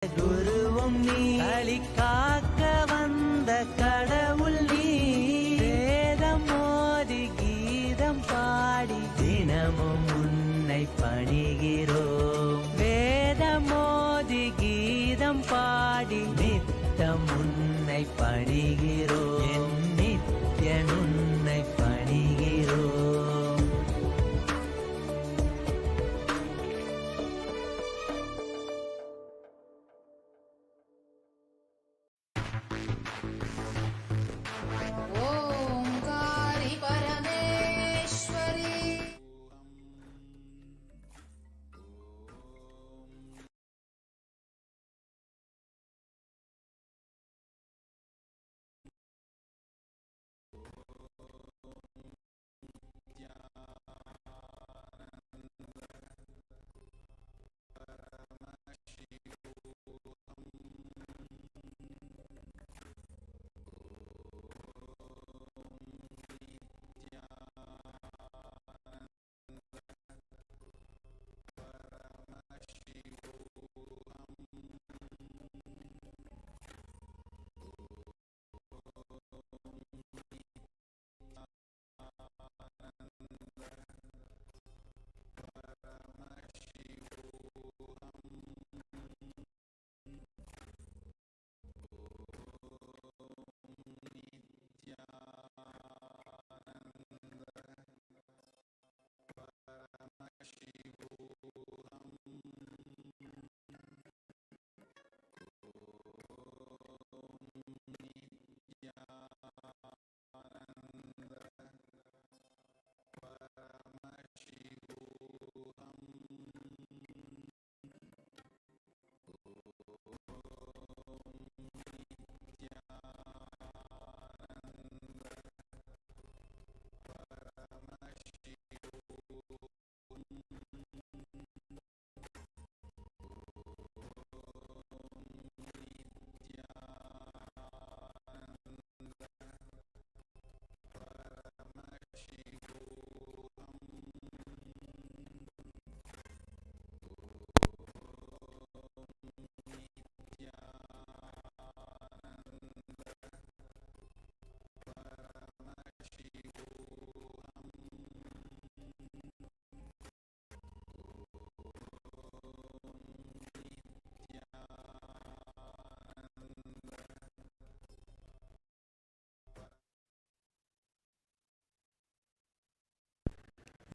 குருவும் நீ, களி காக்க வந்த கடவுள் நீ. வேதம் மோதி கீதம் பாடி தினமும் உன்னை பணிகிறோம். வேதம் மோதி கீதம் பாடி நித்தம் உன்னை பணிகிறோம். என் நித்யன் உன்னை பணிகிறோம். ஓம்காரி Parameswari.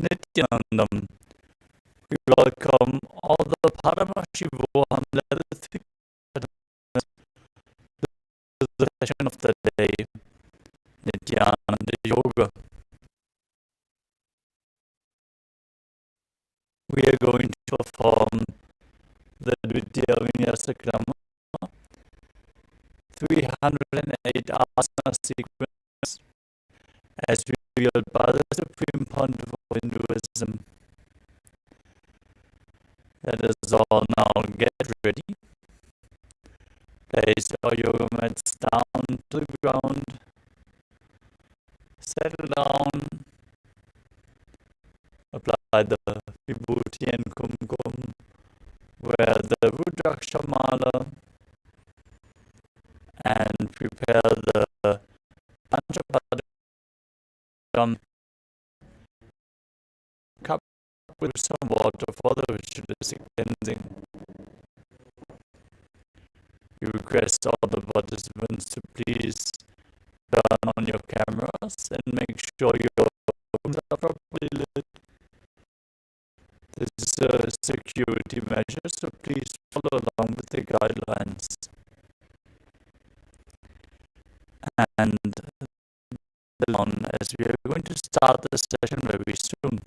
Nithyanandam. We welcome all the Paramashivoham levels to the session of the day, Nithyananda Yoga. We are going to perform the Dvitiya Vinyasa Krama, 308 asana sequence, as revealed by the Supreme Pontiff of Hinduism. Let us all now get ready. Place your yoga mats down to the ground. Settle down. Apply the vibhuti and kumkum. Wear the rudraksha mala. And prepare the panchapadam cup with some water for the ritualistic cleansing. We request all the participants to please turn on your cameras and make sure your rooms are properly lit. This is a security measure, so please follow along with the guidelines. And on as we are going to start the session very soon.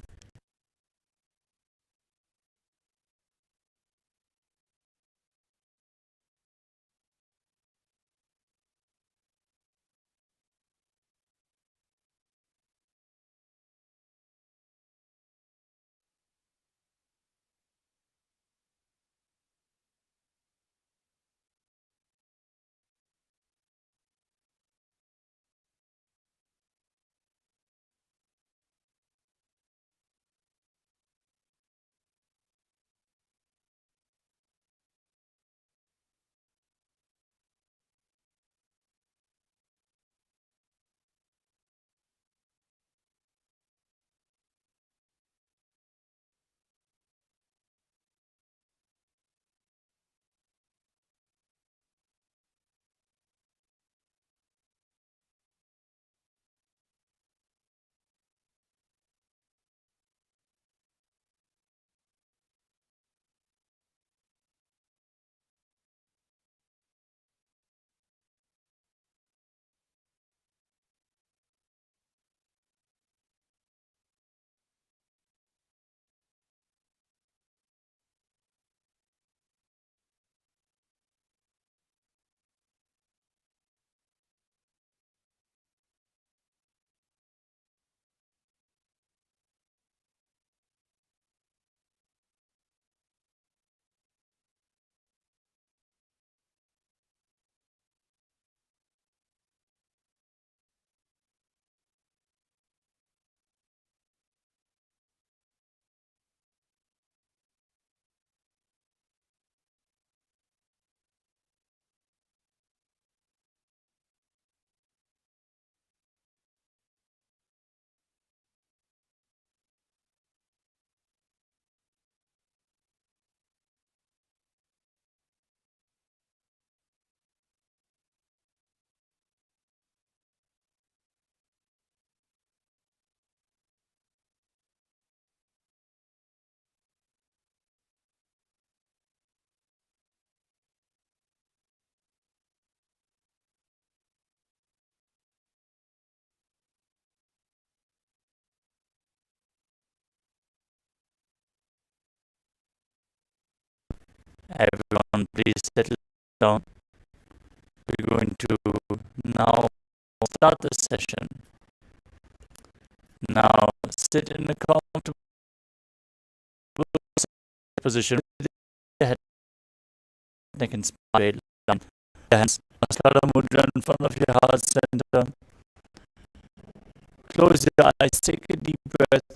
Everyone, please settle down. We're going to now start the session. Now sit in a comfortable position with your head, neck and spine down. Your hands Namaskara mudra in front of your heart center. Close your eyes, take a deep breath.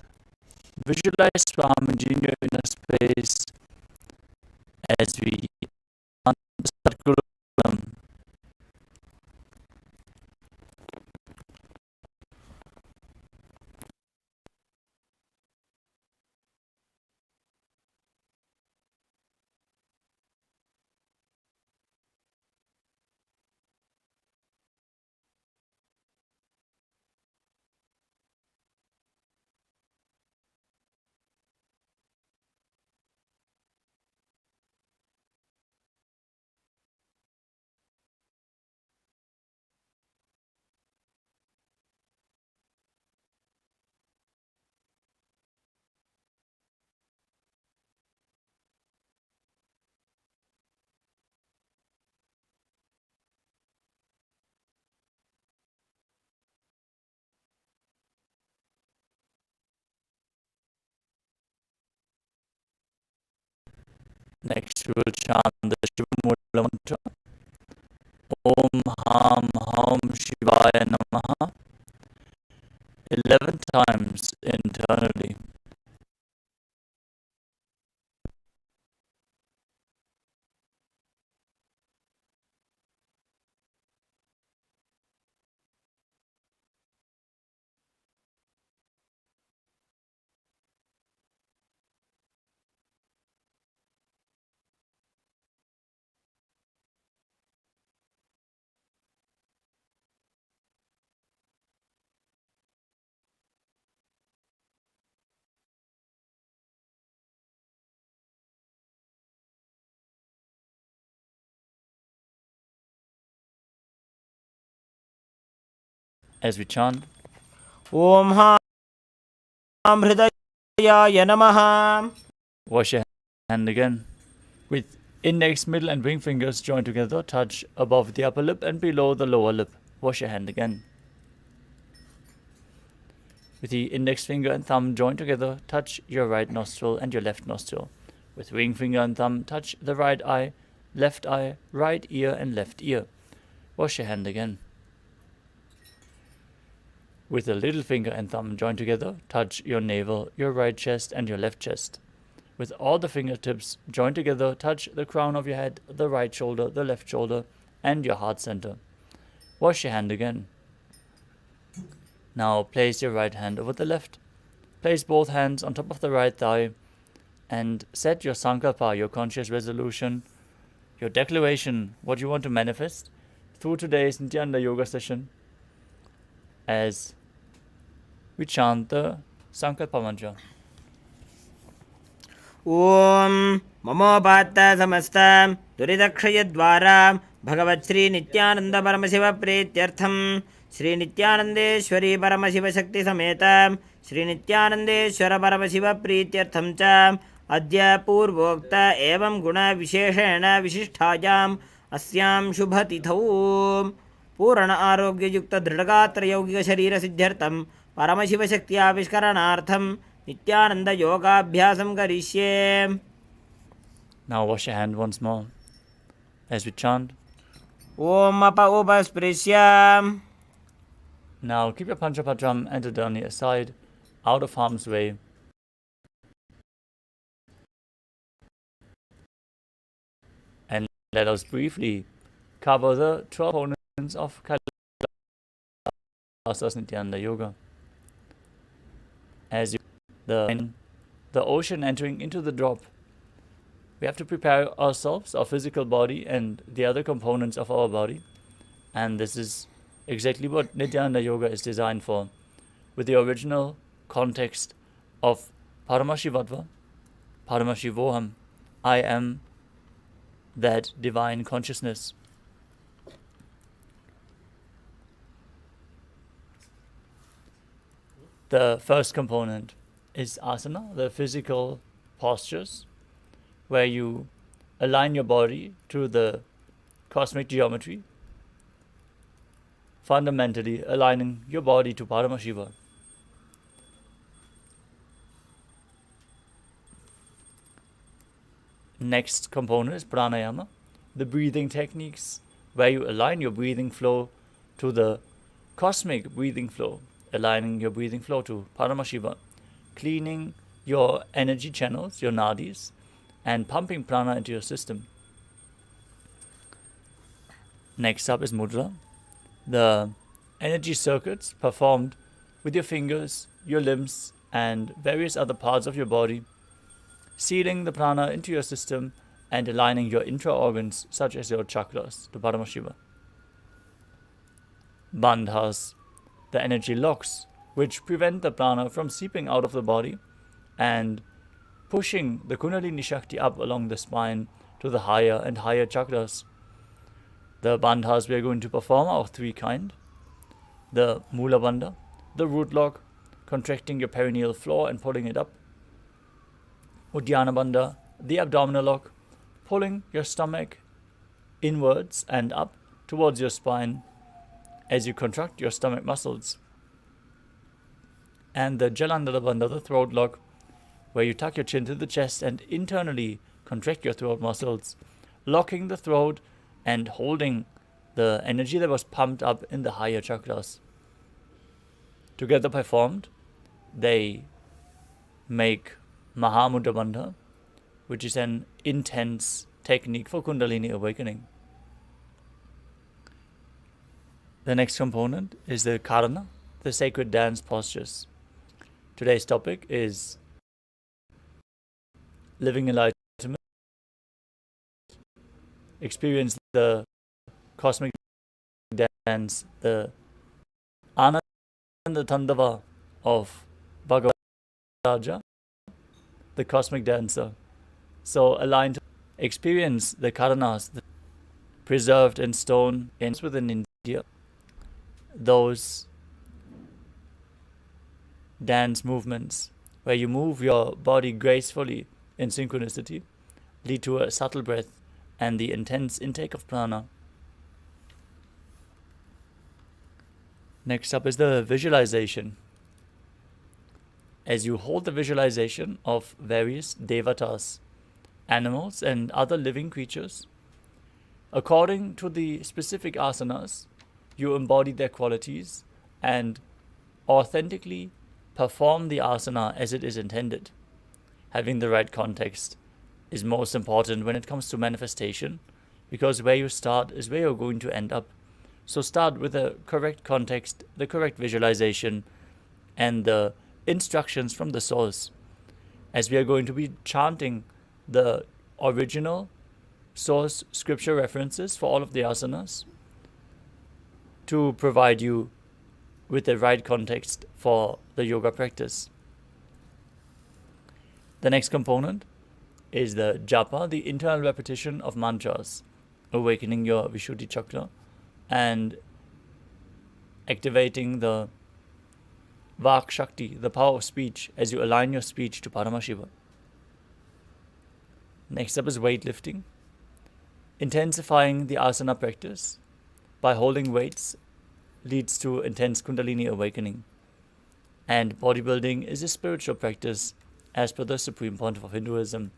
Visualize Swamiji in your inner space as we chant Sadguru. Next, we will chant the Shiva Mula mantra. Om Ham Ham Shivaya Namaha 11 times internally. As we chant, Om Ham Hridayaya Namaha. wash your hand again. With index, middle and ring fingers joined together, touch above the upper lip and below the lower lip. Wash your hand again. With the index finger and thumb joined together, touch your right nostril and your left nostril. With ring finger and thumb, touch the right eye, right ear and left ear. Wash your hand again. With the little finger and thumb joined together, touch your navel, your right chest and your left chest. With all the fingertips joined together, touch the crown of your head, the right shoulder, the left shoulder, and your heart center. Wash your hand again. Now place your right hand over the left. Place both hands on top of the right thigh and set your sankalpa, your conscious resolution, your declaration, what you want to manifest through today's Nithyananda Yoga session as we chant the Sankalpa mantra. Om Mamopatta Samasta Duridakshayadvara Bhagavat Sri Nithyananda Paramashiva Pretyartham Sri Nithyanandeshwari Paramashiva Shakti Sameta Sri Nithyanandeshwara Paramashiva Pretyartham Cha Adya Purvokta Evam Guna Visheshena Vishisthayam Asyam Shubhatithau Purana Arogya Yukta Dridagatra Yogiga Sharira Siddhyartham Paramashiva Shakti Avishkaranartham Nithyananda Yoga Abhyasam Karishye. Now wash your hand once more as we chant. Om Apa Upasprishya. Now keep your Panchapatram and Adani aside, out of harm's way. And let us briefly cover the 12 components of Kailasa Nithyananda Yoga. As the ocean entering into the drop, we have to prepare ourselves, our physical body and the other components of our body. And this is exactly what Nithyananda Yoga is designed for, with the original context of Paramashivoham, I am that divine consciousness. The first component is asana, the physical postures, where you align your body to the cosmic geometry, fundamentally aligning your body to Paramashiva. Next component is pranayama, the breathing techniques where you align your breathing flow to the cosmic breathing flow, aligning your breathing flow to Paramashiva, cleaning your energy channels, your nadis, and pumping prana into your system. Next up is mudra, the energy circuits performed with your fingers, your limbs, and various other parts of your body, sealing the prana into your system and aligning your intra-organs such as your chakras to Paramashiva. Bandhas, the energy locks which prevent the prana from seeping out of the body and pushing the Kundalini Shakti up along the spine to the higher and higher chakras. The bandhas we are going to perform are of three kinds. The Mula Bandha, the root lock, contracting your perineal floor and pulling it up. Uddiyana Bandha, the abdominal lock, pulling your stomach inwards and up towards your spine as you contract your stomach muscles. And the Jalandhara Bandha, the throat lock, where you tuck your chin to the chest and internally contract your throat muscles, locking the throat and holding the energy that was pumped up in the higher chakras. Together performed, they make Mahamudra Bandha, which is an intense technique for Kundalini awakening. The next component is the Karana, the sacred dance postures. Today's topic is living enlightenment, experience the cosmic dance, the Ananda Tandava of Bhagavan Raja, the cosmic dancer. So aligned to experience the Karanas, preserved in stone within India. Those dance movements where you move your body gracefully in synchronicity lead to a subtle breath and the intense intake of prana. Next up is the visualization. As you hold the visualization of various devatas, animals and other living creatures, according to the specific asanas, you embody their qualities and authentically perform the asana as it is intended. Having the right context is most important when it comes to manifestation, because where you start is where you're going to end up. So start with the correct context, the correct visualization, and the instructions from the source. As we are going to be chanting the original source scripture references for all of the asanas to provide you with the right context for the yoga practice. The next component is the japa, the internal repetition of mantras, awakening your Vishuddhi chakra and activating the Vak Shakti, the power of speech, as you align your speech to Paramashiva. Next up is weightlifting, intensifying the asana practice by holding weights leads to intense Kundalini awakening. And bodybuilding is a spiritual practice as per the Supreme Pontiff of Hinduism.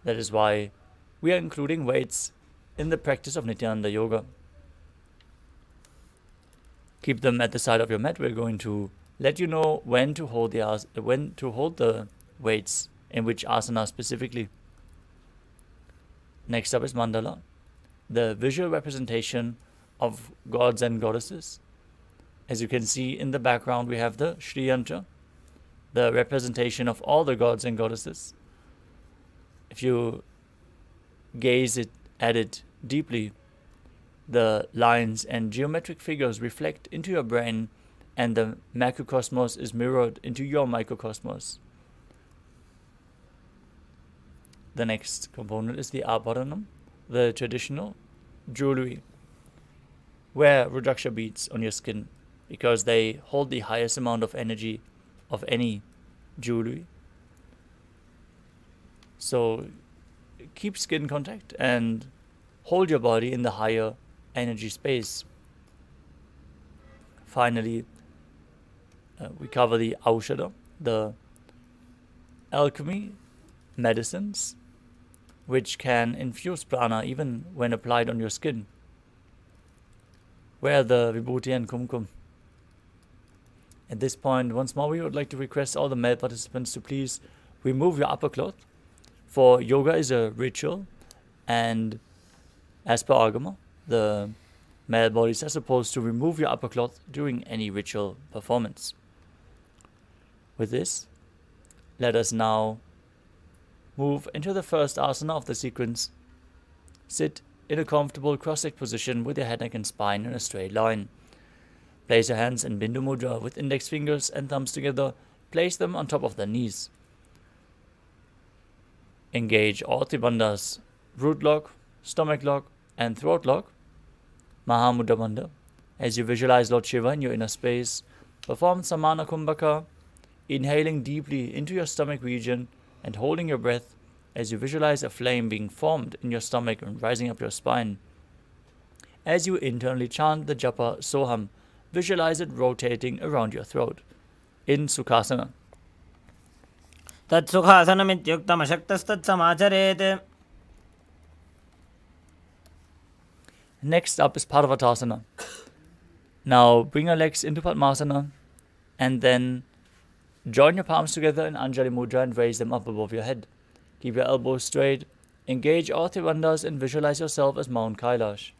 That is why we are including weights in the practice of Nithyananda Yoga. Keep them at the side of your mat. We're going to let you know when to hold the weights in which asana specifically. Next up is mandala, the visual representation of gods and goddesses. As you can see in the background, we have the Shri Yantra, the representation of all the gods and goddesses. If you gaze at it deeply, the lines and geometric figures reflect into your brain, and the macrocosmos is mirrored into your microcosmos. The next component is the abharanam, the traditional jewelry. Wear Rudraksha beads on your skin because they hold the highest amount of energy of any jewelry. So keep skin contact and hold your body in the higher energy space. Finally, we cover the aushadha, the alchemy medicines, which can infuse prana even when applied on your skin. Wear the vibhuti and kumkum. At this point, once more, we would like to request all the male participants to please remove your upper cloth, for yoga is a ritual, and as per Agama, the male bodies are supposed to remove your upper cloth during any ritual performance. With this, let us now move into the first asana of the sequence. Sit in a comfortable cross-legged position with your head, neck and spine in a straight line. Place your hands in Bindu Mudra with index fingers and thumbs together. Place them on top of the knees. Engage all three bandhas, root lock, stomach lock and throat lock. Mahamudra Bandha. As you visualize Lord Shiva in your inner space, perform Samana Kumbhaka, inhaling deeply into your stomach region and holding your breath as you visualize a flame being formed in your stomach and rising up your spine. As you internally chant the japa Soham, visualize it rotating around your throat. In Sukhasana. तत्सुखासनमित्युक्तमशक्तस्तत्समाचरेत्. Next up is Parvatasana. Now bring your legs into Padmasana and then join your palms together in Anjali Mudra and raise them up above your head. Keep your elbows straight. Engage all three bandhas and visualize yourself as Mount Kailash.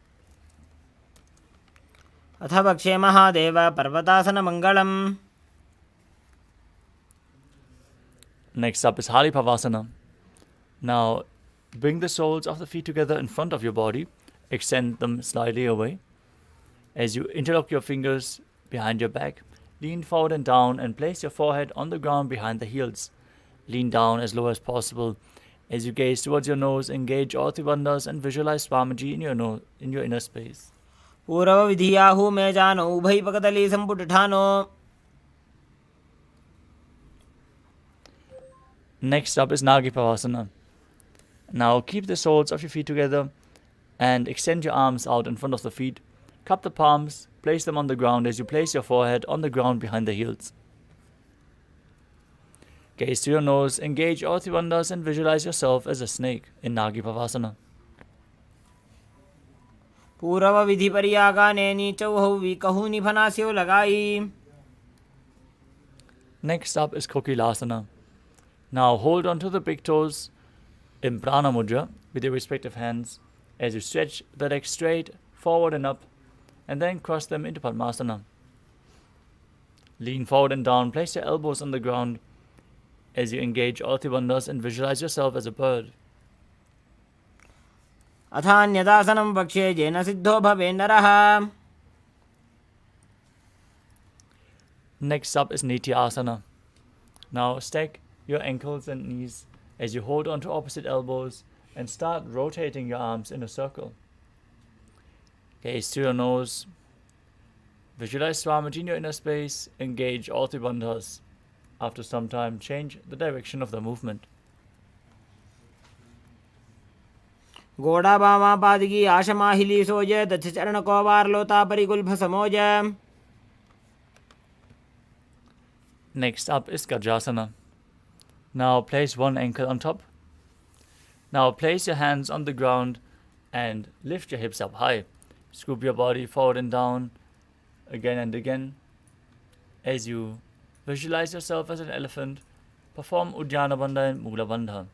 अथ वक्षे Mahadev पर्वतासनमङ्गलम्. Next up is Halipavasana. Now bring the soles of the feet together in front of your body. Extend them slightly away. As you interlock your fingers behind your back, lean forward and down and place your forehead on the ground behind the heels. Lean down as low as possible. As you gaze towards your nose, engage all three bandhas and visualize Swamiji in your inner space. पूर्वविधियाहु मे जानो उभयपकदली सम्पुटठानो. Next up is Nagipavasana. Now keep the soles of your feet together and extend your arms out in front of the feet. Cup the palms, place them on the ground as you place your forehead on the ground behind the heels. Gaze to your nose, engage all three bandhas and visualize yourself as a snake in Nagipavasana. पूर्वविधिपर्यागाने नीचौहौ विकहु निफनास्यो लगाई. Next up is Kokilasana. Now hold on to the big toes in Prana Mudra with your respective hands as you stretch the legs straight, forward and up, and then cross them into Padmasana. Lean forward and down, place your elbows on the ground as you engage all three bandhas and visualize yourself as a bird. अथान्यदासनं वक्ष्ये येन सिद्धो भवे नरः. Next up is Nityasana. Now stack your ankles and knees as you hold on to opposite elbows and start rotating your arms in a circle. Gaze to your nose. Visualize Swamiji in your inner space. Engage all three bandhas. After some time, change the direction of the movement. गोड़ा बामा पादगी आशमाहिली सोज दक्ष चरण कोवार लोता परिगुल्भ समोज. Next up is Gajasana. Now place one ankle on top. Now place your hands on the ground and lift your hips up high. Scoop your body forward and down again and again. As you visualize yourself as an elephant, perform Uddiyana Bandha and Mula Bandha.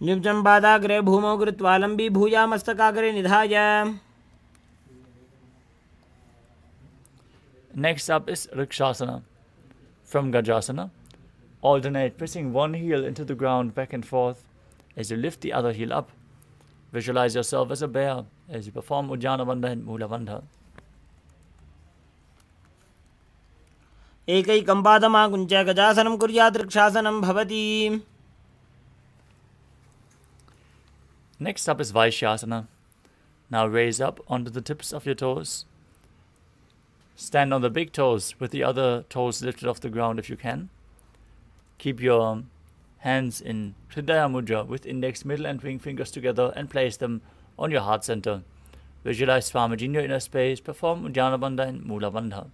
निब्जं पादाग्रे भूमौ कृत्वा लम्बी भूया मस्तकाग्रे निधाय. Next up is Rikshasana. From Gajasana, alternate pressing one heel into the ground back and forth as you lift the other heel up. Visualize yourself as a bear as you perform Uddiyana Bandha and Mula Bandha. एकैकं पादमाकुञ्च गजासनं कुर्यात् रक्षासनं भवति. Next up is Vaishyasana. Now raise up onto the tips of your toes. Stand on the big toes with the other toes lifted off the ground if you can. Keep your hands in Hridaya Mudra with index, middle and ring fingers together and place them on your heart center. Visualize Swamiji in your inner space. Perform Ujjana Bandha and Mula Bandha.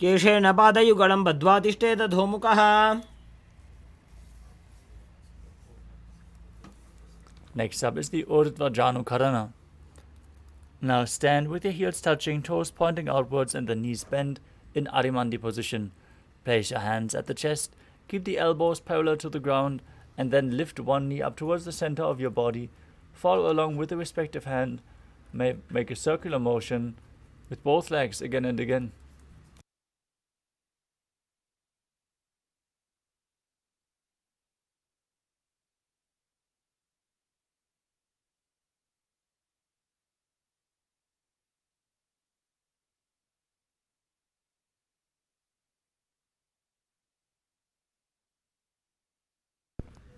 केशेन पादयुगलं बद्ध्वा तिष्ठेत धूमुकः. Next up is the Urdhva Janu Karana. Now stand with your heels touching, toes pointing outwards and the knees bent in Arimandi position. Place your hands at the chest, keep the elbows parallel to the ground, and then lift one knee up towards the center of your body. Follow along with the respective hand. Make a circular motion with both legs again and again.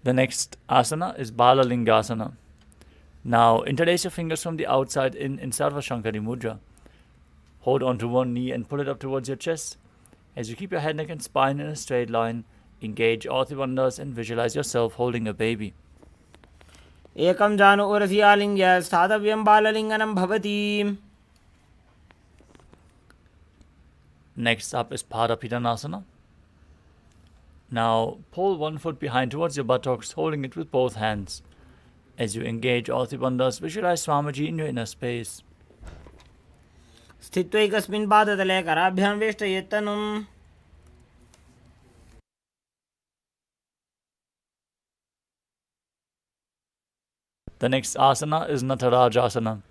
The next asana is Balalingasana. Now interlace your fingers from the outside in Sarva Shankari Mudra. Hold on to one knee and pull it up towards your chest. As you keep your head, neck and spine in a straight line, engage all the bandhas and visualize yourself holding a baby. एकं जानु उरसि आलिङ्ग्य स्थातव्यं बाललिङ्गनं भवति. Next up is Padapidanasana. Now pull one foot behind towards your buttocks, holding it with both hands. As you engage all the bandhas, visualize Swamiji in your inner space. स्थित्वैकस्मिन् पादतले कराभ्यां वेष्टयेत्तनुम्. The next asana is Natarajasana.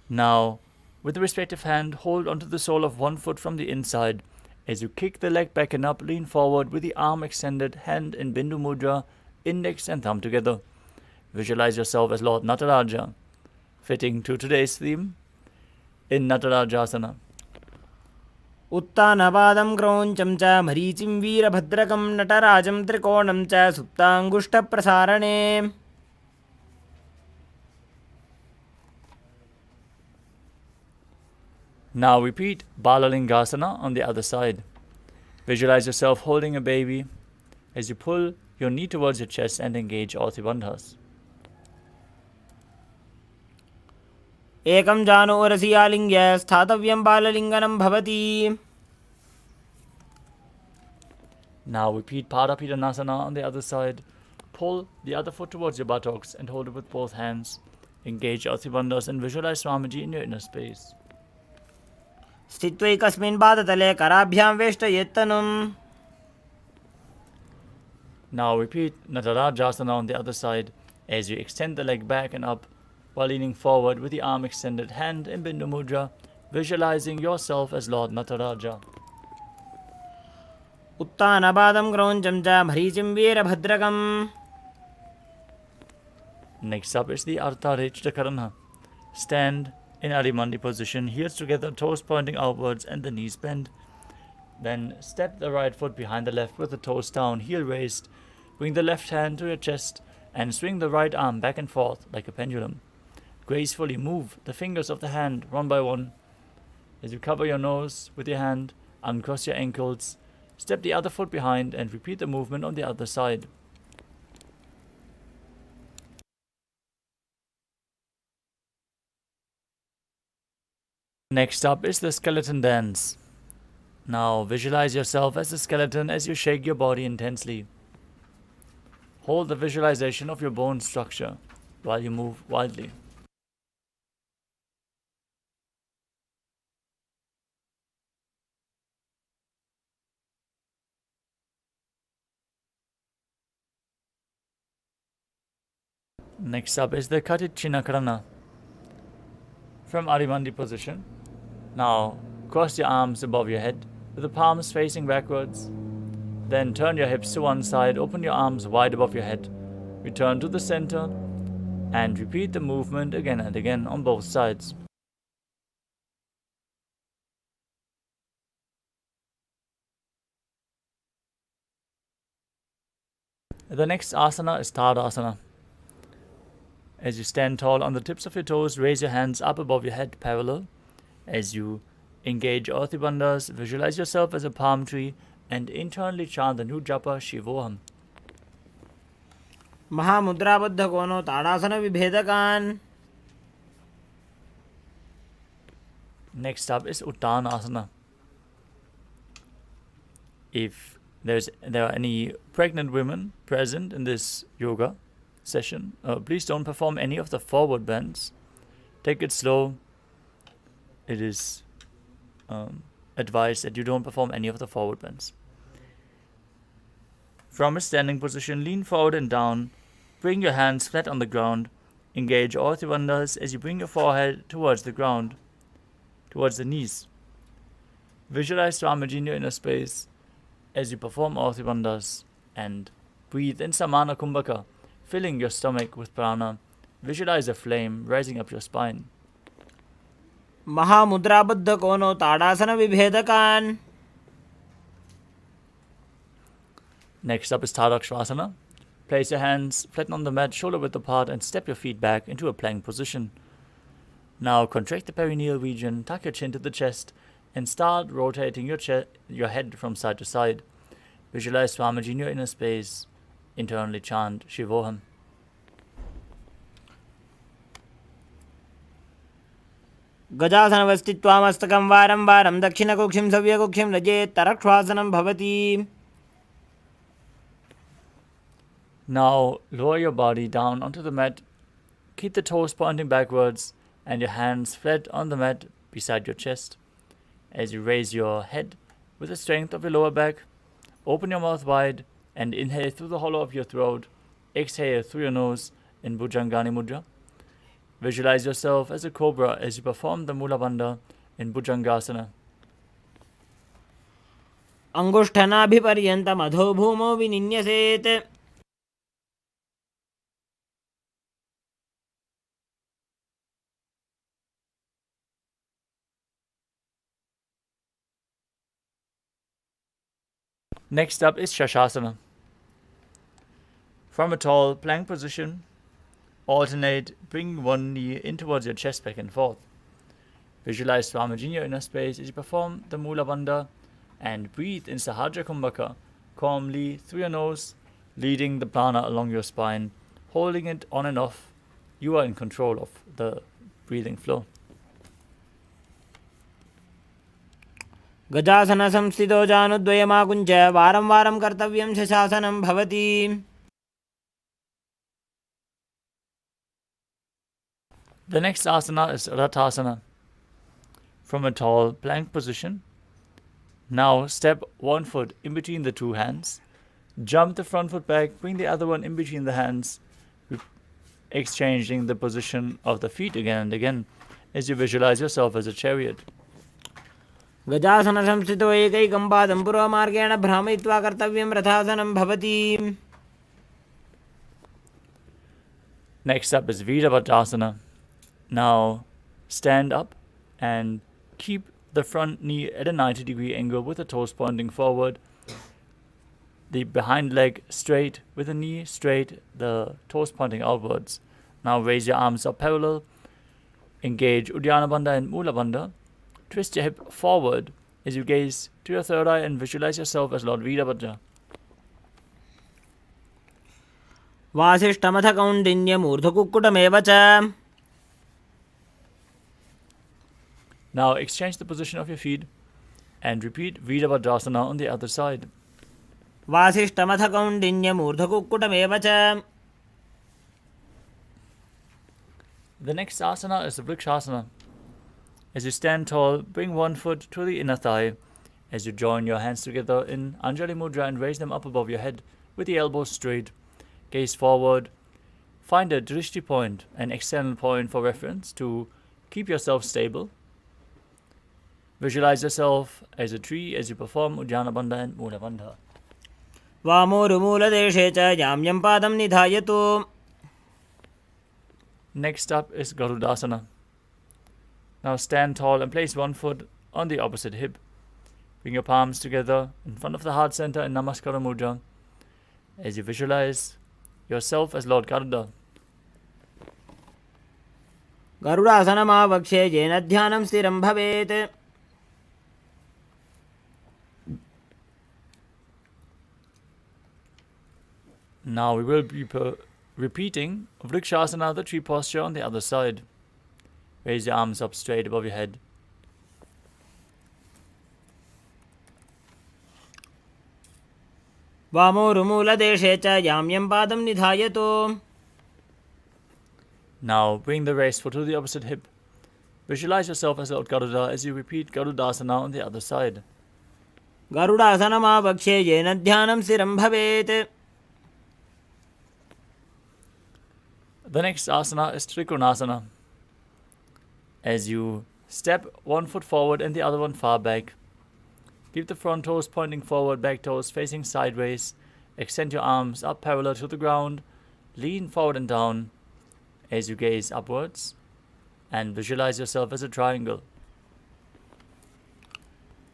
Now, with the respective hand, hold onto the sole of one foot from the inside. As you kick the leg back and up, lean forward with the arm extended, hand in Bindu Mudra, index and thumb together. Visualize yourself as Lord Nataraja. Fitting to today's theme, in Natarajasana. उत्तानपादं क्रौञ्चं च मरीचिं वीरभद्रकं नटराजं त्रिकोणं च सुप्ताङ्गुष्ठप्रसारणे. Now repeat Balalingasana on the other side. Visualize yourself holding a baby as you pull your knee towards your chest and engage all the bandhas. एकं जानु उरसि आलिङ्ग्य स्थातव्यं बाललिङ्गनं भवति. Now repeat Padapidanasana on the other side. Pull the other foot towards your buttocks and hold it with both hands. Engage all the bandhas and visualize Swamiji in your inner space. स्थित्वैकस्मिन् पादतले कराभ्यां वेष्टयेत्तनुम्. Now repeat Natarajasana on the other side as you extend the leg back and up while leaning forward with the arm extended, hand in Bindu Mudra, visualizing yourself as Lord Nataraja. उत्तानपादं क्रौञ्चं च मरीचिं वीरभद्रकम्. Next up is the Artharechta Karana. Stand in Arimandi position, heels together, toes pointing outwards and the knees bent. Then step the right foot behind the left with the toes down, heel raised. Bring the left hand to your chest and swing the right arm back and forth like a pendulum. Gracefully move the fingers of the hand one by one. As you cover your nose with your hand, uncross your ankles, step the other foot behind and repeat the movement on the other side. Next up is the skeleton dance. Now visualize yourself as a skeleton as you shake your body intensely. Hold the visualization of your bone structure while you move wildly. Next up is the Katichinakarana. From Arimandi position. Now cross your arms above your head with the palms facing backwards. Then turn your hips to one side, open your arms wide above your head. Return to the center and repeat the movement again and again on both sides. The next asana is Tadasana. As you stand tall on the tips of your toes, raise your hands up above your head parallel. As you engage Orthi Bandhas, visualize yourself as a palm tree and internally chant the new japa Shivoham. महामुद्राबद्ध कोनो ताड़ासन विभेदकान्. Next up is Uttanasana. If there are any pregnant women present in this yoga session, please don't perform any of the forward bends. Take it slow. It is advised that you don't perform any of the forward bends. From a standing position, lean forward and down. Bring your hands flat on the ground. Engage all trivandhas as you bring your forehead towards the ground, towards the knees. Visualize Swamiji in your inner space as you perform all trivandhas, and breathe in Samana Kumbhaka, filling your stomach with prana. Visualize a flame rising up your spine. महामुद्राबद्ध कोनो ताड़ासन विभेदकान्. Next up is Tadakshvasana. Place your hands flat on the mat, shoulder width apart, and step your feet back into a plank position. Now contract the perineal region, tuck your chin to the chest, and start rotating your head from side to side. Visualize Swamiji in your inner space. Internally chant Shivoham. गजासनवस्थित्वा मस्तकं वारं वारं दक्षिणकुक्षिं सव्यकुक्षिं लजेत् तरक्ष्वासनं भवति. Now lower your body down onto the mat. Keep the toes pointing backwards and your hands flat on the mat beside your chest. As you raise your head with the strength of your lower back, open your mouth wide and inhale through the hollow of your throat. Exhale through your nose in Bhujangani Mudra. Visualize yourself as a cobra as you perform the Mula Bandha in Bhujangasana. अंगुष्ठनाभिपर्यन्तम् अधो भूमौ विनिन्यसेत्. Next up is Shashasana. From a tall plank position, alternate bringing one knee in towards your chest back and forth. Visualize Swamiji in your inner space as you perform the Mula Bandha and breathe in Sahajra Kumbhaka calmly through your nose, leading the prana along your spine, holding it on and off. You are in control of the breathing flow. गजासन संस्थितो जानुद्वयमाकुञ्च वारं वारं कर्तव्यं शशासनं भवति. The next asana is Rathasana. From a tall plank position, now step one foot in between the two hands, jump the front foot back, bring the other one in between the hands, exchanging the position of the feet again and again as you visualize yourself as a chariot. गजासन संस्थितो एकैकं पादं पूर्वमार्गेण भ्रामयित्वा कर्तव्यं रथासनं भवति. Next up is Virabhadrasana. Now stand up and keep the front knee at a 90-degree angle with the toes pointing forward, the behind leg straight with the knee straight, the toes pointing outwards. Now raise your arms up parallel, engage Uddiyana Bandha and Mula Bandha. Twist your hip forward as you gaze to your third eye and visualize yourself as Lord Virabhadra. वासिष्ठमथ कौण्डिन्यमूर्धकुक्कुटमेव च. Now exchange the position of your feet and repeat Virabhadrasana on the other side. वासिष्ठमथ कौण्डिन्यमूर्धकुक्कुटमेव च. The next asana is the Vrikshasana. As you stand tall, bring one foot to the inner thigh. As you join your hands together in Anjali Mudra and raise them up above your head with the elbows straight. Gaze forward. Find a drishti point, an external point for reference to keep yourself stable. Visualize yourself as a tree as you perform Uddiyana Bandha and Mula Bandha. वामोरुमूलदेशे च याम्यं पादं निधायतु. Next up is Garudasana. Now stand tall and place one foot on the opposite hip. Bring your palms together in front of the heart center in Namaskara Mudra as you visualize yourself as Lord Garuda. गरुडासनमावक्ष्ये येन ध्यानं स्थिरं भवेत्. Now we will be repeating Vrikshasana, the tree posture, on the other side. Raise your arms up straight above your head. वामोरुमूलदेशे च याम्यं पादं निधायतु. Now bring the raised foot to the opposite hip. Visualize yourself as Lord Garuda as you repeat Garudasana on the other side. गरुडासनमावक्ष्ये येन ध्यानं स्थिरं भवेत्. The next asana is Trikonasana. As you step one foot forward and the other one far back. Keep the front toes pointing forward, back toes facing sideways. Extend your arms up parallel to the ground. Lean forward and down as you gaze upwards. And visualize yourself as a triangle.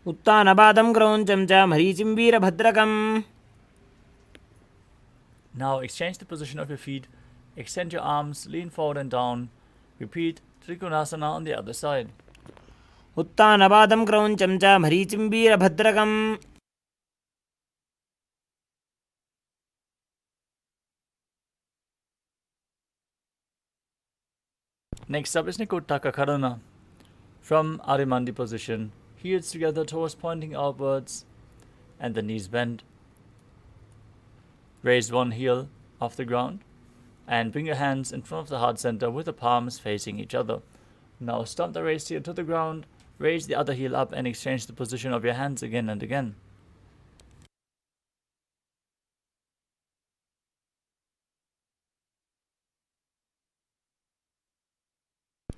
उत्तानपादं क्रौञ्चं च मरीचिं वीरभद्रकम्. Now exchange the position of your feet. Extend your arms, lean forward and down. Repeat Trikonasana on the other side. उत्तानपादं क्रौञ्चं च मरीचिं वीरभद्रकम्. Next up is Nikotaka Karana. From Arimandi position, heels together, toes pointing outwards, and the knees bent. Raise one heel off the ground, and bring your hands in front of the heart center with the palms facing each other. Now stomp the raised heel to the ground, raise the other heel up, and exchange the position of your hands again and again.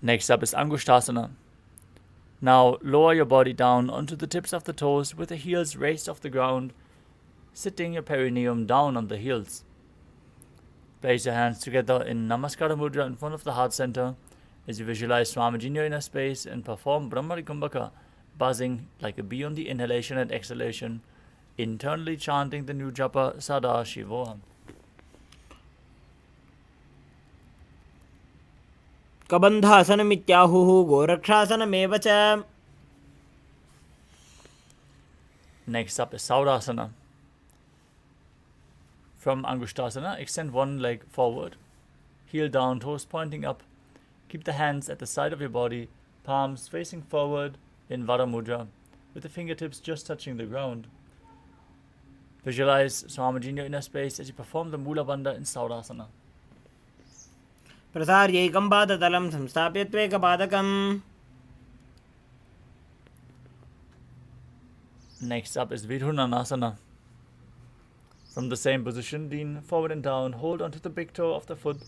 Next up is Angushtasana. Now lower your body down onto the tips of the toes with the heels raised off the ground, sitting your perineum down on the heels. Place your hands together in Namaskara Mudra in front of the heart center as you visualize Swamiji in your inner space and perform Brahmari Kumbhaka, buzzing like a bee on the inhalation and exhalation, internally chanting the new japa Sadashivoham. कबन्धासनमित्याहुः गोरक्षासनमेव च. Next up is Saurasana. From Angushtasana, extend one leg forward, heel down, toes pointing up. Keep the hands at the side of your body, palms facing forward in Vara Mudra, with the fingertips just touching the ground. Visualize Swamiji in your inner space as you perform the Mula Bandha in Saurasana. प्रसार्यैकं पादतलं संस्थाप्य त्वेकपादकम्. Next up is Vidhunanasana. From the same position, lean forward and down, hold onto the big toe of the foot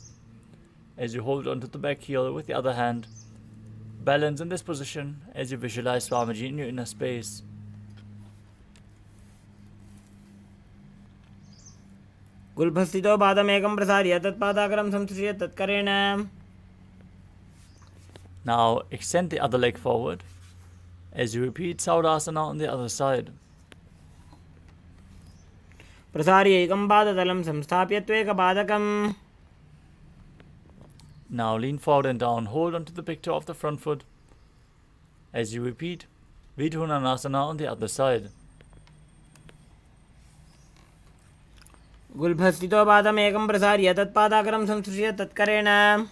as you hold onto the back heel with the other hand. Balance in this position as you visualize Swamiji in your inner space. गुल्फस्थितो पादमेकं प्रसार्य तत्पादाग्रं संस्थित्य तत्करेण. Now extend the other leg forward as you repeat Saurasana on the other side. प्रसार्यैकं पादतलं संस्थाप्य त्वेकपादकम्. Now lean forward and down, hold onto the big toe of the front foot as you repeat Vidhunanasana on the other side. गुल्फस्थितो पादमेकं प्रसार्य तत्पादाग्रं संस्थित्य तत्करेण.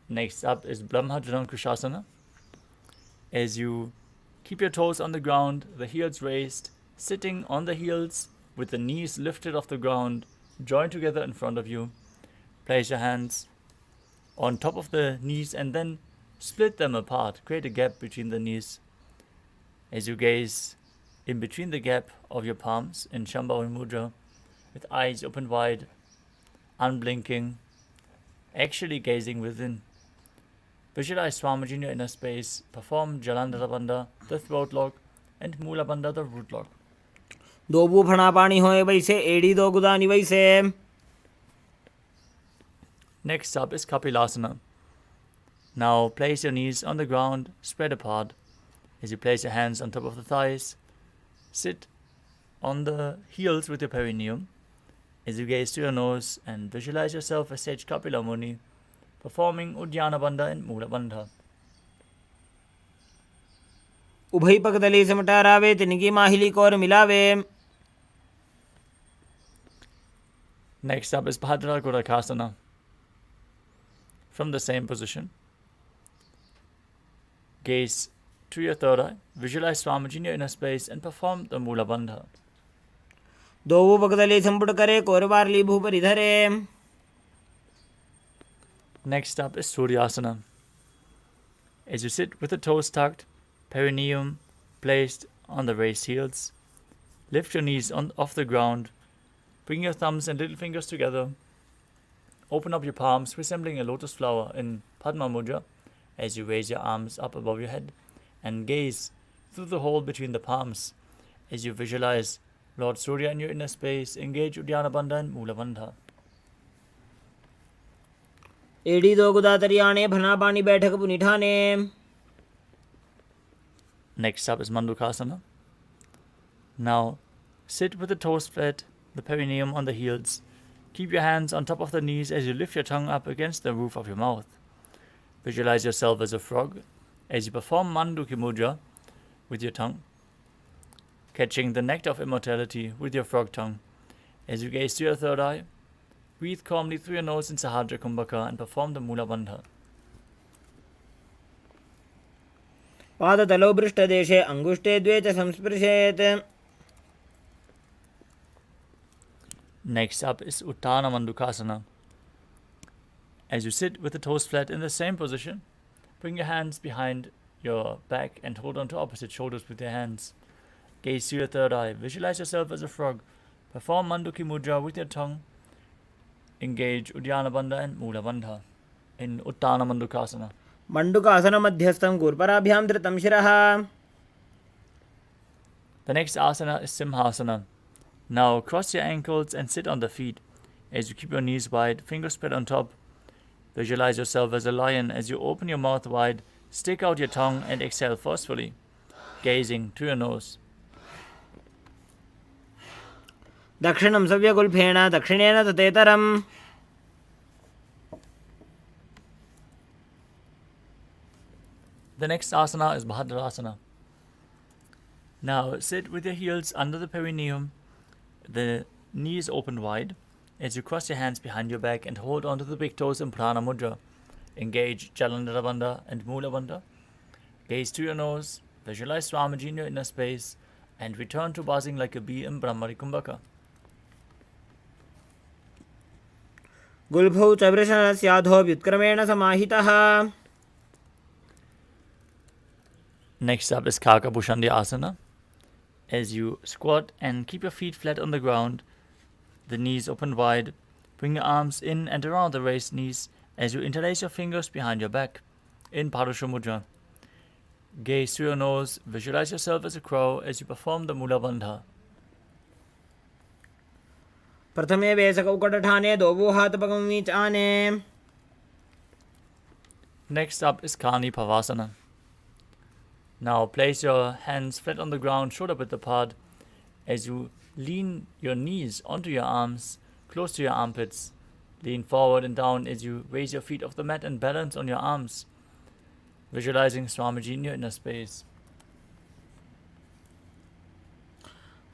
Next up is Brahmajanankushasana. As you keep your toes on the ground, the heels raised, sitting on the heels with the knees lifted off the ground, joined together in front of you. Place your hands on top of the knees and then split them apart. Create a gap between the knees. As you gaze in between the gap of your palms in Shambhavi Mudra, with eyes open wide, unblinking, actually gazing within. Visualize Swamiji in your inner space, perform Jalandhara Bandha, the throat lock, and Mula Bandha, the root lock. दो बूफणा पानी होए वैसे एड़ी दो गुदानी वैसे. Next up is Kapilasana. Now place your knees on the ground, spread apart. As you place your hands on top of the thighs, sit on the heels with your perineum. As you gaze to your nose and visualize yourself as Sage Kapila Muni, performing Uddiyana Bandha and Mula Bandha. उभय पगदली समटारावे तिनकी माहिली core मिलावे. Next up is Bhadra Gorakasana. From the same position, gaze to your third eye, visualize Swamiji in your inner space and perform the Mula Bandha. दोवू पगदली संपुट करे कोरबारली भूपरि धरे. Next up is Suryasana. As you sit with the toes tucked, perineum placed on the raised heels, lift your knees off the ground, bring your thumbs and little fingers together, open up your palms resembling a lotus flower in Padma Mudra as you raise your arms up above your head and gaze through the hole between the palms as you visualize Lord Surya in your inner space. Engage Uddiyana Bandha and Mula Bandha. एड़ी दो गुदा तरियाने भना पानी बैठक पुनिठाने. Next up is Mandukasana. Now sit with the toes flat, the perineum on the heels. Keep your hands on top of the knees as you lift your tongue up against the roof of your mouth. Visualize yourself as a frog as you perform Manduki Mudra with your tongue, catching the nectar of immortality with your frog tongue. As you gaze to your third eye, breathe calmly through your nose in Sahadra Kumbhaka and perform the Mula Bandha. पादतलौ पृष्ठदेशे अङ्गुष्ठे द्वे च संस्पृशेत्. Next up is Uttana Mandukasana. As you sit with the toes flat in the same position, bring your hands behind your back and hold on to opposite shoulders with your hands. Gaze to your third eye. Visualize yourself as a frog. Perform Manduki Mudra with your tongue. Engage Uddiyana Bandha and Mula Bandha in Uttana Mandukasana. मंडुकासन मध्यस्थं गुरुपराभ्यां धृतं शिरः. The next asana is Simhasana. Now cross your ankles and sit on the feet. As you keep your knees wide, fingers spread on top. Visualize yourself as a lion as you open your mouth wide, stick out your tongue and exhale forcefully, gazing to your nose. दक्षिणं सव्यगुल्फेन दक्षिणेन ततेतरम्. The next asana is Bhadrasana. Now sit with your heels under the perineum, the knees open wide, as you cross your hands behind your back and hold onto the big toes in Prana Mudra. Engage Jalandhara Bandha and Mula Bandha. Gaze to your nose, visualize Swamiji in your inner space, and return to buzzing like a bee in Brahmari Kumbhaka. गुल्फौ च वृषणस्याधो व्युत्क्रमेण समाहितः. Next up is Kakabhushandi Asana. As you squat and keep your feet flat on the ground, the knees open wide, bring your arms in and around the raised knees as you interlace your fingers behind your back in Parusha Mudra. Gaze through your nose, visualize yourself as a crow as you perform the Mula Bandha. प्रथमे वेसकौकटठाने दोवो हाथ पगमी चाने. Next up is Kani Pavasana. Now place your hands flat on the ground, shoulder width apart, as you lean your knees onto your arms, close to your armpits. Lean forward and down as you raise your feet off the mat and balance on your arms, visualizing Swamiji in your inner space.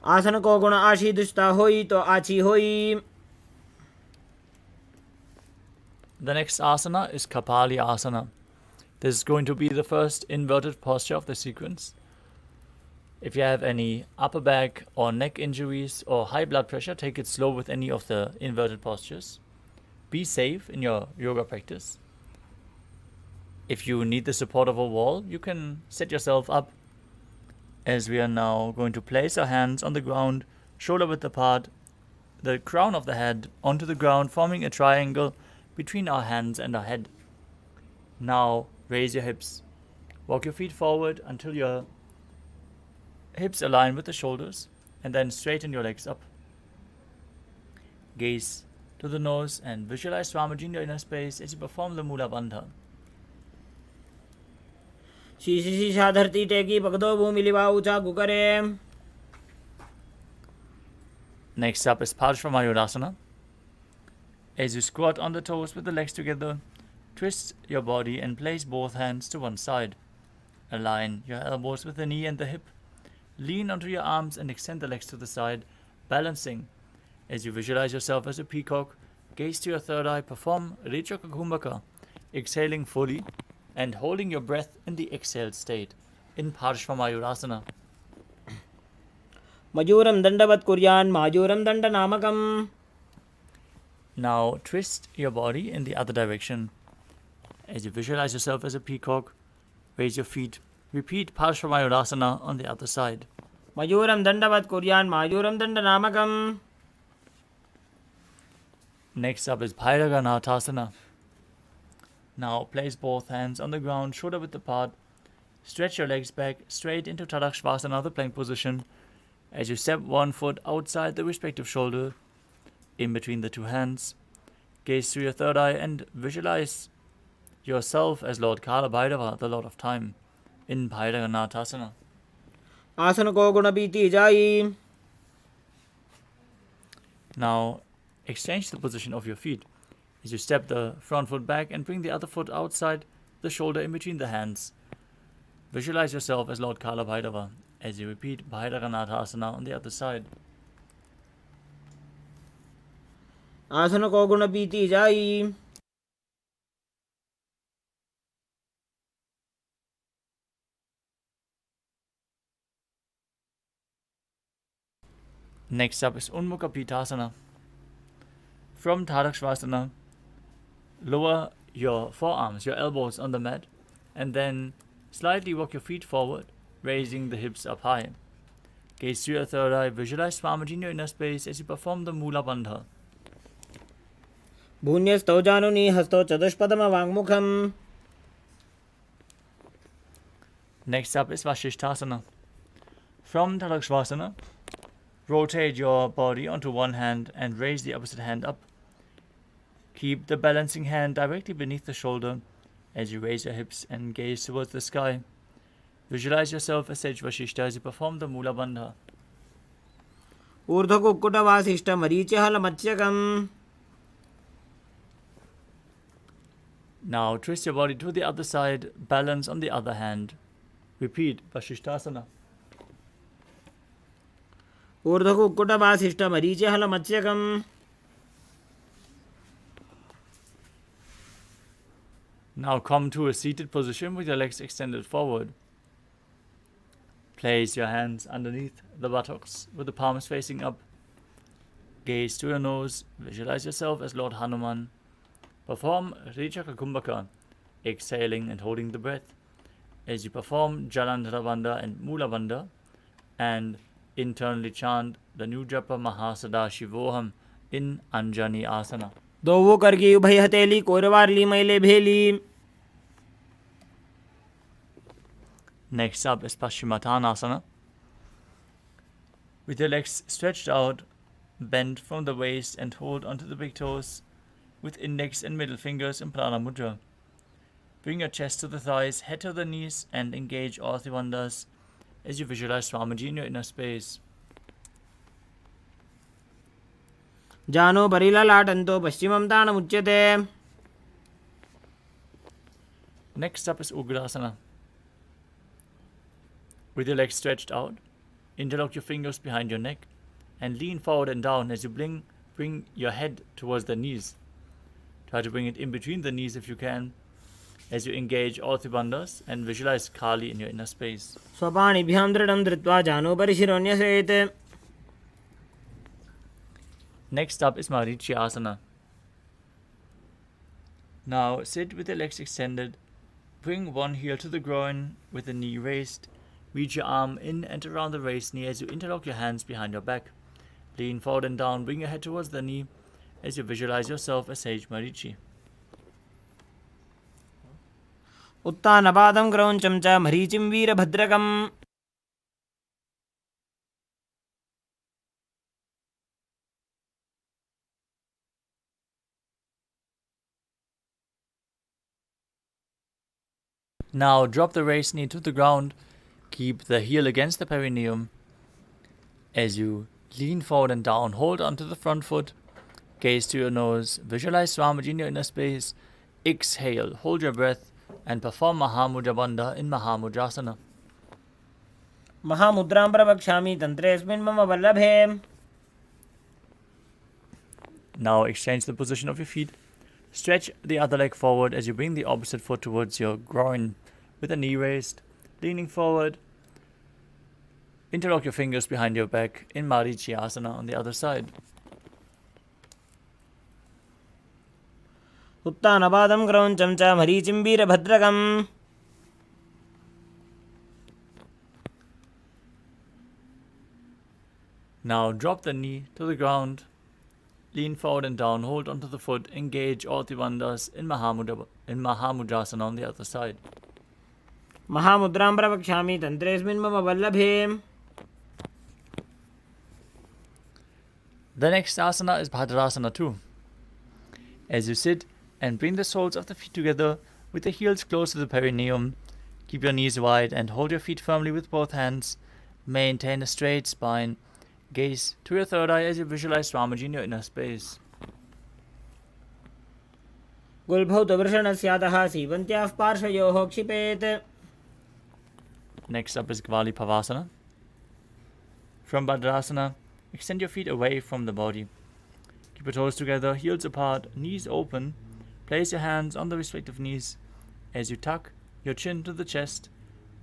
आसन को गुण आशी दुष्टा होई तो आची होई. The next asana is Kapali Asana. This is going to be the first inverted posture of the sequence. If you have any upper back or neck injuries or high blood pressure, take it slow with any of the inverted postures. Be safe in your yoga practice. If you need the support of a wall, you can set yourself up, as we are now going to place our hands on the ground, shoulder width apart, the crown of the head onto the ground, forming a triangle between our hands and our head. Now raise your hips. Walk your feet forward until your hips align with the shoulders, and then straighten your legs up. Gaze to the nose and visualize Swamiji in your inner space as you perform the Mula Bandha. शीशी शीशा धरती टेकी पगदो भूमि लिवा ऊंचा गुकरे. Next up is Parshvamayurasana. As you squat on the toes with the legs together, twist your body and place both hands to one side. Align your elbows with the knee and the hip. Lean onto your arms and extend the legs to the side, balancing As you visualize yourself as a peacock, gaze to your third eye, perform Rechaka Kumbhaka, exhaling fully and holding your breath in the exhaled state in Parshvamayurasana. मयूरं दण्डवत् कुर्यान् मायूरं दण्डनामकम्. Now twist your body in the other direction. As you visualize yourself as a peacock, raise your feet. Repeat Parshvamayurasana on the other side. मयूरं दण्डवत् कुर्यान् मायूरं दण्डनामकम्. Next up is Bhairaganathasana. Now place both hands on the ground, shoulder width apart. Stretch your legs back straight into Tadakshvasana, the plank position. As you step one foot outside the respective shoulder, in between the two hands. Gaze through your third eye and visualize yourself as Lord Kala Bhairava, the Lord of Time, in Bhairaganathasana. आसन को गुण बीती जाई. Now exchange the position of your feet as you step the front foot back and bring the other foot outside the shoulder in between the hands. Visualize yourself as Lord Kala Bhairava as you repeat Bhairaganathasana on the other side. आसन को गुण बीती जाई. Next up is Unmukha Pitasana. From Tadakshvasana, lower your forearms, your elbows on the mat, and then slightly walk your feet forward, raising the hips up high. Gaze through your third eye, visualize Swamiji in your inner space as you perform the Mula Bandha. भून्यस्थौ जानुनि हस्तौ चतुष्पदमवाङ्मुखम्. Next up is Vasishthasana. From Tadakshvasana, rotate your body onto one hand and raise the opposite hand up. Keep the balancing hand directly beneath the shoulder as you raise your hips and gaze towards the sky. Visualize yourself as Sage Vasishta as you perform the Mula Bandha. ऊर्ध्वकुक्कुटवासिष्ठमरीचिहलमत्स्यकम्. Now twist your body to the other side, balance on the other hand. Repeat Vasishthasana. ऊर्ध्वकुक्कुटवासिष्ठमरीचिहलमत्स्यकम्. Now come to a seated position with your legs extended forward. Place your hands underneath the buttocks with the palms facing up. Gaze to your nose, visualize yourself as Lord Hanuman. Perform Rechaka Kumbhaka, exhaling and holding the breath as you perform Jalandhara Bandha and Mula Bandha, and internally chant the new japa Mahasada-shivoham in Anjani Asana. दोवो करगी उभय हथेली कोरवारली मैले भेली. Next up is Paschimottanasana. With your legs stretched out, bend from the waist and hold onto the big toes with index and middle fingers in Prana Mudra. Bring your chest to the thighs, head to the knees, and engage all three bandhas as you visualize Swamiji in your inner space. जानो परिललाटन्तो पश्चिमं ताणमुच्यते. Next up is Ugrasana. With your legs stretched out, interlock your fingers behind your neck and lean forward and down as you bring your head towards the knees. Try to bring it in between the knees if you can, as you engage all three bandhas and visualize Kali in your inner space. स्वपाणिभ्यां दृढं धृत्वा जानो परिशिरोऽन्यसेत्. Next up is Marichi Asana. Now sit with your legs extended. Bring one heel to the groin with the knee raised. Reach your arm in and around the raised knee as you interlock your hands behind your back. Lean forward and down. Bring your head towards the knee as you visualize yourself as Sage Marichi. उत्तानपादं क्रौञ्चं च मरीचिं वीरभद्रकम्. Now drop the raised knee to the ground. Keep the heel against the perineum. As you lean forward and down, hold onto the front foot. Gaze to your nose. Visualize Swamiji in your inner space. Exhale, hold your breath, and perform Mahamudra Bandha in Mahamudrasana. महामुद्रां प्रवक्ष्यामि तन्त्रेऽस्मिन् मम वल्लभे. Now exchange the position of your feet. Stretch the other leg forward as you bring the opposite foot towards your groin with the knee raised, leaning forward. Interlock your fingers behind your back in Marichyasana on the other side. उत्तानपादं क्रौञ्चं च मरीचिं वीरभद्रकम्. Now drop the knee to the ground. Lean forward and down, hold onto the foot, engage all the bandhas in Mahamudrasana on the other side. महामुद्रां प्रवक्ष्यामि तन्त्रेऽस्मिन् मम वल्लभे. The next asana is Bhadrasana 2. As you sit and bring the soles of the feet together with the heels close to the perineum, keep your knees wide and hold your feet firmly with both hands. Maintain a straight spine. Gaze to your third eye as you visualize Swamiji in your inner space. गुल्भौ तु वृषणस्यातः सीवन्त्याः पार्श्वयोः क्षिपेत्. Next up is Gvali Pavasana. From Bhadrasana, extend your feet away from the body. Keep your toes together, heels apart, knees open. Place your hands on the respective knees as you tuck your chin to the chest.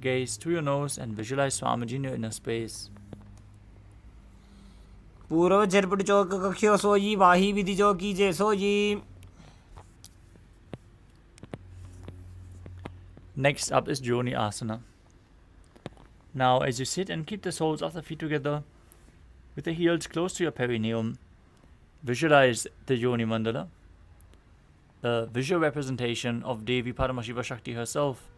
Gaze to your nose and visualize Swamiji in your inner space. पूर्व झरपट चौक कक्षो सोजी वाही विधि जो कीजे sooji. Next up is Joni Asana. Now as you sit and keep the soles of the feet together with the heels close to your perineum, visualize the Yoni Mandala, the visual representation of Devi Paramashiva Shakti herself.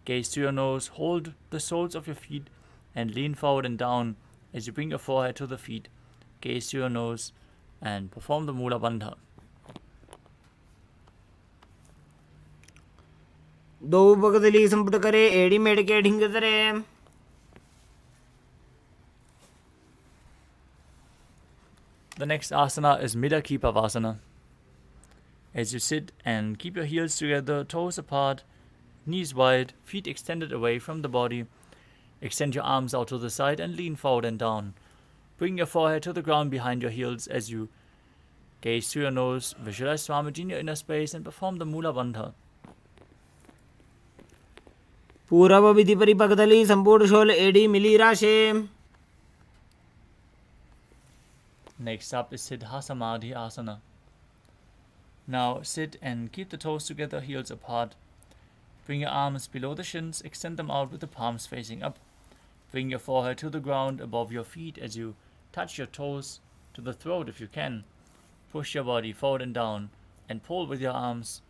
Gaze to your nose, hold the soles of your feet and lean forward and down as you bring your forehead to the feet. Gaze to your nose and perform the Mula Bandha. दो बगदली संपुट करे एड़ी मेड़ के ढिंग तरे. The next asana is Midaki Pavasana. As you sit and keep your heels together, toes apart, knees wide, feet extended away from the body, extend your arms out to the side and lean forward and down. Bring your forehead to the ground behind your heels as you gaze to your nose, visualize Swamiji in your inner space and perform the Mula Bandha. पूर्व विधि परिपगदली संपूर्ण शोल एड़ी मिली राशे. Next up is Siddha Samadhi Asana. Now sit and keep the toes together, heels apart. Bring your arms below the shins, extend them out with the palms facing up. Bring your forehead to the ground above your feet as you touch your toes to the throat if you can. Push your body forward and down and pull with your arms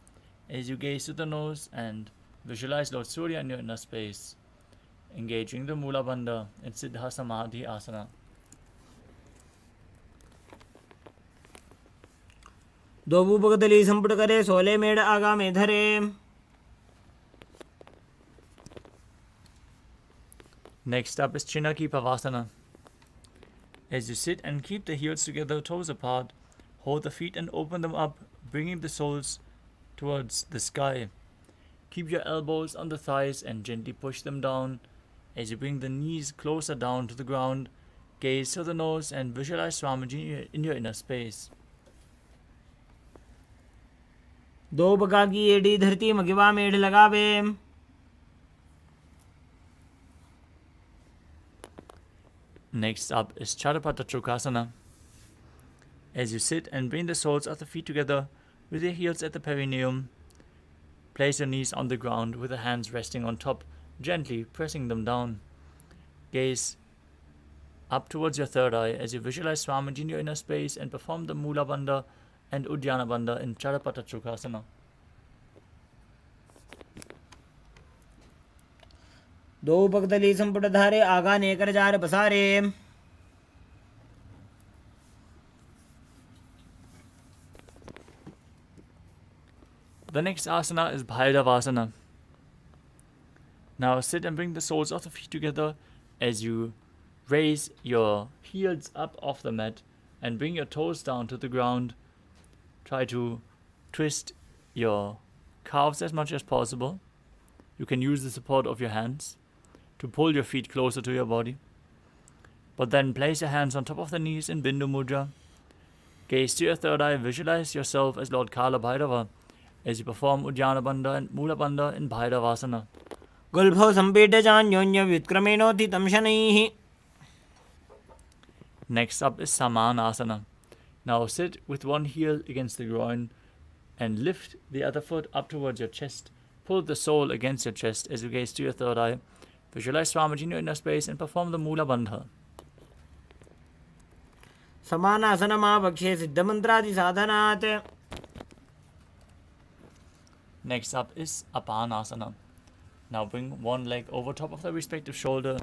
as you gaze to the nose and visualize Lord Surya in your inner space, engaging the Mula Bandha in Siddha Samadhi Asana. दो बगदली संपुट करे सोले मेड़ आगा में धरे. Next up is Chinaki Pavasana. As you sit and keep the heels together, toes apart, hold the feet and open them up, bringing the soles towards the sky. Keep your elbows on the thighs and gently push them down as you bring the knees closer down to the ground. Gaze to the nose and visualize Swamiji in your inner space. दो बगा की एड़ी धरती मगिवा मेढ़ लगावे. Next up is Charapata Chokasana. As you sit and bring the soles of the feet together with your heels at the perineum, place your knees on the ground with the hands resting on top, gently pressing them down. Gaze up towards your third eye as you visualize Swamiji in your inner space and perform the Mula Bandha and Uddiyana Bandha in Charapata Chokasana. दो बगदली संपुट धारे आगा नेकर jar बसारे. The next asana is Bhairavasana. Now sit and bring the soles of the feet together as you raise your heels up off the mat and bring your toes down to the ground. Try to twist your calves as much as possible. You can use the support of your hands to pull your feet closer to your body. But then place your hands on top of the knees in Bindu Mudra. Gaze to your third eye, visualize yourself as Lord Kala Bhairava as you perform Uddiyana Bandha and Mula Bandha in Bhairavasana. गुल्भौ सम्पीड्य चान्योन्य व्युत्क्रमेणोत्थितं शनैः. Next up is Samanasana. Now sit with one heel against the groin and lift the other foot up towards your chest. Pull the sole against your chest as you gaze to your third eye. Visualize Swamiji in your inner space and perform the Mula Bandha. समानासनमावक्षे सिद्धमन्त्रादिसाधनात्. Next up is Apanasana. Now bring one leg over top of the respective shoulder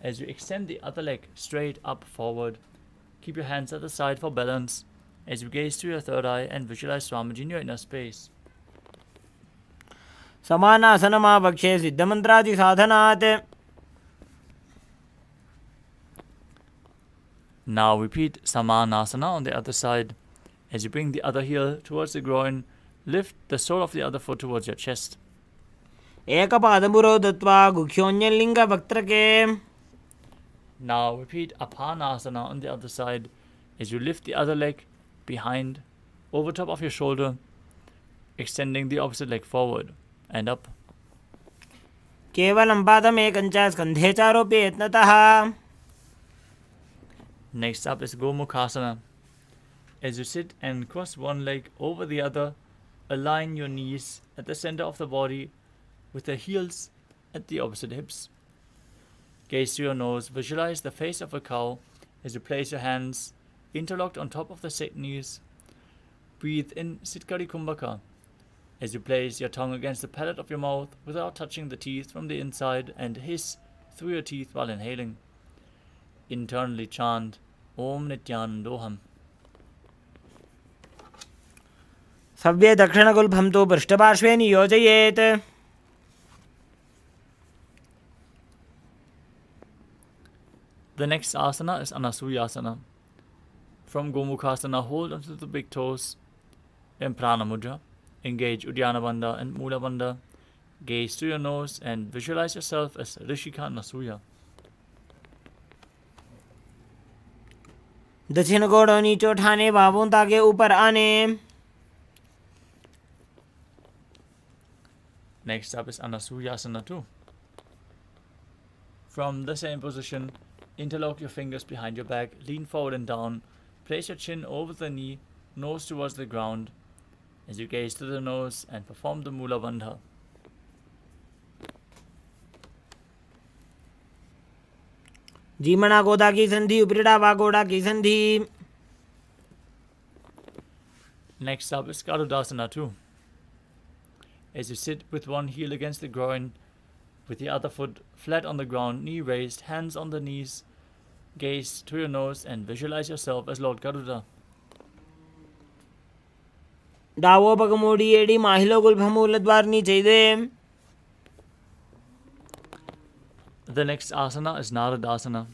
as you extend the other leg straight up forward. Keep your hands at the side for balance as you gaze to your third eye and visualize Swamiji in your inner space. समानासनमावक्षे सिद्धमन्त्रादिसाधनात्. Now repeat Samanasana on the other side. As you bring the other heel towards the groin, lift the sole of the other foot towards your chest. एकपादमुरो दत्वा गुह्योन्यलिङ्गवक्त्रके. Now repeat Apanasana on the other side as you lift the other leg behind, over top of your shoulder, extending the opposite leg forward and up. केवलं पादमेकं च स्कन्धे चारोप्य यत्नतः. Next up is Gomukhasana. As you sit and cross one leg over the other, align your knees at the center of the body with the heels at the opposite hips. Gaze to your nose, visualize the face of a cow as you place your hands interlocked on top of the set knees. Breathe in Sitkari Kumbhaka as you place your tongue against the palate of your mouth without touching the teeth from the inside and hiss through your teeth while inhaling. Internally chant Om Nithyanandoham. सव्ये दक्षिणगुल्भं तु पृष्ठपार्श्वे नियोजयेत्. The next asana is Anasuyasana. From Gomukhasana, hold onto the big toes in Prana Mudra. Engage Uddiyana Bandha and Mula Bandha. Gaze to your nose and visualize yourself as Rishika Anasuya. दक्षिण गोड़ नीचे उठाने, बाहों ताकि ऊपर आने. Next up is Anasuyasana too. From the same position, interlock your fingers behind your back, lean forward and down, place your chin over the knee, nose towards the ground, as you gaze to the nose and perform the Mula Bandha. जीमणा गोदा की संधि, उपरिड़ा वागोड़ा की संधि. Next up is Garudasana too. As you sit with one heel against the groin, with the other foot flat on the ground, knee raised, hands on the knees, gaze to your nose and visualize yourself as Lord Garuda. डावो पगमोड़ी एड़ी माहिलो गुल्भमूलद्वार नीचे दे. The next asana is Naradasana.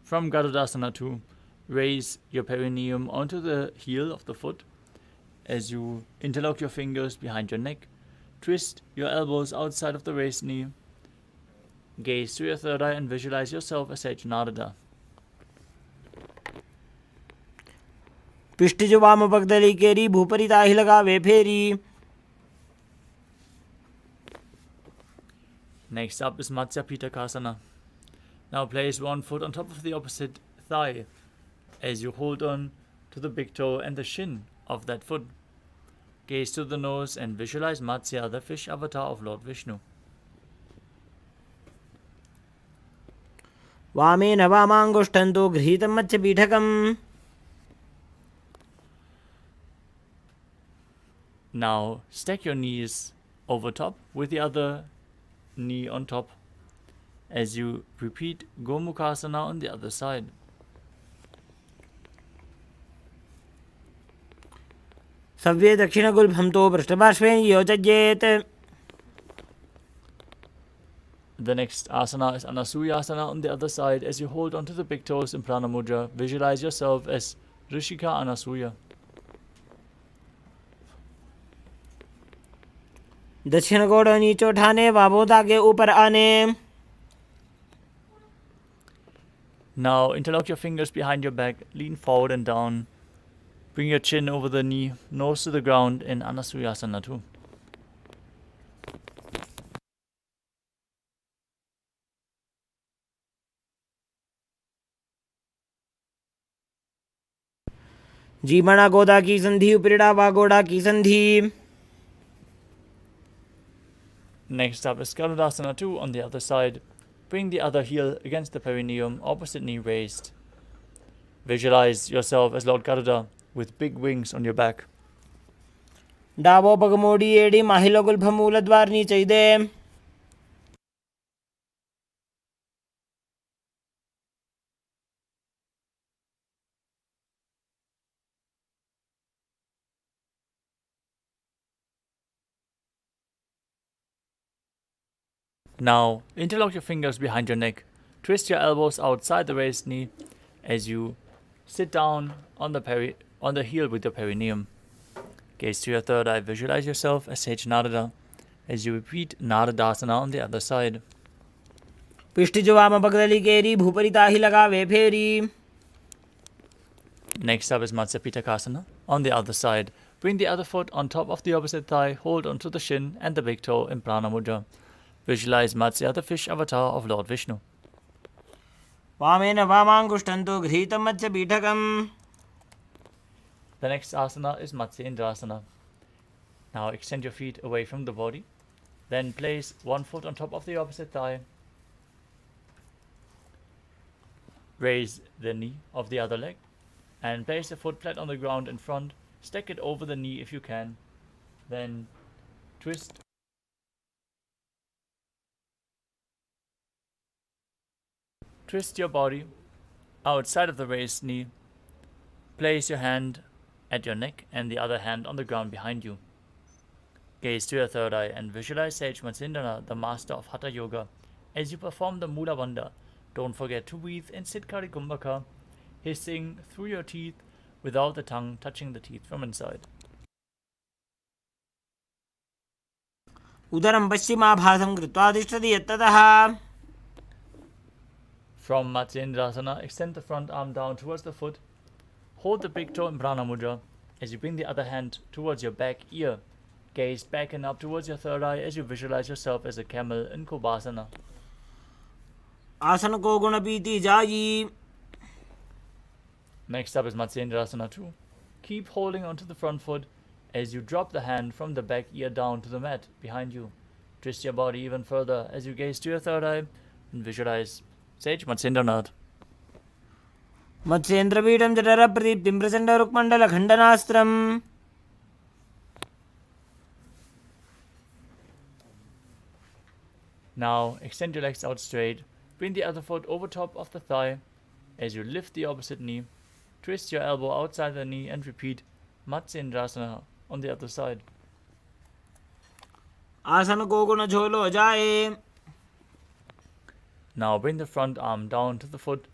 From Garudasana too, raise your perineum onto the heel of the foot as you interlock your fingers behind your neck. Twist your elbows outside of the raised knee. Gaze to your third eye and visualize yourself as Sage Narada. पिष्ट जो वाम पगदली केरी, भूपरी ताही लगावे फेरी. Next up is Matsya Pitakasana. Now place one foot on top of the opposite thigh as you hold on to the big toe and the shin of that foot. Gaze to the nose and visualize Matsya, the fish avatar of Lord Vishnu. वामेन वामाङ्गुष्ठं तु गृहीतं मत्स्यपीठकम्. Now stack your knees over top with the other knee on top as you repeat Gomukhasana on the other side. सव्ये दक्षिणगुल्भं तु पृष्ठपार्श्वे नियोजयेत्. The next asana is Anasuyasana on the other side as you hold onto the big toes in Prana Mudra. Visualize yourself as Rishika Anasuya. दक्षिण गोड़ नीचे उठाने, बाहों ताकि ऊपर आने. Now interlock your fingers behind your back, lean forward and down, Bring your chin over the knee, nose to the ground in Anasuyasana too. जीमणा गोदा की संधि उपरिड़ा वागोड़ा की संधि. Next up is Garudasana 2 on the other side. Bring the other heel against the perineum, opposite knee raised. Visualize yourself as Lord Garuda with big wings on your back. डावो पगमोडी एडी माहिलो गुल्फमूलद्वारनी चैदे. Now, interlock your fingers behind your neck. Twist your elbows outside the raised knee as you sit down on the heel with your perineum. Gaze to your third eye. Visualize yourself as Sage Narada as you repeat Naradasana on the other side. पिष्टिजो वाम पगदली केरी भूपरिता ही लगावे फेरी. Next up is Matsya Pitakasana on the other side. Bring the other foot on top of the opposite thigh. Hold onto the shin and the big toe in Prana Mudra. Visualize Matsya, the fish avatar of Lord Vishnu. वामेन वामांगुष्ठन्तो घृतं मत्स्य पीठकम्. The next asana is Matsya Indrasana. Now extend your feet away from the body. Then place one foot on top of the opposite thigh. Raise the knee of the other leg and place the foot flat on the ground in front. Stack it over the knee if you can. Then twist. Twist your body outside of the raised knee. Place your hand at your neck and the other hand on the ground behind you. Gaze to your third eye and visualize Sage Matsindrana, the master of Hatha Yoga. As you perform the Mula Bandha, don't forget to breathe in Siddhkari Kumbhaka, hissing through your teeth without the tongue touching the teeth from inside. उदरं पश्चिमाभासं कृत्वा तिष्ठति यत्ततः. From Matsyendrasana, extend the front arm down towards the foot. Hold the big toe in Prana Mudra as you bring the other hand towards your back ear. Gaze back and up towards your third eye as you visualize yourself as a camel in Kobasana. आसन को गुण पीति जाई. Next up is Matsyendrasana 2. Keep holding onto the front foot as you drop the hand from the back ear down to the mat behind you. Twist your body even further as you gaze to your third eye and visualize Sage Matsyendranath. मत्स्येन्द्रपीठं जठर प्रदीप्तिं Prachanda रुक्मण्डल खण्डनास्त्रम्. Now extend your legs out straight. Bring the other foot over top of the thigh as you lift the opposite knee. Twist your elbow outside the knee and repeat Matsyendrasana on the other side. आसन को गुण झोलो जाए. Now bring the front arm down to the foot.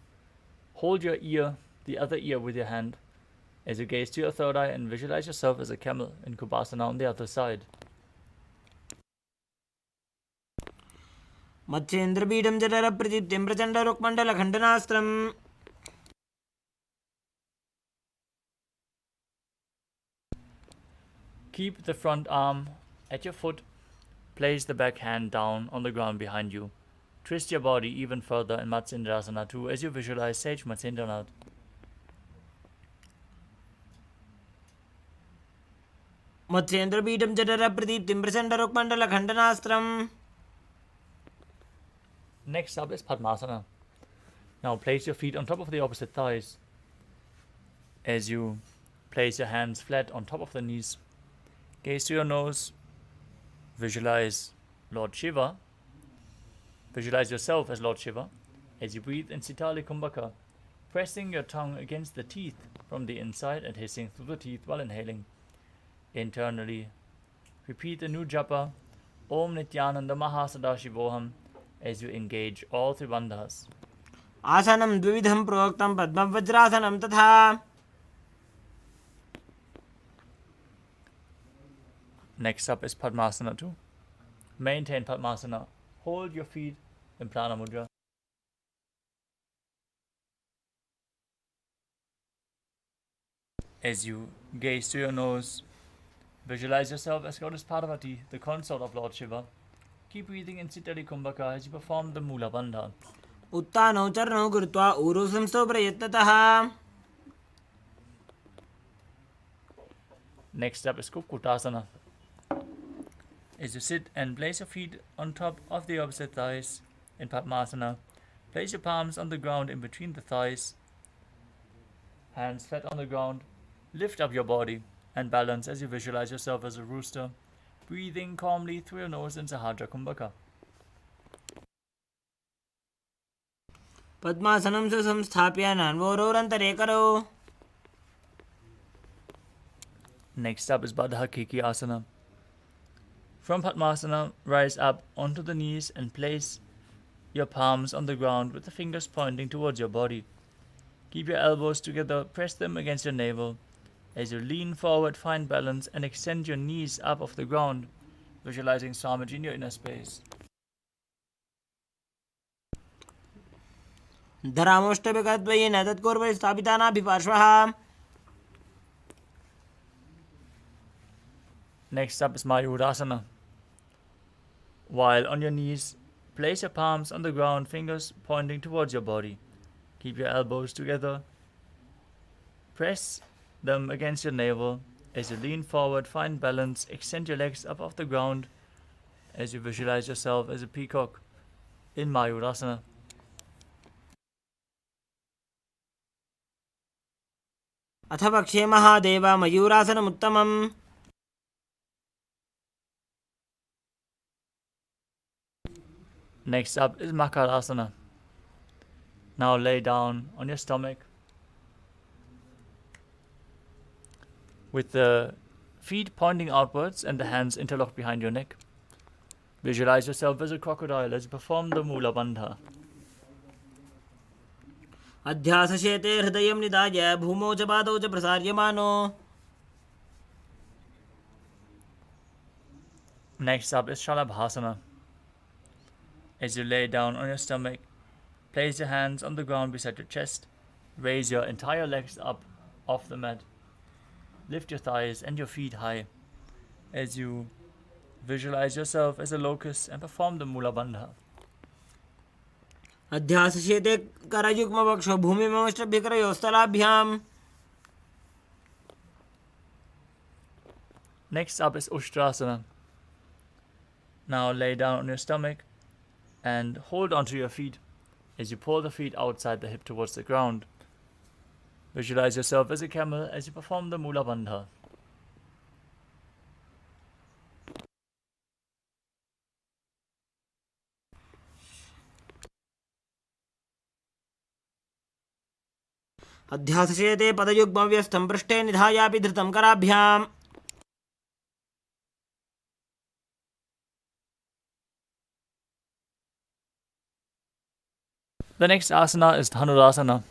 Hold your ear, the other ear with your hand, as you gaze to your third eye and visualize yourself as a camel in Kubasana on the other side. मत्स्येन्द्रपीठं जठर प्रदीप्तिं Prachanda रुक्मण्डल खण्डनास्त्रम्. Keep the front arm at your foot. Place the back hand down on the ground behind you. Twist your body even further in Matsyendrasana 2 as you visualize Sage Matsyendranath. मत्स्येन्द्रपीठं जठर प्रदीप्तिं Prachanda रुक्मण्डल खण्डनास्त्रम्. Next up is Padmasana. Now place your feet on top of the opposite thighs as you place your hands flat on top of the knees. Gaze to your nose. Visualize Lord Shiva. Visualize yourself as Lord Shiva as you breathe in Sitali Kumbhaka, pressing your tongue against the teeth from the inside and hissing through the teeth while inhaling. Internally, repeat the new japa, Om Nithyananda Paramashivam, as you engage all three bandhas. आसनं द्विविधं प्रोक्तं पद्मवज्रासनं तथा. Next up is Padmasana 2. Maintain Padmasana. Hold your feet in Prana Mudra. As you gaze to your nose, visualize yourself as Goddess Parvati, the consort of Lord Shiva. Keep breathing in Siddhari Kumbhaka as you perform the Mula Bandha. उत्तानौ चरणौ कृत्वा ऊरु संस्थौ प्रयत्नतः. Next up is Kukutasana. As you sit and place your feet on top of the opposite thighs in Padmasana, place your palms on the ground in between the thighs, hands flat on the ground, lift up your body and balance as you visualize yourself as a rooster, breathing calmly through your nose in Sahadra Kumbhaka. पद्मासनं सुसंस्थाप्य नान्वोरोरन्तरे करौ. Next up is Baddha Kiki Asana. From Padmasana, rise up onto the knees and place your palms on the ground with the fingers pointing towards your body. Keep your elbows together, press them against your navel. As you lean forward, find balance and extend your knees up off the ground, visualizing Swamiji in your inner space. धरामोष्टभिकद्वयेन तत्कोर्परि स्थापितानाभिपार्श्वः. Next up is Mayurasana. While on your knees, place your palms on the ground, fingers pointing towards your body. Keep your elbows together. Press them against your navel. As you lean forward, find balance. Extend your legs up off the ground as you visualize yourself as a peacock in Mayurasana. अथ पक्षे Mahadev मयूरासनमुत्तमम्. Next up is Makarasana. Now lay down on your stomach with the feet pointing outwards and the hands interlocked behind your neck. Visualize yourself as a crocodile as you perform the Mula Bandha. अध्यासशेते हृदयं निधाय भूमौ च पादौ च प्रसार्यमानो. Next up is Shalabhasana. As you lay down on your stomach, place your hands on the ground beside your chest. Raise your entire legs up off the mat. Lift your thighs and your feet high as you visualize yourself as a locust and perform the Mula Bandha. अध्यासशेते करयुग्मवक्षो भूमिमवष्ट्रभ्यकरयोस्तलाभ्याम्. Next up is Ushtrasana. Now lay down on your stomach and hold onto your feet as you pull the feet outside the hip towards the ground. Visualize yourself as a camel as you perform the Mula Bandha. अध्यासशेते पदयुग्मव्यस्थं पृष्ठे निधायापि धृतं कराभ्याम्. The next asana is Dhanurasana.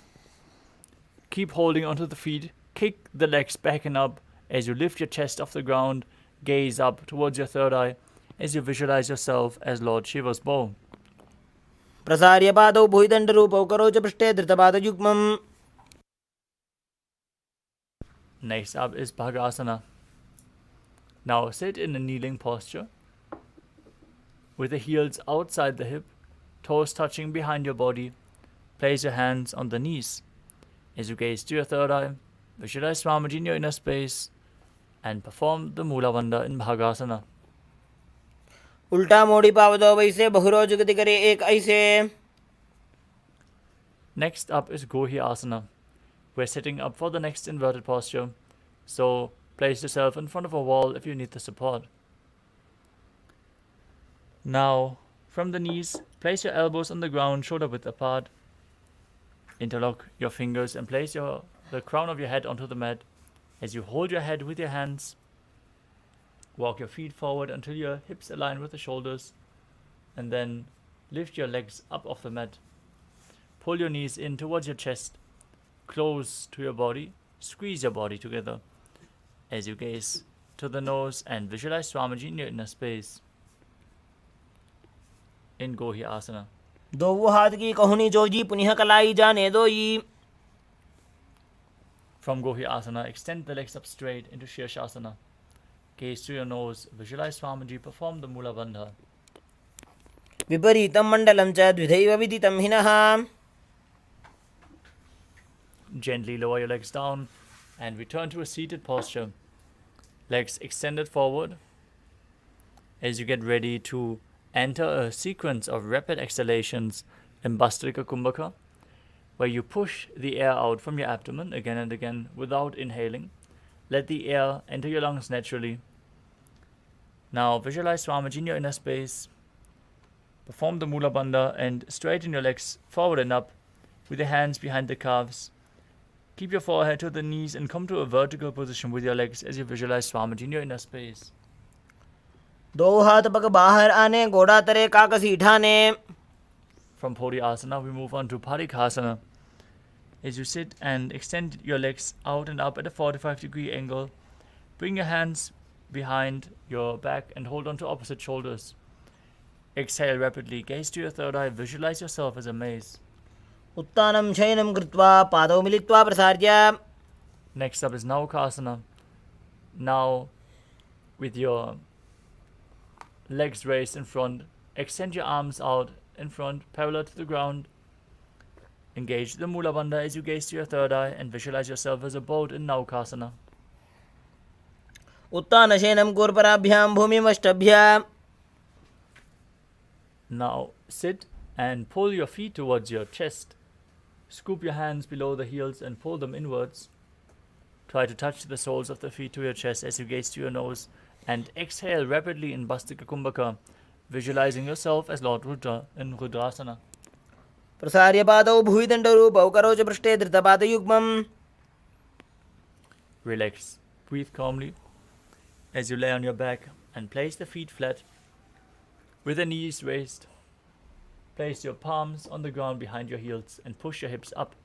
Keep holding onto the feet, kick the legs back and up as you lift your chest off the ground, gaze up towards your third eye as you visualize yourself as Lord Shiva's bow. प्रसार्य पादौ भुविदण्डरूपौ करौ च पृष्ठे धृतपादयुग्मम्. Next up is Bhagasana. Now sit in a kneeling posture with the heels outside the hip, toes touching behind your body. Place your hands on the knees. As you gaze to your third eye, visualize Swamiji in your inner space and perform the Mula Bandha in Bhagasana. उल्टा मोड़ी पावदो वैसे बहुरोज गति करे एक ऐसे. Next up is Gohi Asana. We're sitting up for the next inverted posture, so place yourself in front of a wall if you need the support. Now, from the knees, place your elbows on the ground, shoulder width apart. Interlock your fingers and place the crown of your head onto the mat. As you hold your head with your hands, walk your feet forward until your hips align with the shoulders, and then lift your legs up off the mat. Pull your knees in towards your chest, close to your body, squeeze your body together as you gaze to the nose and visualize Swamiji in your inner space in Gohi Asana. दो हाथ की कहुनी जोजी पुनः कलाई जाने दोई. From Gohi Asana, extend the legs up straight into Shirshasana. Gaze to your nose. Visualize Swamiji perform the Mula Bandha. विपरीतं मण्डलं च द्विधैव विदितं हिनः. Gently lower your legs down and return to a seated posture. Legs extended forward as you get ready to enter a sequence of rapid exhalations in Bastrika Kumbhaka, where you push the air out from your abdomen again and again without inhaling. Let the air enter your lungs naturally. Now visualize Swamiji in your inner space. Perform the Mula Bandha and straighten your legs forward and up with your hands behind the calves. Keep your forehead to the knees and come to a vertical position with your legs as you visualize Swamiji in your inner space. दो हाथ पग बाहर आने, घोड़ा तरे काकसी ठाने. From Asana, we move on to Parikhasana. As you sit and extend your legs out and up at a 45-degree angle, bring your hands behind your back and hold on to opposite shoulders. Exhale rapidly, gaze to your third eye, visualize yourself as a maze. उत्तानं शयनं कृत्वा पादौ मिलित्वा प्रसार्य. Next up is Naukasana. Now, with your legs raised in front, extend your arms out in front, parallel to the ground. Engage the Mula Bandha as you gaze to your third eye and visualize yourself as a boat in Naukasana. उत्तानशयनं कूर्पराभ्यां भूमिमष्टभ्य. Now sit and pull your feet towards your chest. Scoop your hands below the heels and pull them inwards. Try to touch the soles of the feet to your chest as you gaze to your nose and exhale rapidly in Bastika Kumbhaka, visualizing yourself as Lord Rudra in Rudrasana. प्रसार्य पादौ भुविदण्डरूपौ करोच पृष्ठे धृतपादयुग्मम्. Relax. Breathe calmly as you lay on your back and place the feet flat with the knees raised. Place your palms on the ground behind your heels and push your hips up.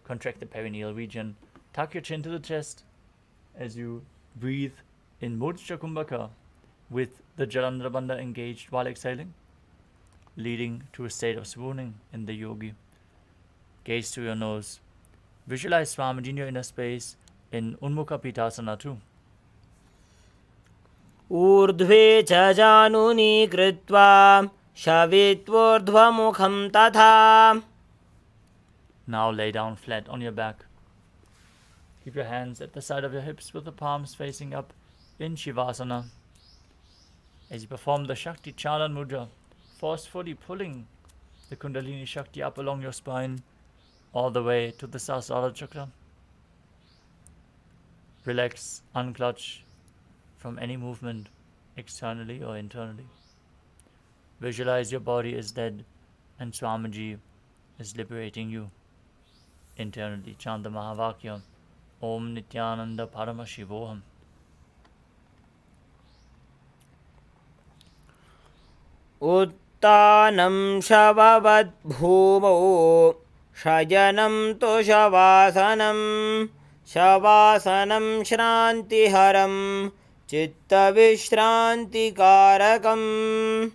Contract the perineal region. Tuck your chin to the chest as you breathe in Mudra Kumbhaka with the Jalandhara Bandha engaged while exhaling, leading to a state of swooning in the yogi. Gaze to your nose. Visualize Swamiji in your inner space in Unmukha Pitasana too. ऊर्ध्वे च जानुनी कृत्वा शवित्वोर्ध्वमुखं तथा. Now lay down flat on your back. Keep your hands at the side of your hips with the palms facing up in Shivasana. As you perform the Shakti Chalan Mudra, forcefully pulling the Kundalini Shakti up along your spine all the way to the Sahasrara Chakra. Relax, unclutch from any movement externally or internally. Visualize your body is dead and Swamiji is liberating you internally. Chant the Mahavakya, Om Nithyananda Paramashivoham. उत्तानं शववद् भूमौ शयनं तु शवासनं. शवासनं श्रान्तिहरं चित्तविश्रान्तिकारकम्.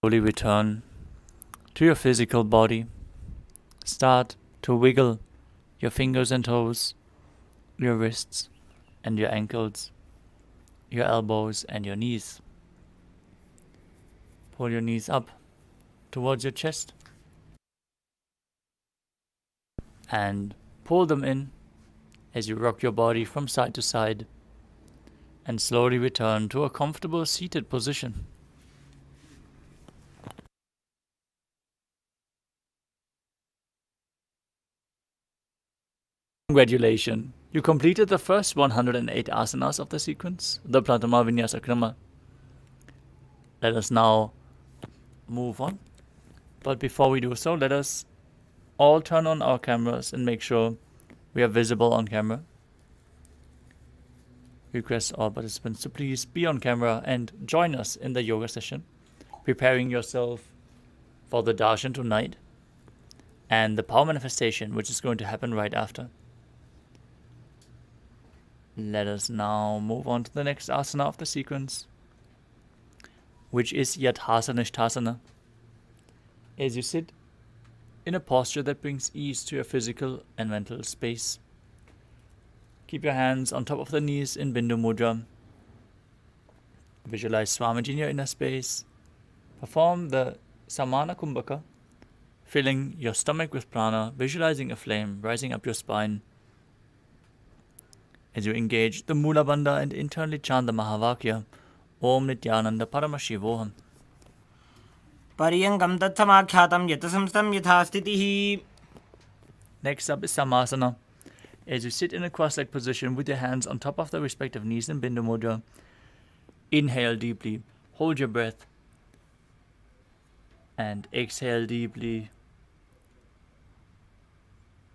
Slowly return to your physical body. Start to wiggle your fingers and toes, your wrists and your ankles, your elbows and your knees. Pull your knees up towards your chest and pull them in as you rock your body from side to side and slowly return to a comfortable seated position. Congratulations! You completed the first 108 asanas of the sequence, the Pratama Vinyasa Krama. Let us now move on. But before we do so, let us all turn on our cameras and make sure we are visible on camera. Request all participants to please be on camera and join us in the yoga session, preparing yourself for the darshan tonight and the power manifestation, which is going to happen right after. Let us now move on to the next asana of the sequence, which is Yadhasanishthasana. As you sit in a posture that brings ease to your physical and mental space. Keep your hands on top of the knees in Bindu Mudra. Visualize Swamiji in your inner space. Perform the Samana Kumbhaka, filling your stomach with prana, visualizing a flame rising up your spine. As you engage the Mula Bandha and internally chant the Mahavakya, Om Nithyananda Paramashivoham. Paryankam tatsamakhyatam yatasamstam yathastitihi. Next up is Samasana. As you sit in a cross-legged position with your hands on top of the respective knees in Bindu Mudra, inhale deeply, hold your breath, and exhale deeply.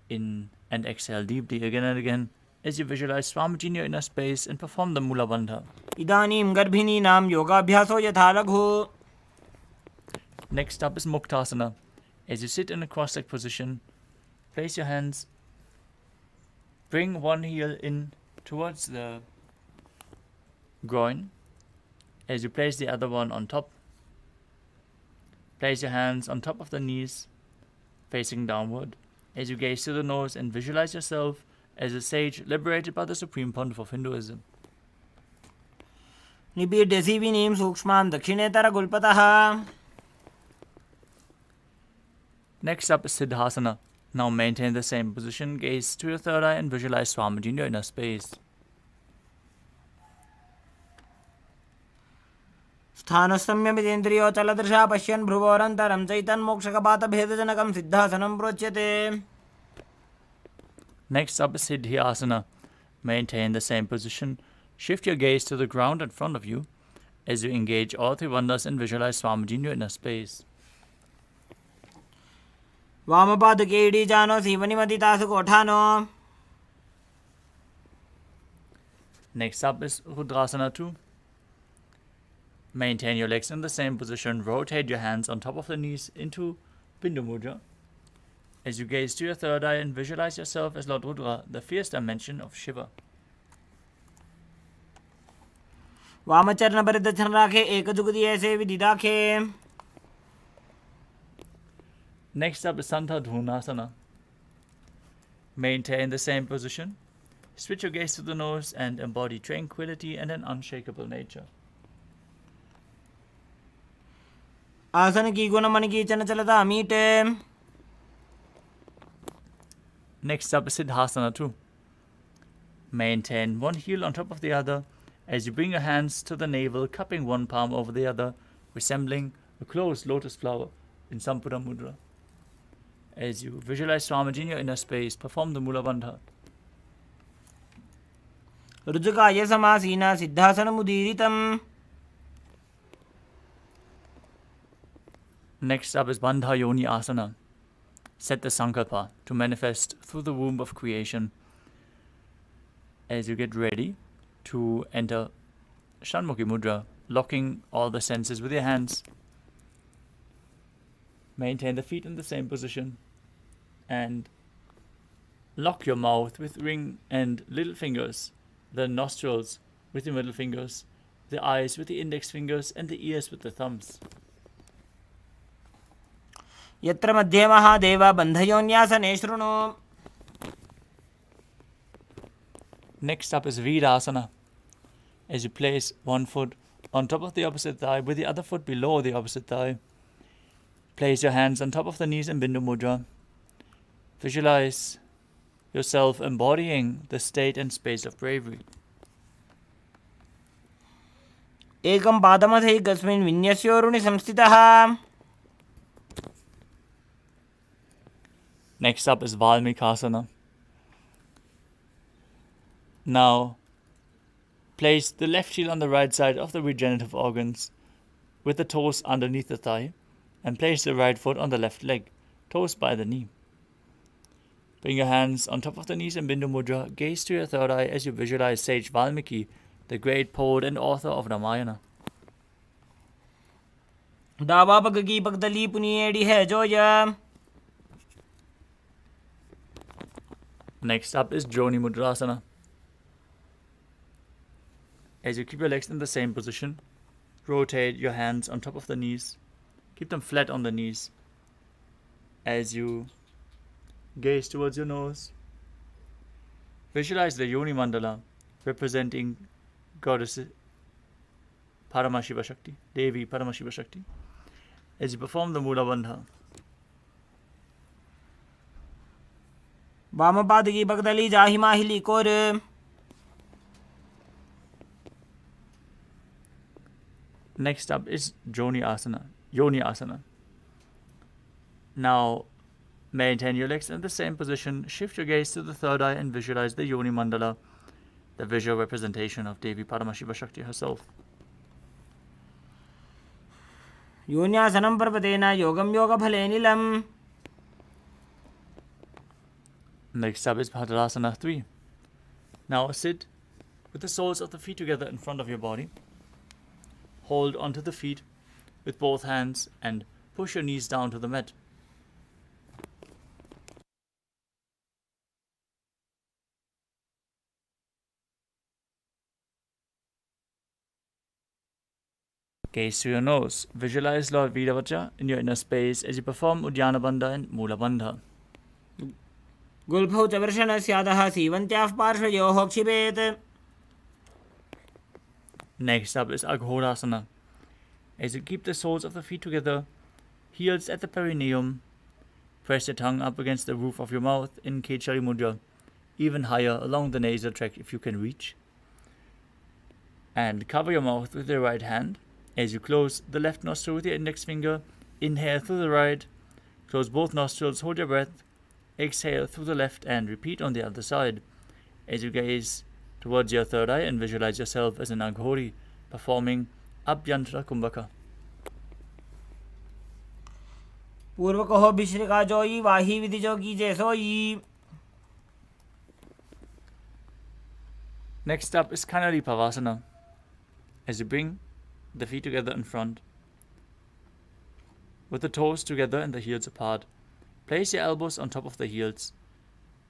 In and exhale deeply again and again as you visualize Swamiji in your inner space and perform the Mula Bandha. Idanim garbhini nam yogabhyaso yatha laghu. Next up is Muktasana. As you sit in a cross-legged position, place your hands, bring one heel in towards the groin. As you place the other one on top, place your hands on top of the knees, facing downward. As you gaze to the nose and visualize yourself as a sage liberated by the Supreme Pontiff of Hinduism. Nibidya sivinim sukshmam dakshinetara gulpataha. Next up is Siddhasana. Now maintain the same position, gaze to your third eye and visualize Swamiji in your inner space. Sthanastamyamidendriyo chaladrisha pashyan bhruvorantaram chaitan mokshakapata bhedajanakam siddhasanam procyate. Next up is Siddhyasana. Maintain the same position. Shift your gaze to the ground in front of you as you engage all three wonders and visualize Swamiji in your inner space. Vamapadake idijano sivanimatidasu kothano. Next up is Rudrasana 2. Maintain your legs in the same position. Rotate your hands on top of the knees into Bindu Mudra. As you gaze to your third eye and visualize yourself as Lord Rudra, the fierce dimension of Shiva. Vamacharna paridachan rakhe ekajugudi aise vididakhe. Next up is Santa Dhunasana. Maintain the same position. Switch your gaze to the nose and embody tranquility and an unshakable nature. आसन की गुण मन की चन चलता मीटे. Next up is Siddhasana 2. Maintain one heel on top of the other as you bring your hands to the navel, cupping one palm over the other, resembling a closed lotus flower in Sampura Mudra. As you visualize Swamiji in your inner space, perform the Mula Bandha. रुजुकाय समासीना सिद्धासनमुदीरितम्. Next up is Bandha Yoni Asana. Set the Sankalpa to manifest through the womb of creation as you get ready to enter Shanmukhi Mudra, locking all the senses with your hands. Maintain the feet in the same position and lock your mouth with ring and little fingers, the nostrils with the middle fingers, the eyes with the index fingers, and the ears with the thumbs. यत्र मध्ये महादेव बन्धयोन्यासने शृणु. Next up is Virasana. As you place one foot on top of the opposite thigh with the other foot below the opposite thigh. Place your hands on top of the knees in Bindu Mudra. Visualize yourself embodying the state and space of bravery. एकं पादमथैकस्मिन् विन्यस्योरुणि संस्थितः. Next up is Valmikasana. Now, place the left heel on the right side of the regenerative organs with the toes underneath the thigh and place the right foot on the left leg, toes by the knee. Bring your hands on top of the knees in Bindu Mudra, gaze to your third eye as you visualize sage Valmiki, the great poet and author of Ramayana. डावा पग की पगदली पुनिएड़ी है Zoya. Next up is Joni Mudrasana. As you keep your legs in the same position, rotate your hands on top of the knees. Keep them flat on the knees. As you gaze towards your nose, visualize the Yoni Mandala representing Goddess Paramashiva Shakti, Devi Paramashiva Shakti, as you perform the Mula Bandha. वाम पाद की पगदली जाहि माहिली core. Next up is Yoni Asana. Now, maintain your legs in the same position. Shift your gaze to the third eye and visualize the Yoni Mandala, the visual representation of Devi Paramashiva Shakti herself. योन्यासनं पर्वतेन योगं योगफले नीलम्. Next up is Bhadrasana 3. Now sit with the soles of the feet together in front of your body. Hold onto the feet with both hands and push your knees down to the mat. Gaze to your nose. Visualize Lord Vidavaja in your inner space as you perform Uddiyana Bandha and Mula Bandha. गुल्फौ च वर्षणस्यादः सीवन्त्याः पार्श्वयोः क्षिपेत्. Next up is Aghorasana. As you keep the soles of the feet together, heels at the perineum, press your tongue up against the roof of your mouth in Kechari Mudra, even higher along the nasal tract if you can reach. And cover your mouth with your right hand. As you close the left nostril with your index finger, inhale through the right, close both nostrils, hold your breath, exhale through the left and repeat on the other side. As you gaze towards your third eye and visualize yourself as an Aghori performing Abhyantra Kumbhaka. पूर्व कहो भिश्रिका जोई वाही विधि जो कीजे सोई. Next up is Kanari Pavasana. As you bring the feet together in front, with the toes together and the heels apart, place your elbows on top of the heels.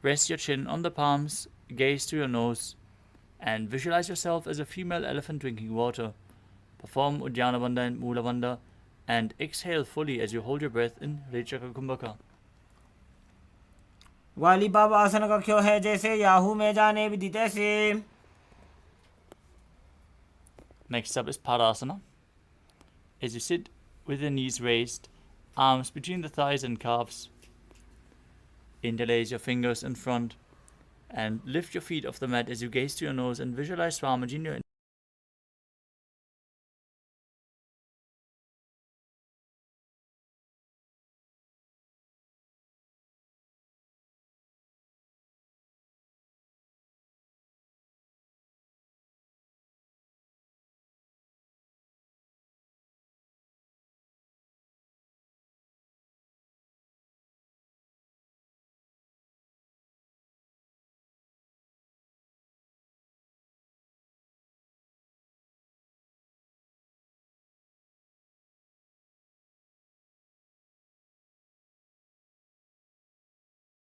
Rest your chin on the palms, gaze to your nose, and visualize yourself as a female elephant drinking water. Perform Uddiyana Bandha and Mula Bandha, and exhale fully as you hold your breath in Rechaka Kumbhaka. वाली बाबा आसन कक्ष्यो है जैसे Yahoo में जाने विदित से. Next up is Padasana. As you sit with your knees raised, arms between the thighs and calves, interlace your fingers in front and lift your feet off the mat as you gaze to your nose and visualize Swamiji in your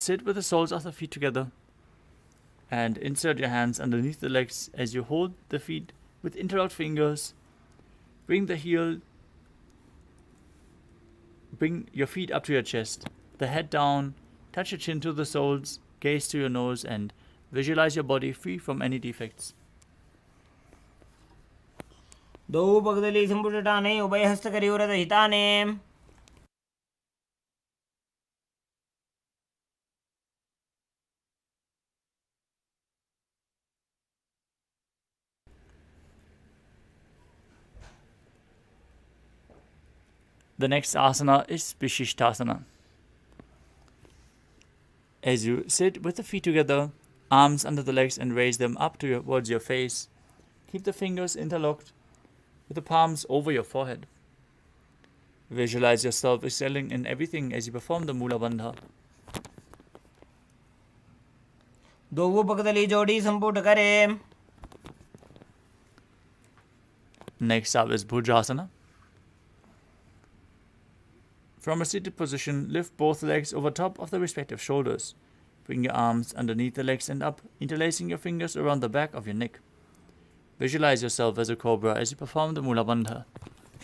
Sit with the soles of the feet together and insert your hands underneath the legs as you hold the feet with interlocked fingers. Bring the heel bring your feet up to your chest, the head down, touch your chin to the soles, gaze to your nose, and visualize your body free from any defects. ದೋವು ಪಕ್ಕದಲ್ಲಿ ಸಂಪುಟಟಾನೆ ಉಭಯ ಹಸ್ತಕರಿಯುರದ ಹಿತಾನೆ. The next asana is Vishishtasana. As you sit with the feet together, arms under the legs, and raise them up towards your face, keep the fingers interlocked with the palms over your forehead. Visualize yourself excelling in everything as you perform the Mula Bandha. ದೋವು ಪಕ್ಕದಲ್ಲಿ ಜೋಡಿ ಸಂಪುಟ ಕರೆ. Next up is Bhujasana. From a seated position, lift both legs over top of the respective shoulders. Bring your arms underneath the legs and up, interlacing your fingers around the back of your neck. Visualize yourself as a cobra as you perform the Mula Bandha.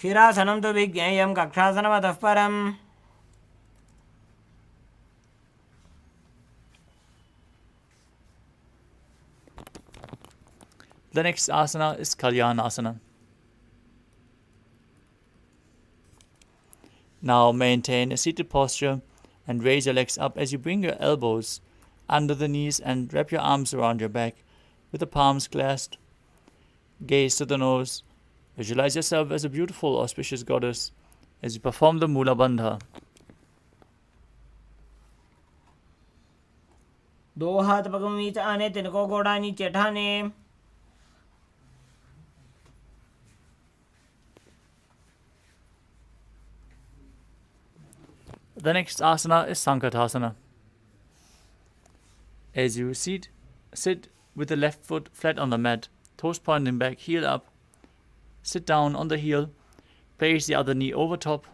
ಶಿರಾಸನಂ ತು ವಿಜ್ಞೇಯಂ ಕಕ್ಷಾಸನಮತಃ ಪರಂ. The next asana is Kalyanasana. Now maintain a seated posture and raise your legs up as you bring your elbows under the knees and wrap your arms around your back with the palms clasped. Gaze to the nose. Visualize yourself as a beautiful, auspicious goddess as you perform the Mula Bandha. दो हाथ पगों नीचे आने, तिनको गोड़ा नीचे ठाने. The next asana is Sankatasana. As you sit with the left foot flat on the mat, toes pointing back, heel up. Sit down on the heel, place the other knee over top,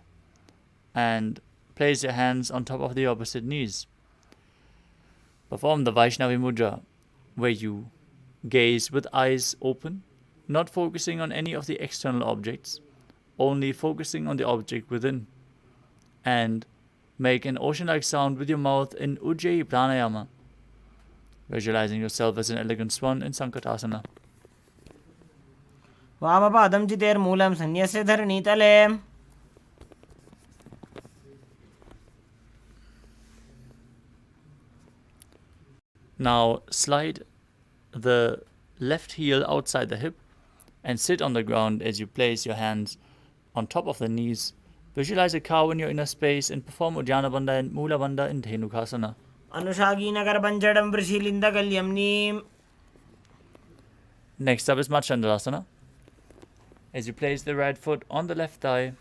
and place your hands on top of the opposite knees. Perform the Vaishnavi Mudra, where you gaze with eyes open, not focusing on any of the external objects, only focusing on the object within, and make an ocean-like sound with your mouth in Ujjayi Pranayama, visualizing yourself as an elegant swan in Sankatasana. वामपादं चितेर्मूलं सन्न्यस्य धरणीतले. Now slide the left heel outside the hip and sit on the ground as you place your hands on top of the knees. Visualize a cow in your inner space and perform Uddiyana Bandha and Mula Bandha in Dhenukasana. अनुषागी Nagar पंचडं वृषिलिंद कल्यम्नीं. Next up is Machandrasana. As you place the right foot on the left thigh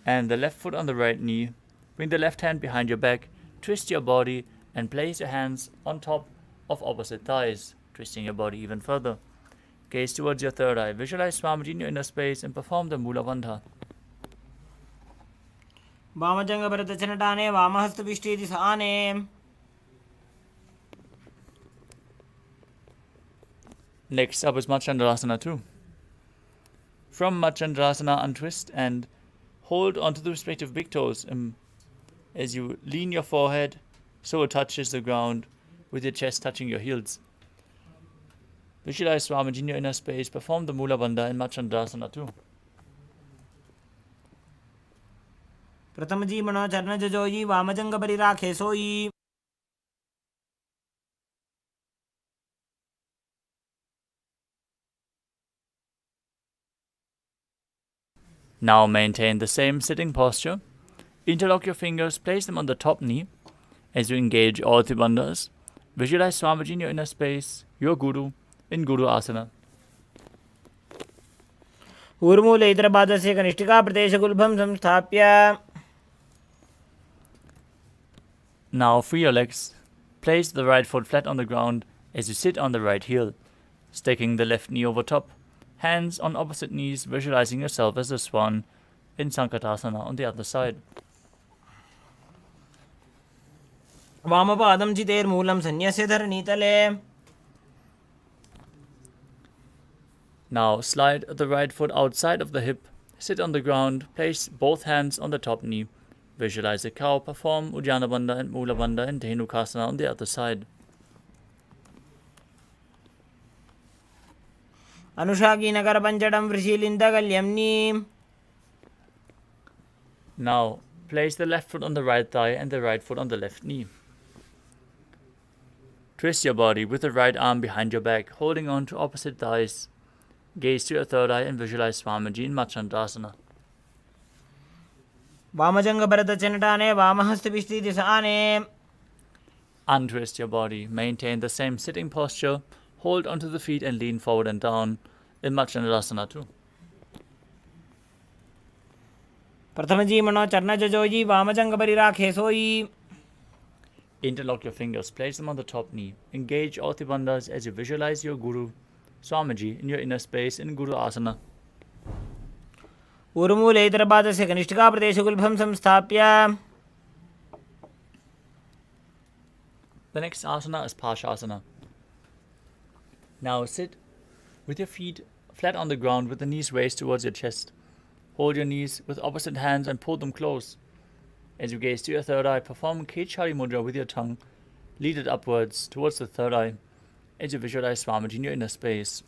and the left foot on the right knee, bring the left hand behind your back, twist your body, and place your hands on top of opposite thighs, twisting your body even further. Gaze towards your third eye. Visualize Swamiji in your inner space and perform the Mula Bandha. वामजंग भरतचनटाने वामहस्त विष्ठेति Sane. Next up is Machandrasana too. From Machandrasana, untwist and hold onto the respective big toes as you lean your forehead so it touches the ground with your chest touching your heels. Visualize Swamiji in your inner space. Perform the Mula Bandha in Machandrasana too. प्रथम जी मनो चरण जजोई वामजंग परिराखे सोई. Now maintain the same sitting posture. Interlock your fingers, place them on the top knee as you engage all three bandhas. Visualize Swamiji in your inner space, your Guru, in Guru Asana. ऊर्मूले इतरपादस्य कनिष्ठिका प्रदेशगुल्भं संस्थाप्य. Now free your legs. Place the right foot flat on the ground as you sit on the right heel, staking the left knee over top. Hands on opposite knees, visualizing yourself as a swan in Sankatasana on the other side. वामपादं चितेर्मूलं सन्न्यस्य धरणीतले. Now slide the right foot outside of the hip, Sit on the ground, place both hands on the top knee. Visualize a cow, perform Uddiyana Bandha and Mula Bandha and Dhenukasana on the other side. Anushaki Nagar Panchadam Vrishilindagalyamni. Now, place the left foot on the right thigh and the right foot on the left knee. Twist your body with the right arm behind your back, holding on to opposite thighs. Gaze to your third eye and visualize Swamiji in Machandasana. Vamajanga Bharata Chanatane, Vamahastapishti Disane. Untwist your body. Maintain the same sitting posture. Hold onto the feet and lean forward and down in Machandasana too. Prathamaji Mano Charna Joji, Vamajanga Barirake Soi. Interlock your fingers, place them on the top knee. Engage all the bandhas as you visualize your Guru, Swamiji, in your inner space in Guru Asana. Urmule Itarabadasya Kanishtika Pradeshagulbham Samsthapya. The next asana is Pashasana. Now sit with your feet flat on the ground with the knees raised towards your chest. Hold your knees with opposite hands and pull them close. As you gaze to your third eye, perform Kechari Mudra with your tongue. Lead it upwards towards the third eye as you visualize Swamiji in your inner space.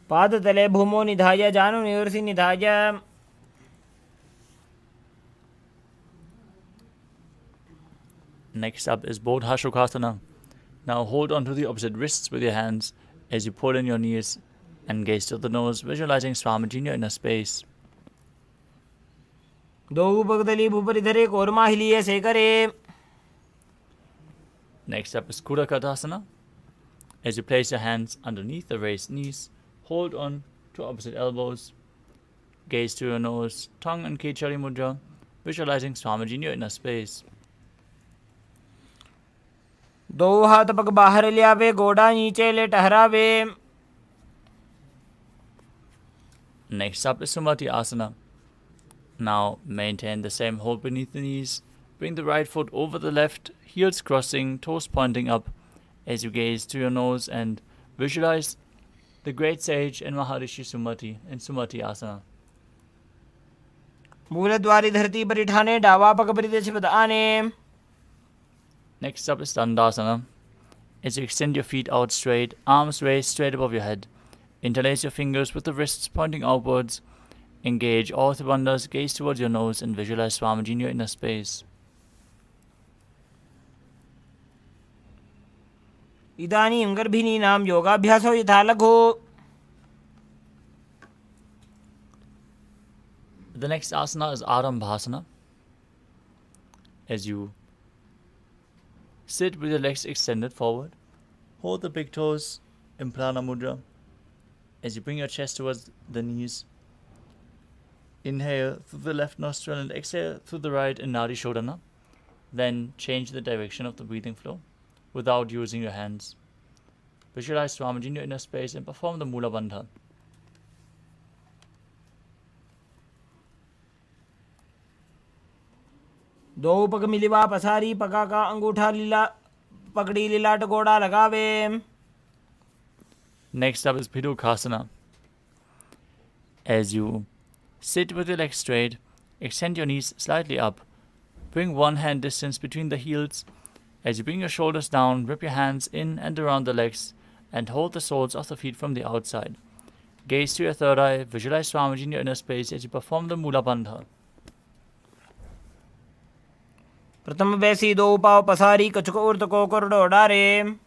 Padatale Bhumo Nidhaya Janu Nirsi Nidhaya. Next up is Bodhashukasana. Now hold on to the opposite wrists with your hands as you pull in your knees and gaze to the nose, visualizing Swamiji in your inner space. Do Bhagdali Bhuparidhare Korma Hiliye Sekare. Next up is Kudakatasana. As you place your hands underneath the raised knees, hold on to opposite elbows, gaze to your nose, tongue and Kechari Mudra, visualizing Swamiji in your inner space. दो हाथ पग बाहर ले आवे गोड़ा नीचे ले टहरावे. Next up is Sumati Asana. Now maintain the same hold beneath the knees. Bring the right foot over the left, heels crossing, toes pointing up as you gaze to your nose and visualize the great sage and Maharishi Sumati in Sumati Asana. मूलद्वारी धरती पर इठाने डावा पग परिदेश बदाने. Next up is Dandasana. As you extend your feet out straight, arms raised straight above your head. Interlace your fingers with the wrists pointing outwards. Engage all the bandhas, gaze towards your nose and visualize Swamiji in your inner space. इदानीं गर्भिणीनां योगाभ्यासो यथा लघु. The next asana is Arambhasana. As you sit with your legs extended forward, hold the big toes in Prana Mudra. As you bring your chest towards the knees, inhale through the left nostril and exhale through the right in Nadi Shodhana. Then change the direction of the breathing flow without using your hands. Visualize Swamiji in your inner space and perform the Mula Bandha. दो पग मिलिवा पसारी पगा का अंगूठा लीला पकड़ी लीलाट गोड़ा लगावे. Next up is Pidukasana. As you sit with your legs straight, extend your knees slightly up. Bring one hand distance between the heels. As you bring your shoulders down, wrap your hands in and around the legs and hold the soles of the feet from the outside. Gaze to your third eye, visualize Swamiji in your inner space as you perform the Mula Bandha. प्रथम वैसी दो पाव पसारी कछुक उर्त को कोरडो डारे.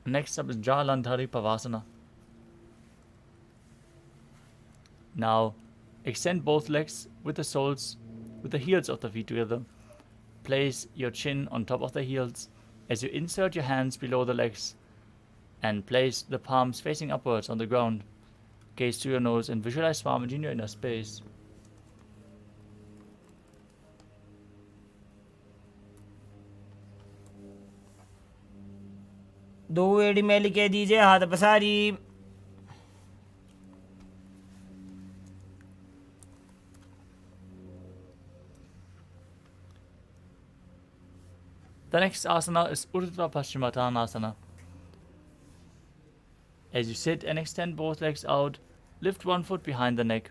Next up is Jalandhari Pavasana. Now extend both legs with the heels of the feet together. Place your chin on top of the heels as you insert your hands below the legs and place the palms facing upwards on the ground. Gaze to your nose and visualize Swamiji in your inner space. दो एड़ी में लिखे दीजिए हाथ पसारी. The next asana is Urdhva Paschimottanasana. As you sit and extend both legs out, lift one foot behind the neck,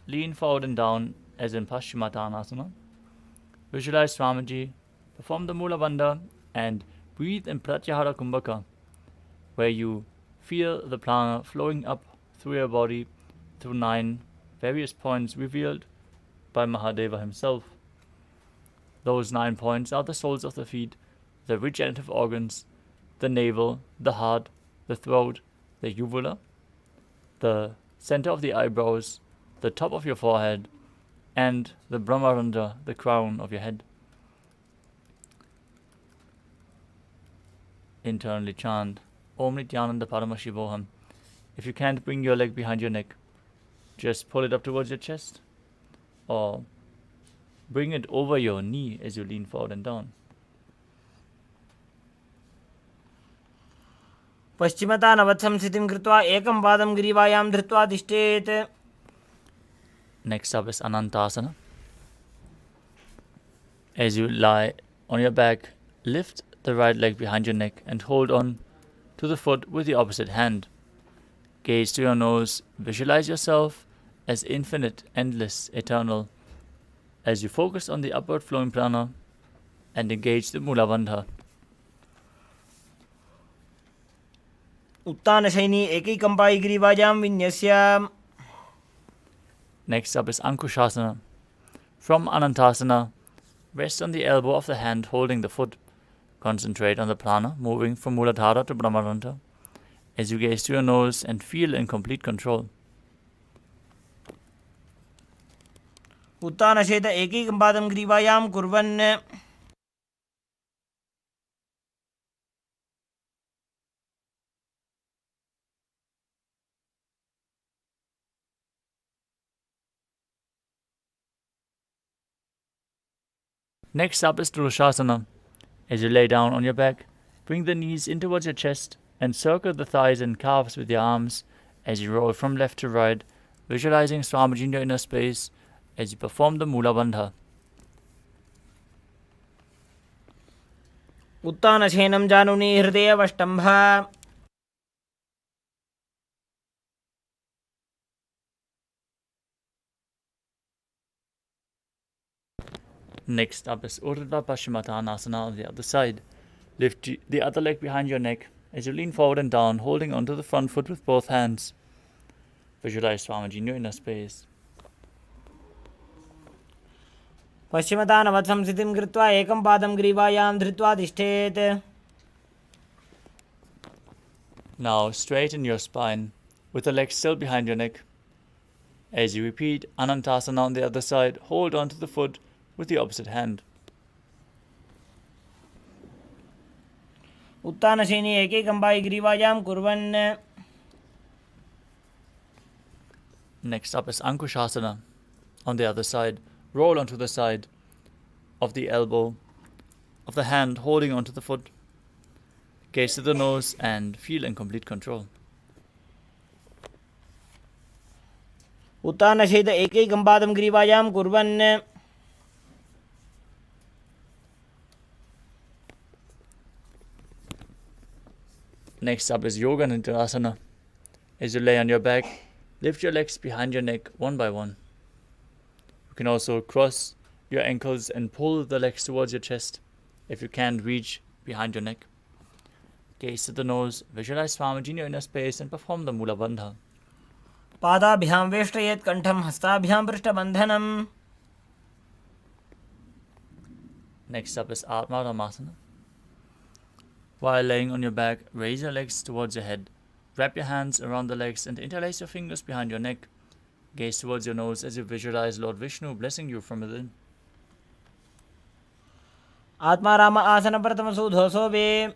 lean forward and down as in Paschimottanasana. Visualize Swamiji, perform the Mula Bandha, and breathe in Pratyahara Kumbhaka, where you feel the prana flowing up through your body through 9 various points revealed by Mahadeva himself. Those 9 points are the soles of the feet, the regenerative organs, the navel, the heart, the throat, the uvula, the center of the eyebrows, the top of your forehead, and the Brahmarandha, the crown of your head. Internally chant Om Nithyananda Paramashivoham. If you can't bring your leg behind your neck, just pull it up towards your chest, or bring it over your knee as you lean forward and down. पश्चिमतानवत्सं स्थितिं कृत्वा एकं पादं ग्रीवायां धृत्वा तिष्ठेत्. Next up is Anantasana. As you lie on your back, lift the right leg behind your neck and hold on to the foot with the opposite hand. Gaze to your nose, visualize yourself as infinite, endless, eternal, as you focus on the upward flowing prana and engage the Mula Bandha. उत्तानशयनी एकैकम्पायि ग्रीवायां विन्यस्य. Next up is Ankushasana. From Anantasana, rest on the elbow of the hand holding the foot. Concentrate on the prana moving from Muladhara to Brahmarandha as you gaze to your nose and feel in complete control. उत्तानशेत एकैकं पादं ग्रीवायां कुर्वन्. Next up is Drushasana. As you lay down on your back, bring the knees in towards your chest and circle the thighs and calves with your arms as you roll from left to right, visualizing Swamiji in your inner space as you perform the Mula Bandha. उत्तानशयनं जानुनी हृदयवष्टम्भ. Next up is Urdhva Paschimottanasana on the other side. Lift the other leg behind your neck as you lean forward and down, holding onto the front foot with both hands. Visualize Swamiji in your inner space. पश्चिमतानवत्सं स्थितिं कृत्वा एकं पादं ग्रीवायां धृत्वा तिष्ठेत्. Now straighten your spine with the legs still behind your neck. As you repeat Anantasana on the other side, hold on to the foot with the opposite hand. उत्तानशयनी एकैकम्पायि ग्रीवायां कुर्वन्. Next up is Ankushasana. On the other side, roll onto the side of the elbow of the hand holding onto the foot. Gaze to the nose and feel in complete control. उत्तानशयत एकैकं पादं ग्रीवायां कुर्वन्. Next up is Yoga Nidra. As you lay on your back, lift your legs behind your neck one by one. You can also cross your ankles and pull the legs towards your chest if you can't reach behind your neck. Gaze to the nose, visualize Swamiji in your inner space and perform the Mula Bandha. पादाभ्यां वेष्टयेत् कण्ठं हस्ताभ्यां पृष्ठबन्धनम्. Next up is Atma Ramasana. While laying on your back, raise your legs towards your head. Wrap your hands around the legs and interlace your fingers behind your neck. Gaze towards your nose as you visualize Lord Vishnu blessing you from within. Atmaram आसन प्रथमसूधोऽसो वे.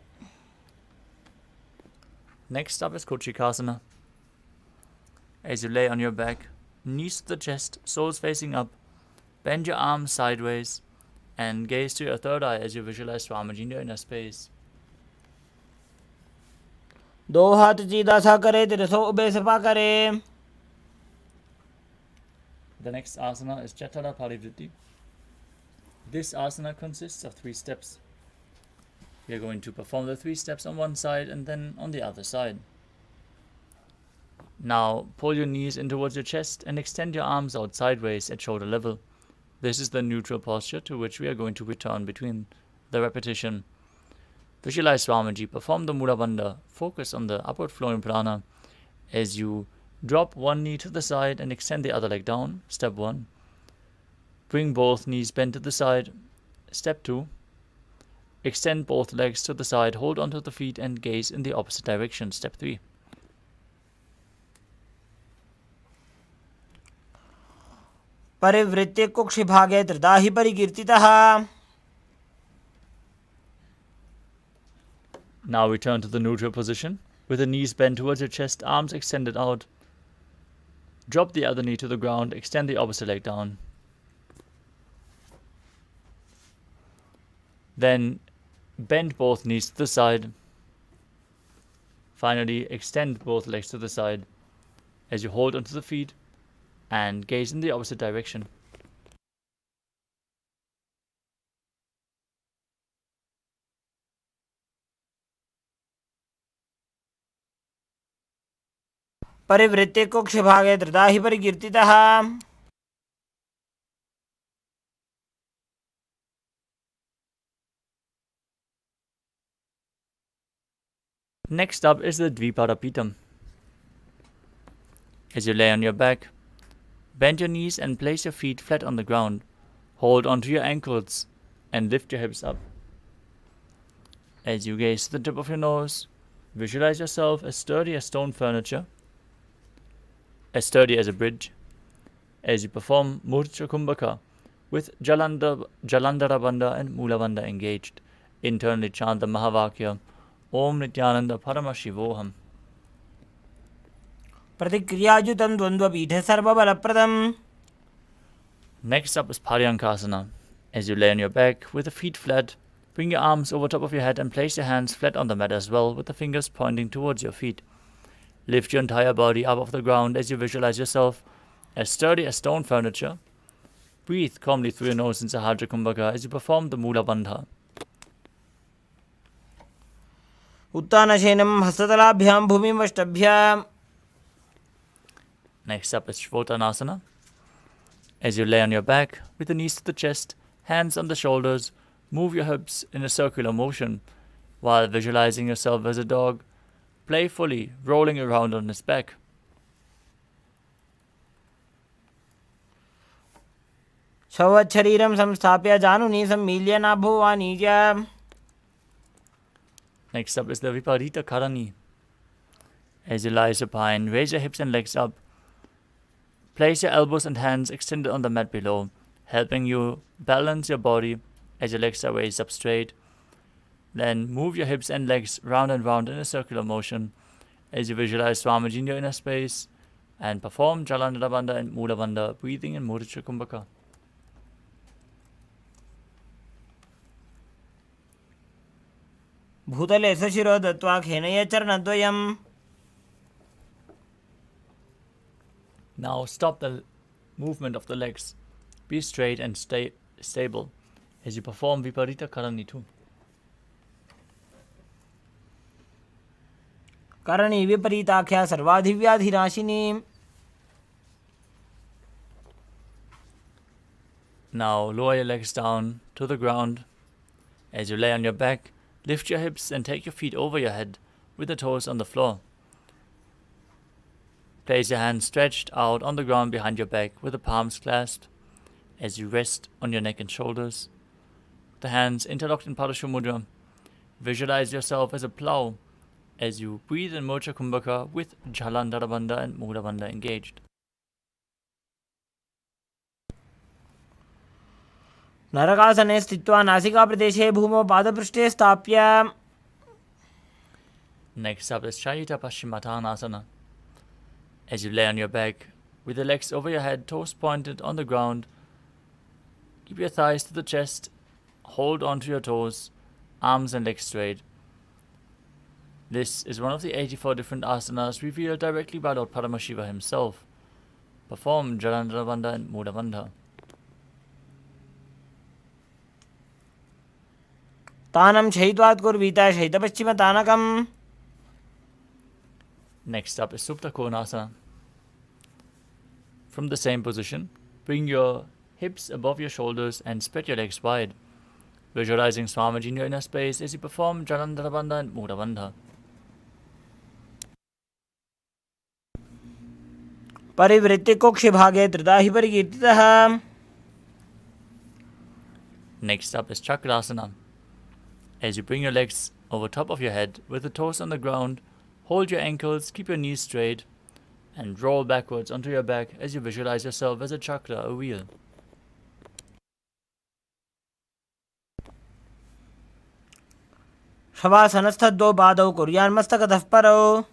Next up is Kochikasana. As you lay on your back, knees to the chest, soles facing up, bend your arms sideways and gaze to your third eye as you visualize Swamiji in your inner space. दो हाथ सीधा सा करे तिरसो ube Sapa करे. The next asana is Jatara Parivritti. This asana consists of 3 steps. We are going to perform the 3 steps on one side and then on the other side. Now pull your knees in towards your chest and extend your arms out sideways at shoulder level. This is the neutral posture to which we are going to return between the repetition. Visualize Swamiji, perform the Mula Bandha, focus on the upward flowing prana as you drop one knee to the side and extend the other leg down. Step 1. Bring both knees bent to the side. Step 2. Extend both legs to the side, hold onto the feet and gaze in the opposite direction. Step 3. परिवृत्ते कुक्षिभागे त्रिदाहि परिकीर्तितः. Now return to the neutral position with the knees bent towards your chest, arms extended out. Drop the other knee to the ground, extend the opposite leg down. Then bend both knees to the side. Finally, extend both legs to the side as you hold onto the feet and gaze in the opposite direction. परिवृत्ते कुक्षिभागे त्रिदाहि परिकीर्तितः. Next up is the Dvipadapitam. As you lay on your back, bend your knees and place your feet flat on the ground. Hold onto your ankles and lift your hips up. As you gaze to the tip of your nose, visualize yourself as sturdy as stone furniture, as sturdy as a bridge, as you perform Murcha Kumbhaka with Jalandhara Bandha and Mula Bandha engaged. Internally chant the Mahavakya, Om Nithyananda Paramashivoham. प्रतिक्रियायुतं द्वन्द्वपीठे सर्वबलप्रदम्. Next up is Paryankasana. As you lay on your back with the feet flat, bring your arms over top of your head and place your hands flat on the mat as well, with the fingers pointing towards your feet. Lift your entire body up off the ground as you visualize yourself as sturdy as stone furniture. Breathe calmly through your nose in Sahaja Kumbhaka as you perform the Mula Bandha. उत्तानशयनं हस्ततलाभ्यां भूमिमष्टभ्याम्. Next up is Shvotanasana. As you lay on your back with the knees to the chest, hands on the shoulders, move your hips in a circular motion while visualizing yourself as a dog, playfully rolling around on its back. शरीरं संस्थाप्य जानुनी सम्मील्य नाभुवानीय. Next up is the Viparita Karani. As you lie supine, raise your hips and legs up. Place your elbows and hands extended on the mat below, helping you balance your body as your legs are raised up straight. Then move your hips and legs round and round in a circular motion as you visualize Swamiji in your inner space and perform Jalandhara Bandha and Mula Bandha, breathing in Mudra Kumbhaka. भूतले सशिरो दत्वा खेनय चरणद्वयम्. Now stop the movement of the legs. Be straight and stay stable as you perform Viparita Karani too. Karni विपरीताख्या सर्वाधिव्याधिनाशिनी. Now lower your legs down to the ground. As you lay on your back, lift your hips and take your feet over your head with the toes on the floor. Place your hands stretched out on the ground behind your back with the palms clasped as you rest on your neck and shoulders. The hands interlocked in Padashu Mudra. Visualize yourself as a plow as you breathe in Mocha Kumbhaka with Jalandhara Bandha and Mula Bandha engaged. नरकासने स्थित्वा नासिकाप्रदेशे भूमौ पादपृष्ठे स्थाप्य. Next up is Shayita Paschimottanasana. As you lay on your back, with the legs over your head, toes pointed on the ground, keep your thighs to the chest, hold onto your toes, arms and legs straight. This is one of the 84 different asanas revealed directly by Lord Paramashiva himself. Perform Jalandhara Bandha and Mula Bandha. तानं शयित्वात् कुर्वीत शयितपश्चिमतानकम्. Next up is Supta Konasana. From the same position, bring your hips above your shoulders and spread your legs wide, visualizing Swamiji in your inner space as you perform Jalandhara Bandha and Mula Bandha. परिवृत्ति कुक्षि भागे त्रिदा हि परिकीर्तितः. Next up is Chakrasana. As you bring your legs over top of your head with the toes on the ground, hold your ankles, keep your knees straight, and roll backwards onto your back as you visualize yourself as a chakra, a wheel. शवासनस्थद्वौ पादौ कुर्यान्मस्तकतः परौ.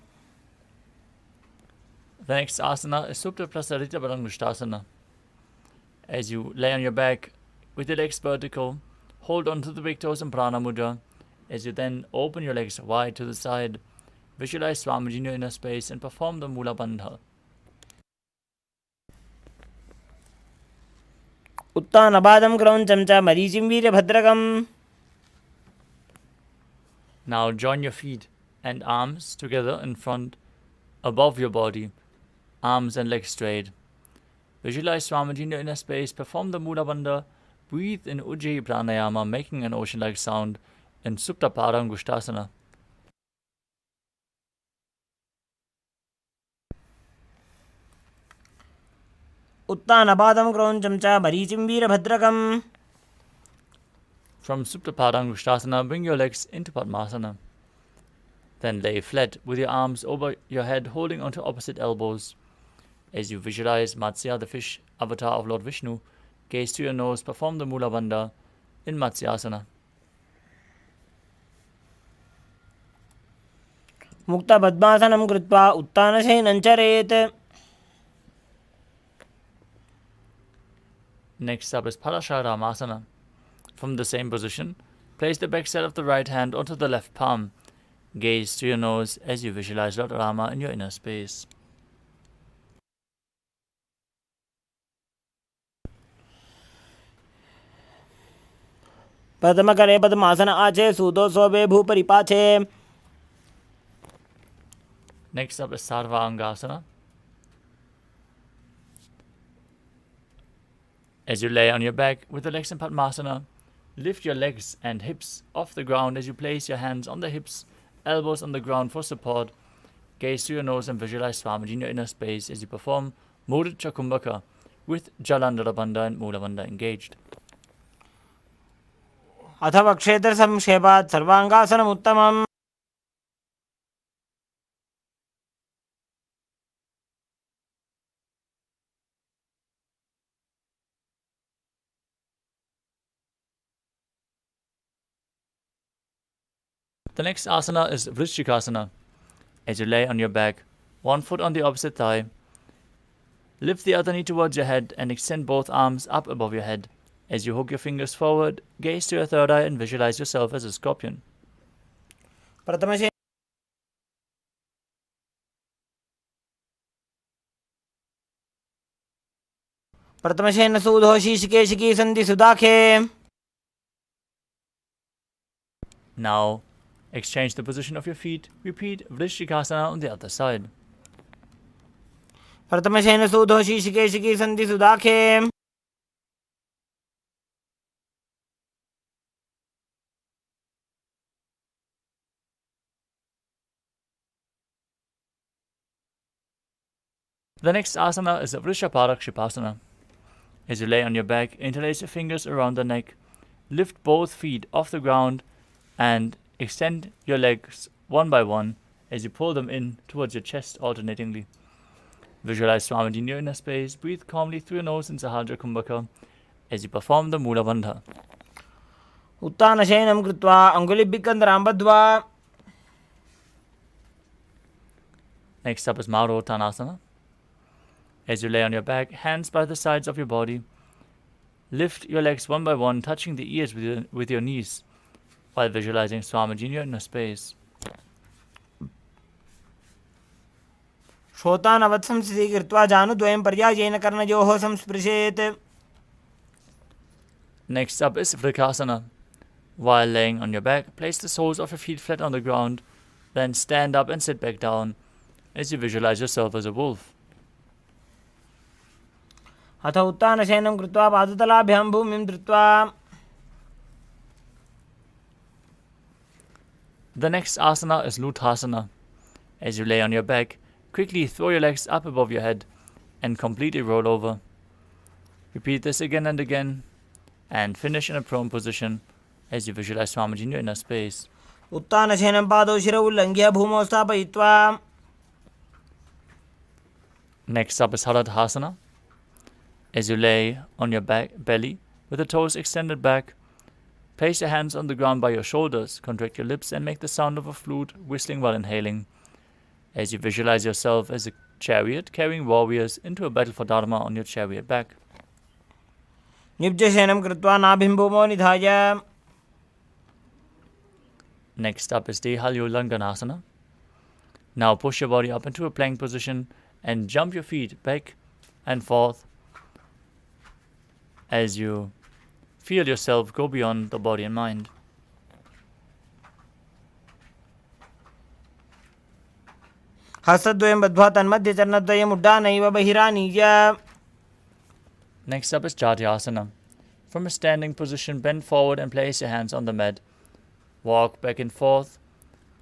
The next asana is Supta Prasarita Balangushtasana. As you lay on your back with your legs vertical, hold onto the big toes in Prana Mudra. As you then open your legs wide to the side, visualize Swamiji in your inner space and perform the Mula Bandha. उत्तानपादं क्रौञ्चं च मरीचिं वीरभद्रकम्. Now join your feet and arms together in front, above your body, arms and legs straight. Visualize Swamiji in your inner space, perform the Mula Bandha, breathe in Ujjayi Pranayama, making an ocean-like sound in Supta Parangushtasana. उत्तानपादं क्रौञ्चं च मरीचिं वीरभद्रकम्. From Supta Parangushtasana, bring your legs into Padmasana. Then lay flat with your arms over your head, holding onto opposite elbows. As you visualize Matsya, the fish avatar of Lord Vishnu, gaze to your nose, perform the Mula Bandha in Matsyasana. मुक्तपद्मासनं कृत्वा उत्तानशयनं चरेत्. Next up is Parasharamasana. From the same position, place the backside of the right hand onto the left palm. Gaze to your nose as you visualize Lord Rama in your inner space. प्रथमकरे पद्मासन आचे सूतो सोबे भूपरिपाचे. Next up is Sarvangasana. As you lay on your back with the legs in Padmasana, lift your legs and hips off the ground as you place your hands on the hips, elbows on the ground for support. Gaze to your nose and visualize Swamiji in your inner space as you perform Mudra Kumbhaka with Jalandhara Bandha and Mula Bandha engaged. अथवा क्षेत्र संक्षेपात् सर्वांगासनम् उत्तमम्. The next asana is Vrishchikasana. As you lay on your back, one foot on the opposite thigh, lift the other knee towards your head and extend both arms up above your head. As you hook your fingers forward, gaze to your third eye and visualize yourself as a scorpion. प्रथमशेन सूधो शीर्षकेशिकी सन्धि सुदाखे. Now, exchange the position of your feet. Repeat Vrishchikasana on the other side. प्रथमशेन सूधो शीर्षकेशिकी सन्धि सुदाखे. The next asana is Vrishaparakshipasana. As you lay on your back, interlace your fingers around the neck, lift both feet off the ground, and extend your legs one by one as you pull them in towards your chest alternatingly. Visualize Swamiji in your inner space, breathe calmly through your nose in Sahajra Kumbhaka as you perform the Mula Bandha. उत्तानशयनं कृत्वा अङ्गुलिभ्यकन्दरां बद्ध्वा. Next up is Marottanasana. As you lay on your back, hands by the sides of your body, lift your legs one by one, touching the ears with your knees, while visualizing Swamiji in your inner space. श्रोतानवत् संस्थिति कृत्वा जानुद्वयं पर्यायेन कर्णयोः संस्पृशेत्. Next up is Vrikasana. While laying on your back, place the soles of your feet flat on the ground, then stand up and sit back down. as you visualize yourself as a wolf. अथ उत्थानशयनं कृत्वा पादतलाभ्यां भूमिं धृत्वा The next asana is Luthasana. As you lay on your back, quickly throw your legs up above your head and completely roll over. Repeat this again and again, and finish in a prone position as you visualize Swamiji in your inner space. उत्थानशयनं पादौ शिरौ उल्लङ्घ्य भूमौ स्थापयित्वा Next up is Haladhasana. As you lay on your belly with the toes extended back, place your hands on the ground by your shoulders, contract your lips and make the sound of a flute whistling while inhaling. As you visualize yourself as a chariot carrying warriors into a battle for Dharma on your chariot back. निब्जशयनं कृत्वा नाभिं भूमौ निधाय Next up is Dehalyolanganasana. Now push your body up into a plank position and jump your feet back and forth as you feel yourself go beyond the body and mind. हस्तद्वयं बद्ध्वा तन्मध्यचरणद्वयम् उड्डानैव बहिरानीय Next up is Jatyasana. From a standing position, bend forward and place your hands on the mat. Walk back and forth,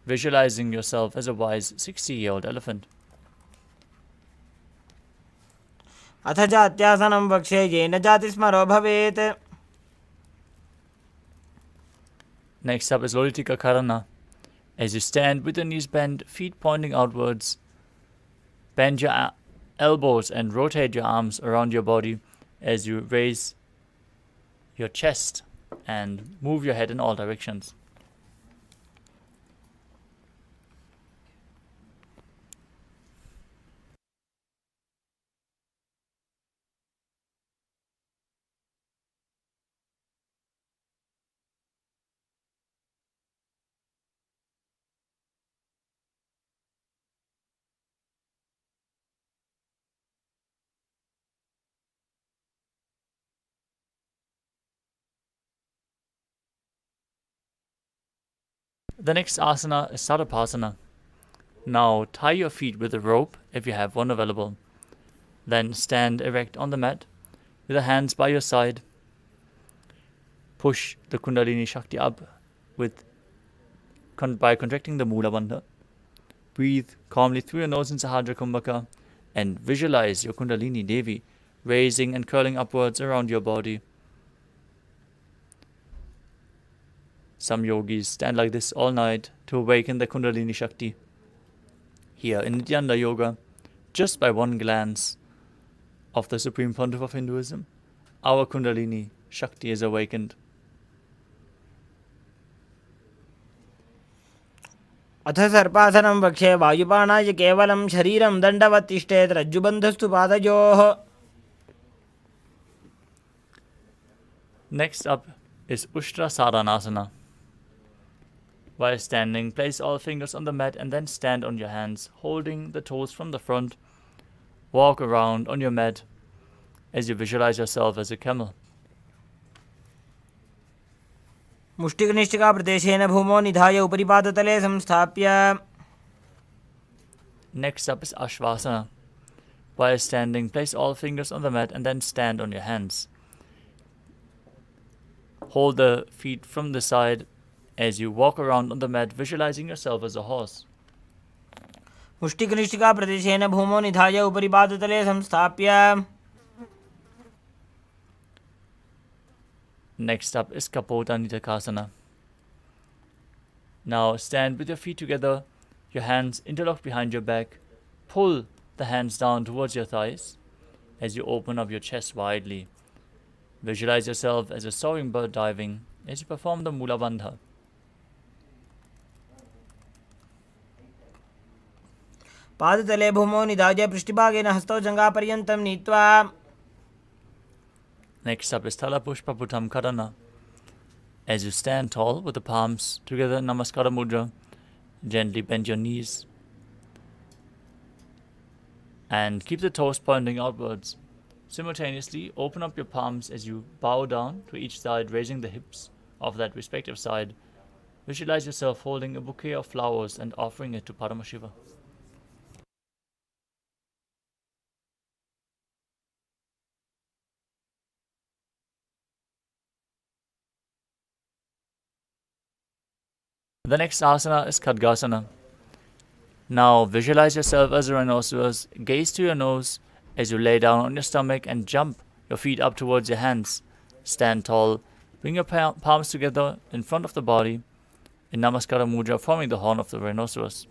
visualizing yourself as a wise 60-year-old elephant. अथ जात्यासनं वक्षे येन जातिस्मरो भवेत् Next up is Lolitika Karana. As you stand with your knees bent, feet pointing outwards, bend your elbows and rotate your arms around your body as you raise your chest and move your head in all directions. The next asana is Sarapasana. Now tie your feet with a rope if you have one available. Then stand erect on the mat with the hands by your side. Push the Kundalini Shakti up by contracting the Mula Bandha. Breathe calmly through your nose in Sahadra Kumbhaka and visualize your Kundalini Devi raising and curling upwards around your body. Some yogis stand like this all night to awaken the Kundalini Shakti. Here in Nithyananda Yoga, just by one glance of the Supreme Pontiff of Hinduism, our Kundalini Shakti is awakened. अथ सर्पासनं वक्षे वायुपानाय केवलं शरीरं दण्डवत् तिष्ठेत् रज्जुबन्धस्तु पादयोः Next up is Ushtra Sadhanasana. While standing, place all fingers on the mat and then stand on your hands, holding the toes from the front. Walk around on your mat as you visualize yourself as a camel. मुष्टिकनिष्ठिकाप्रदेशेन भूमौ निधाय उपरि पादतले संस्थाप्य Next up is Ashvasana. While standing, place all fingers on the mat and then stand on your hands. Hold the feet from the side as you walk around on the mat, visualizing yourself as a horse. मुष्टिकनिष्ठिकाप्रदेशेन भूमौ निधाय उपरि पादतले संस्थाप्य Next up is Kapota Nitakasana. Now stand with your feet together, your hands interlocked behind your back. Pull the hands down towards your thighs as you open up your chest widely. Visualize yourself as a soaring bird diving as you perform the Mula Bandha. पादतले भूमौ निधाय पृष्ठभागेन हस्तौ जङ्घापर्यन्तं नीत्वा Next up is Talapushpaputam Karana. As you stand tall with the palms together in Namaskara Mudra, gently bend your knees and keep the toes pointing outwards. Simultaneously, open up your palms as you bow down to each side, raising the hips of that respective side. Visualize yourself holding a bouquet of flowers and offering it to Paramashiva. The next asana is Khadgasana. Now visualize yourself as a rhinoceros. Gaze to your nose as you lay down on your stomach and jump your feet up towards your hands. Stand tall. Bring your palms together in front of the body in Namaskara Mudra, forming the horn of the rhinoceros.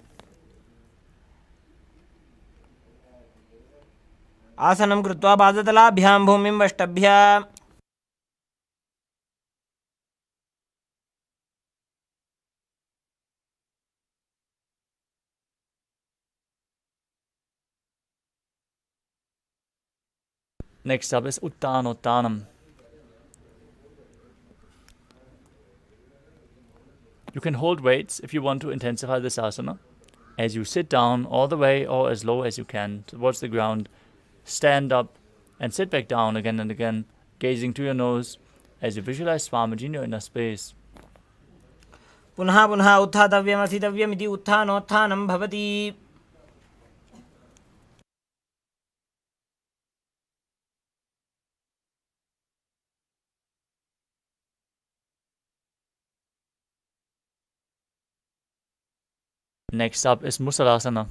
आसनं कृत्वा पादतलाभ्यां भूमिं वष्टभ्य Next up is Uttanottanam. You can hold weights if you want to intensify this asana. As you sit down all the way or as low as you can towards the ground, stand up and sit back down again and again, gazing to your nose as you visualize Swamiji in your inner space. पुनः पुनः उत्थातव्यमसितव्यमिति उत्थानोत्थानं भवति. Next up is Musalasana.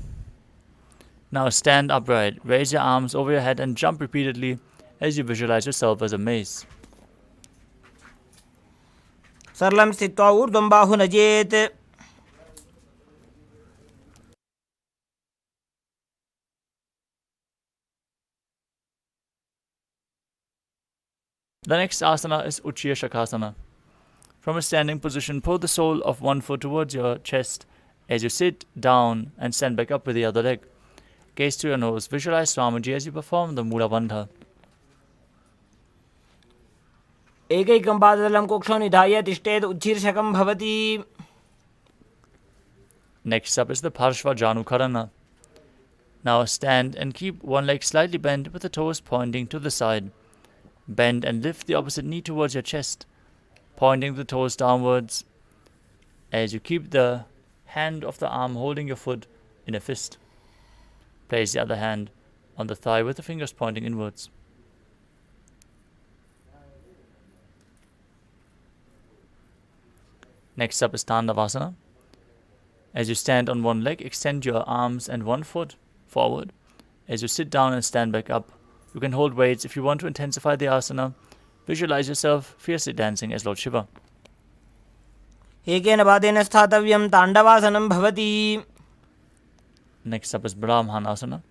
Now stand upright, raise your arms over your head and jump repeatedly as you visualize yourself as a mace. सरलं स्थित्वा ऊर्ध्वं बाहु नजेत्. The next asana is Uchchiya Shakasana. From a standing position, pull the sole of one foot towards your chest as you sit down and stand back up with the other leg. Gaze to your nose, visualize Swamiji as you perform the Mula Bandha. एकैकं पादतलं कुक्षौ निधाय तिष्ठेत् उच्छीर्षकं भवति. Next up is the Parshva Janukarana. Now stand and keep one leg slightly bent with the toes pointing to the side. Bend and lift the opposite knee towards your chest, pointing the toes downwards as you keep the hand of the arm holding your foot in a fist. Place the other hand on the thigh with the fingers pointing inwards. Next up is Tandavasana. As you stand on one leg, extend your arms and one foot forward. As you sit down and stand back up, you can hold weights if you want to intensify the asana. Visualize yourself fiercely dancing as Lord Shiva. एकेन पादेन स्थातव्यं ताण्डवासनं भवति. Next up is Brahmanasana.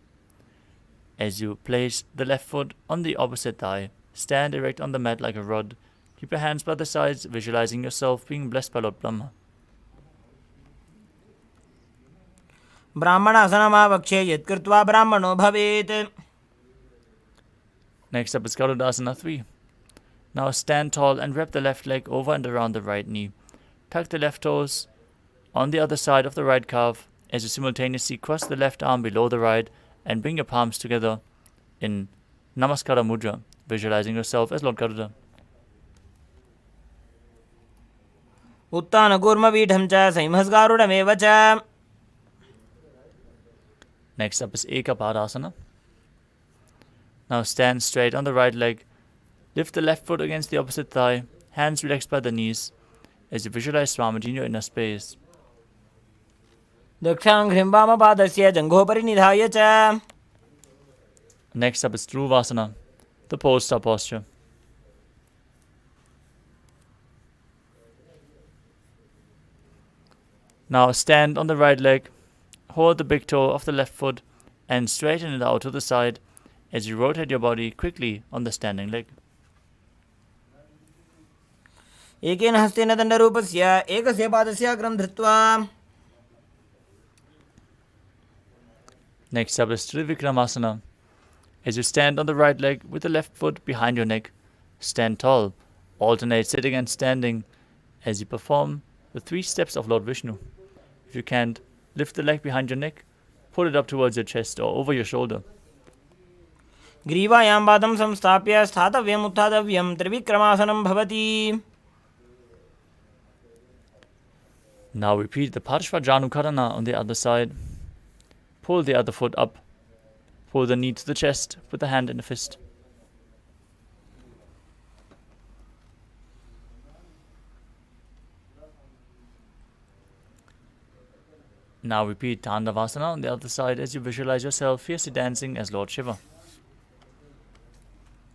As you place the left foot on the opposite thigh, stand erect on the mat like a rod. Keep your hands by the sides, visualizing yourself being blessed by Lord Brahma. ब्राह्मणासनमावक्षे यत्कृत्वा ब्राह्मणो भवेत्. Next up is Garudasana 3. Now stand tall and wrap the left leg over and around the right knee. Tuck the left toes on the other side of the right calf as you simultaneously cross the left arm below the right and bring your palms together in Namaskara Mudra, visualizing yourself as Lord Garuda. उत्तानकूर्मपीठं च संहस्गारुडमेव च. Next up is Ekapadasana. Now stand straight on the right leg. Lift the left foot against the opposite thigh, hands relaxed by the knees, as you visualize Swamiji in your inner space. दक्षाङ्घ्रिं वामपादस्य जङ्घोपरि निधाय च. Next up is Dhruvasana, the pole star posture. Now stand on the right leg, hold the big toe of the left foot and straighten it out to the side as you rotate your body quickly on the standing leg. एकेन हस्तेन दण्डरूपस्य एकस्य पादस्य अग्रं धृत्वा. Next up is Trivikramasana. As you stand on the right leg with the left foot behind your neck, stand tall, alternate sitting and standing as you perform the 3 steps of Lord Vishnu. If you can't, lift the leg behind your neck, pull it up towards your chest or over your shoulder. ग्रीवायां पादं संस्थाप्य स्थातव्यम् उत्थातव्यं त्रिविक्रमासनं भवति. Now repeat the Parshva Janukarana on the other side. Pull the other foot up. Pull the knee to the chest with the hand in a fist. Now repeat Tandavasana on the other side as you visualize yourself fiercely dancing as Lord Shiva.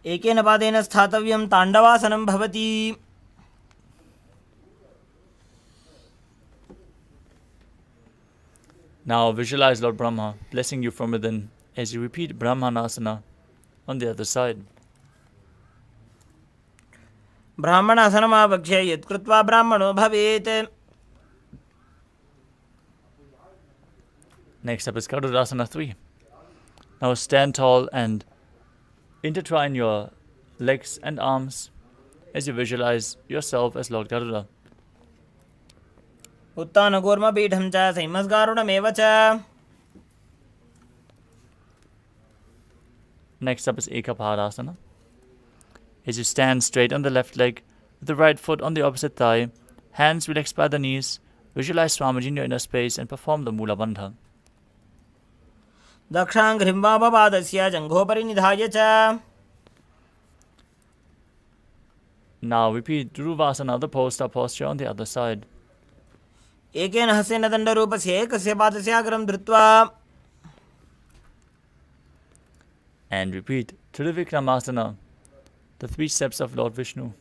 एकेन पादेन स्थातव्यं ताण्डवासनं भवति. Now visualize Lord Brahma blessing you from within as you repeat Brahmanasana on the other side. ब्राह्मणासनमावक्ष्य यत्कृत्वा ब्राह्मणो भवेत्. Next up is Garudasana 3. Now stand tall and intertwine your legs and arms as you visualize yourself as Lord Garuda. उत्तानकूर्मपीठं च संमस्गारुडमेव च. Next up is Ekapadasana. As you stand straight on the left leg, with the right foot on the opposite thigh, hands relaxed by the knees, visualize Swamiji in your inner space and perform the Mula Bandha. दक्षाङ्घ्रिम्बाबपादस्य जङ्घोपरि निधाय च. Now repeat Dhuruvasana, the pole-star posture on the other side. एकेन हस्तेन दण्डरूपस्य एकस्य पादस्य अग्रं धृत्वा. And repeat Trivikramasana, the 3 steps of Lord Vishnu,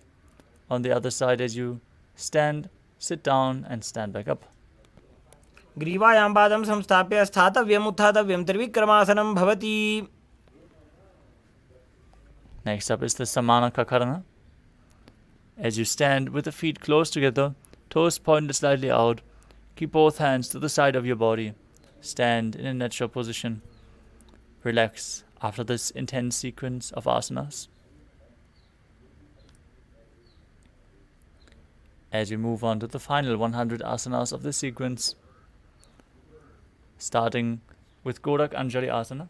on the other side as you stand, sit down and stand back up. ग्रीवायां पादं संस्थाप्य स्थातव्यम् उत्थातव्यं त्रिविक्रमासनं भवति. Next up is the Samana Kakarana. As you stand with the feet close together, toes pointed slightly out, keep both hands to the side of your body. Stand in a natural position. Relax after this intense sequence of asanas. As we move on to the final 100 asanas of this sequence, starting with Gorak Anjali Asana.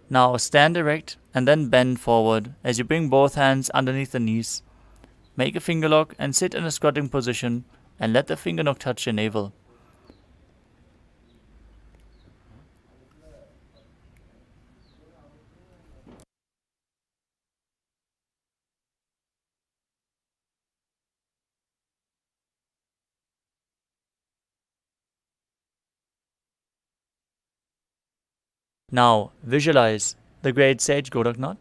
Now stand erect and then bend forward as you bring both hands underneath the knees. Make a finger lock and sit in a squatting position and let the finger knock touch your navel. Now visualize the great sage Goraknath,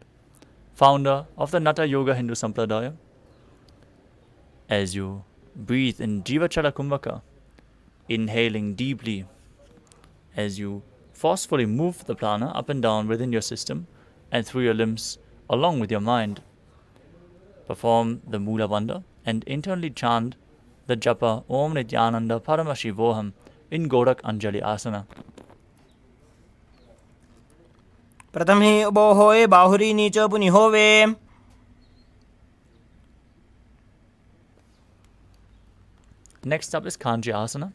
founder of the Natha Yoga Hindu Sampradaya. As you breathe in Jivachala Kumbhaka, inhaling deeply, as you forcefully move the prana up and down within your system and through your limbs along with your mind. Perform the Mula Bandha and internally chant the japa Om Nithyananda Paramashivoham in Gorak Anjali Asana. प्रथमे उभो होए बाहुरी नीचो पुनि होवे. Next up is Kanji Asana.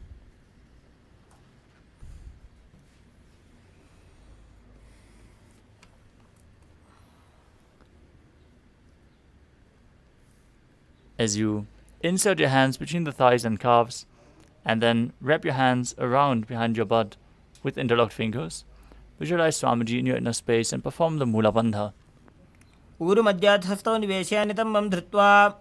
As you insert your hands between the thighs and calves, and then wrap your hands around behind your butt with interlocked fingers, visualize Swamiji in your inner space and perform the Mula Bandha. ऊरुमध्यात् हस्तौ निवेश्य नितम्बं धृत्वा.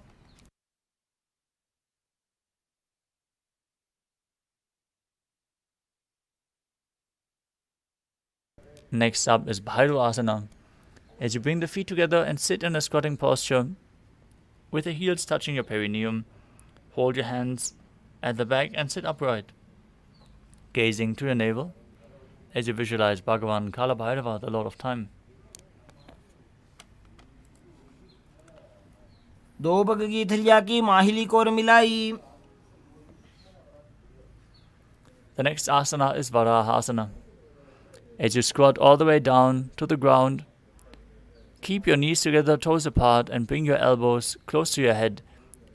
Next up is Bhairu Asana. As you bring the feet together and sit in a squatting posture with the heels touching your perineum, hold your hands at the back and sit upright, gazing to your navel as you visualize Bhagavan Kalabhairava, the Lord of Time. दो पग की थलिया की माहिली core मिलाई. The next asana is Varahasana. As you squat all the way down to the ground, keep your knees together, toes apart, and bring your elbows close to your head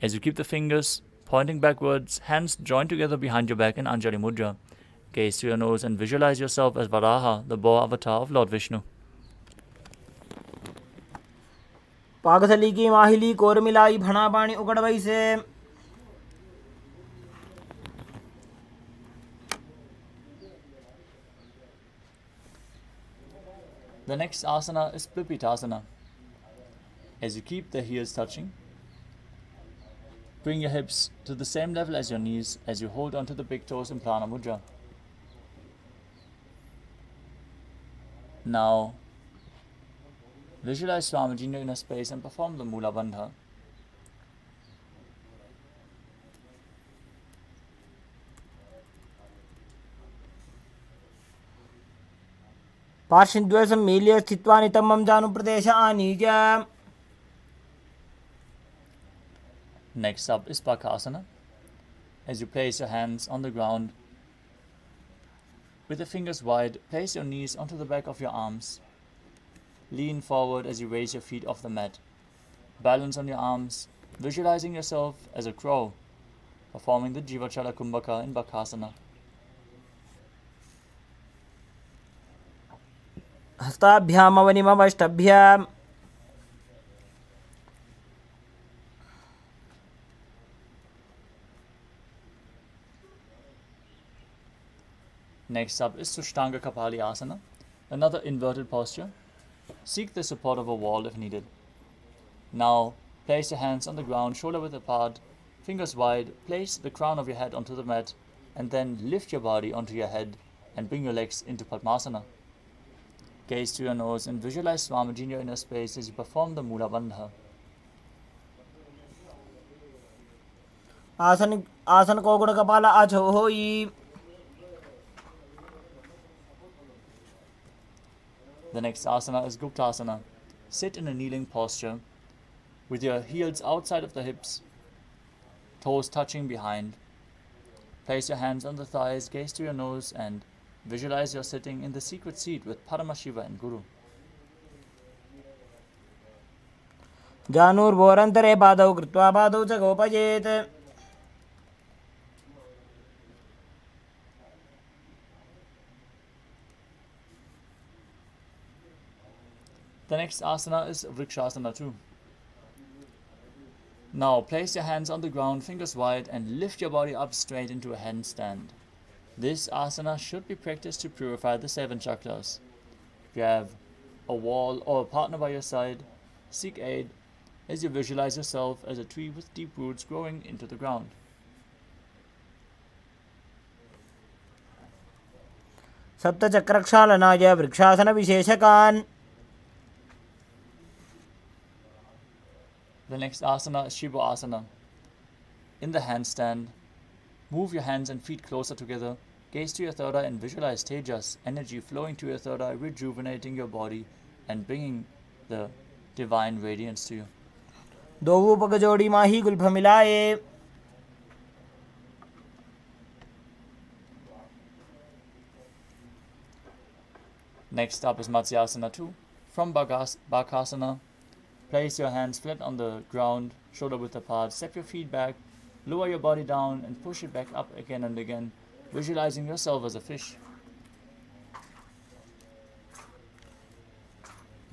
as you keep the fingers pointing backwards, hands joined together behind your back in Anjali Mudra. Gaze to your nose and visualize yourself as Varaha, the boar avatar of Lord Vishnu. पागथली की माहिली core मिलाई भणा पानी उकड़वई से। The next asana is Plipitasana. As you keep the heels touching, bring your hips to the same level as your knees as you hold onto the big toes in Prana Mudra. Now, visualize Swamiji in your inner space and perform the Mula Bandha. पार्श्वद्वय सम्मील्य स्थित्वा नितम्बं जानुप्रदेश आनीय। Next up is Bakasana. As you place your hands on the ground, with the fingers wide, place your knees onto the back of your arms. Lean forward as you raise your feet off the mat. Balance on your arms, visualizing yourself as a crow, performing the Jivachala Kumbhaka in Bakasana. हस्ताभ्यामवनिमवष्टभ्याम्। Next up is Sushtanga Kapali Asana, another inverted posture. Seek the support of a wall if needed. Now, place your hands on the ground, shoulder width apart, fingers wide, place the crown of your head onto the mat, and then lift your body onto your head and bring your legs into Padmasana. Gaze to your nose and visualize Swamiji in your inner space as you perform the Mula Bandha. आसन को गुण कपाला आछो होई। The next asana is Guptasana. Sit in a kneeling posture with your heels outside of the hips, toes touching behind. Place your hands on the thighs, gaze to your nose, and visualize you're sitting in the secret seat with Paramashiva and Guru. जानुर्भोरन्तरे पादौ कृत्वा पादौ च गोपयेत्। The next asana is Vrikshasana too. Now place your hands on the ground, fingers wide, and lift your body up straight into a handstand. This asana should be practiced to purify the 7 chakras. If you have a wall or a partner by your side, seek aid as you visualize yourself as a tree with deep roots growing into the ground. सप्तचक्रक्षालनाय vrikshasana विशेषकान्। The next asana is Shiva Asana. In the handstand, move your hands and feet closer together. Gaze to your third eye and visualize Tejas, energy flowing to your third eye, rejuvenating your body and bringing the divine radiance to you. दो पग जोड़ी माही Gulf मिलाए। Next up is Matsyasana 2. From Bakasana, place your hands flat on the ground, shoulder width apart. Step your feet back, lower your body down and push it back up again and again, visualizing yourself as a fish.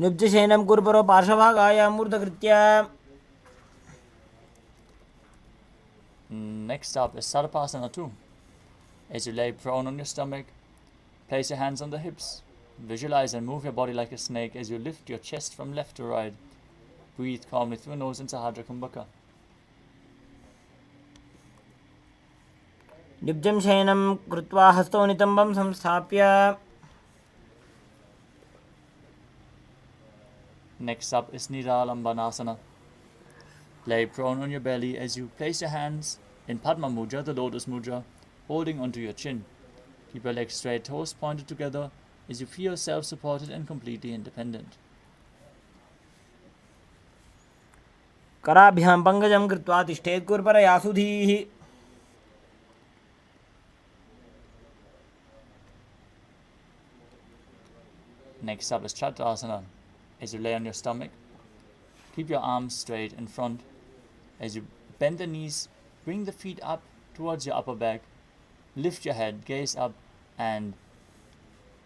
निब्जशयनं कुर्परो पार्श्वभागाय मूर्धकृत्य। Next up is Sarpasana 2. As you lay prone on your stomach, place your hands on the hips. Visualize and move your body like a snake as you lift your chest from left to right. Breathe calmly through your nose in Sahadra Kumbhaka. निब्जं शयनं कृत्वा हस्तौ नितम्बं संस्थाप्य। Next up is Niralambanasana. Lay prone on your belly as you place your hands in Padma Mudra, the lotus mudra, holding onto your chin. Keep your legs straight, toes pointed together as you feel self-supported and completely independent. कराभ्यां पङ्कजं कृत्वा तिष्ठेत् कुर्परयासुधीः। Next up is Chakrasana. As you lay on your stomach, keep your arms straight in front. As you bend the knees, bring the feet up towards your upper back. Lift your head, gaze up, and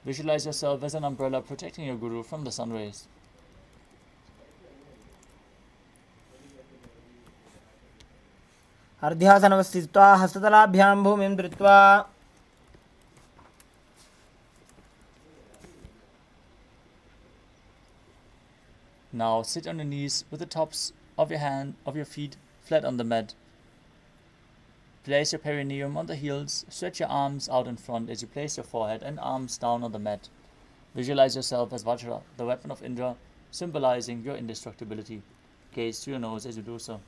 visualize yourself as an umbrella protecting your Guru from the sun rays. अर्ध्यासनवस्थित्वा हस्ततलाभ्यां भूमिं धृत्वा Now sit on your knees with the tops of your feet flat on the mat. Place your perineum on the heels, stretch your arms out in front as you place your forehead and arms down on the mat. Visualize yourself as Vajra, the weapon of Indra, symbolizing your indestructibility. Gaze to your nose as you do so.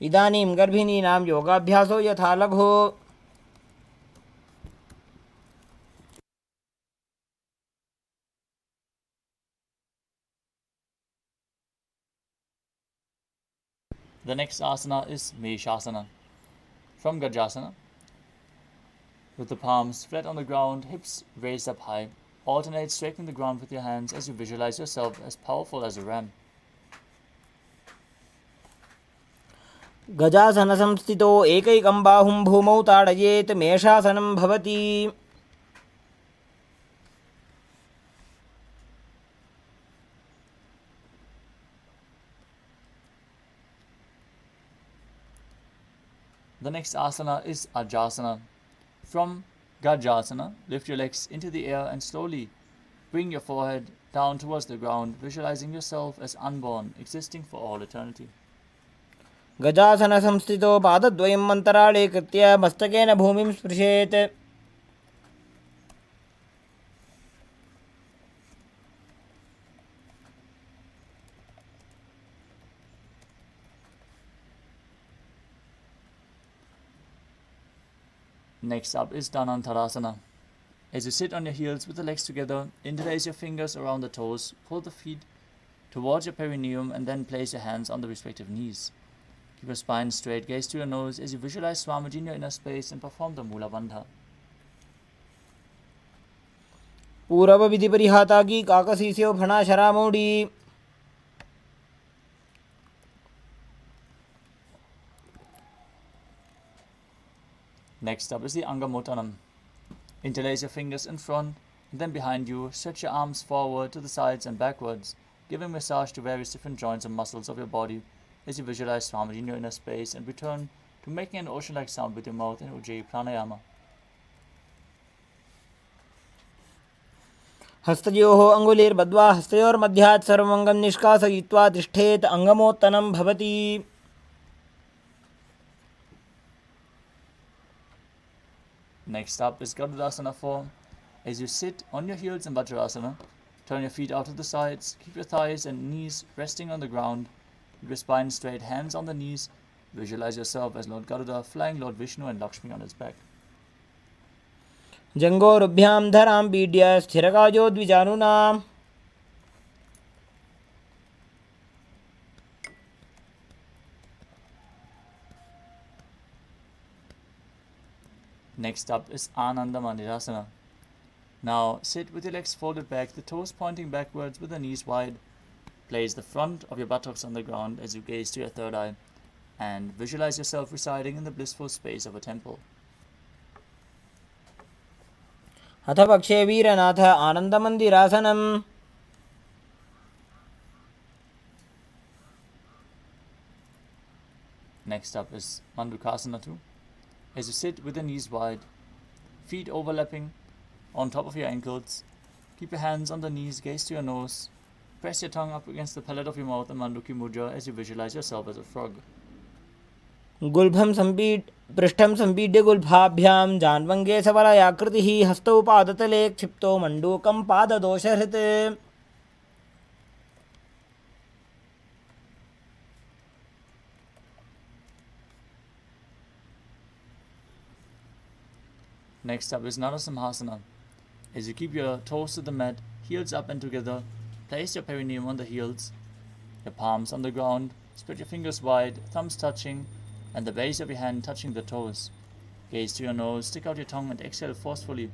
इदानीं गर्भिणीनां योगाभ्यासो यथा लघु The next asana is Meshasana. From Gajasana, with the palms flat on the ground, hips raised up high, alternate striking the ground with your hands as you visualize yourself as powerful as a ram. गजासनसंस्थितो एकैकं बाहुं भूमौ ताडयेत् मेषासनं भवति The next asana is Ajasana. From Gajasana, lift your legs into the air and slowly bring your forehead down towards the ground, visualizing yourself as unborn, existing for all eternity. गजासनसंस्थितो पादद्वयम् अन्तराळे कृत्य मस्तकेन भूमिं स्पृशेत् Next up is Dhanantarasana. As you sit on your heels with the legs together, interlace your fingers around the toes, pull the feet towards your perineum, and then place your hands on the respective knees. Keep your spine straight, gaze to your nose as you visualize Swamiji in your inner space and perform the Mula Bandha. पूर्व विधि परिहाता की काकसीस्यो फणा शरामोडी Next up is the Angamottanam. Interlace your fingers in front and then behind you. Stretch your arms forward to the sides and backwards, giving massage to various different joints and muscles of your body as you visualize Swamiji in your inner space and return to making an ocean-like sound with your mouth in Ujjayi Pranayama. हस्तयोः अङ्गुलीर्बद्ध्वा हस्तयोर्मध्यात् सर्वमङ्गं निष्कासयित्वा तिष्ठेत् अङ्गमोत्तनं भवति Next up is Garudasana form. As you sit on your heels in Vajrasana, turn your feet out to the sides, keep your thighs and knees resting on the ground, keep your spine straight, hands on the knees, visualize yourself as Lord Garuda flying Lord Vishnu and Lakshmi on his back. जङ्गोरुभ्यां धरां पीड्य स्थिरकायो द्विजानुनाम् Next up is Ananda Mandirasana. Now sit with your legs folded back, the toes pointing backwards with the knees wide. Place the front of your buttocks on the ground as you gaze to your third eye and visualize yourself residing in the blissful space of a temple. अथ पक्षे वीरनाथ आनन्दमन्दिरासनम् Next up is Mandukasana 2. As you sit with the knees wide, feet overlapping on top of your ankles, keep your hands on the knees, gaze to your nose, press your tongue up against the palate of your mouth in Manduki Mudra as you visualize yourself as a frog. गुल्भं पृष्ठं सम्पीड्य गुल्भाभ्यां जान्वङ्गे सवलयाकृतिः हस्तौ पादतले क्षिप्तो मण्डूकं पाददोषहृत् Next up is Narasimhasana. As you keep your toes to the mat, heels up and together, place your perineum on the heels, your palms on the ground, spread your fingers wide, thumbs touching, and the base of your hand touching the toes. Gaze to your nose, stick out your tongue and exhale forcefully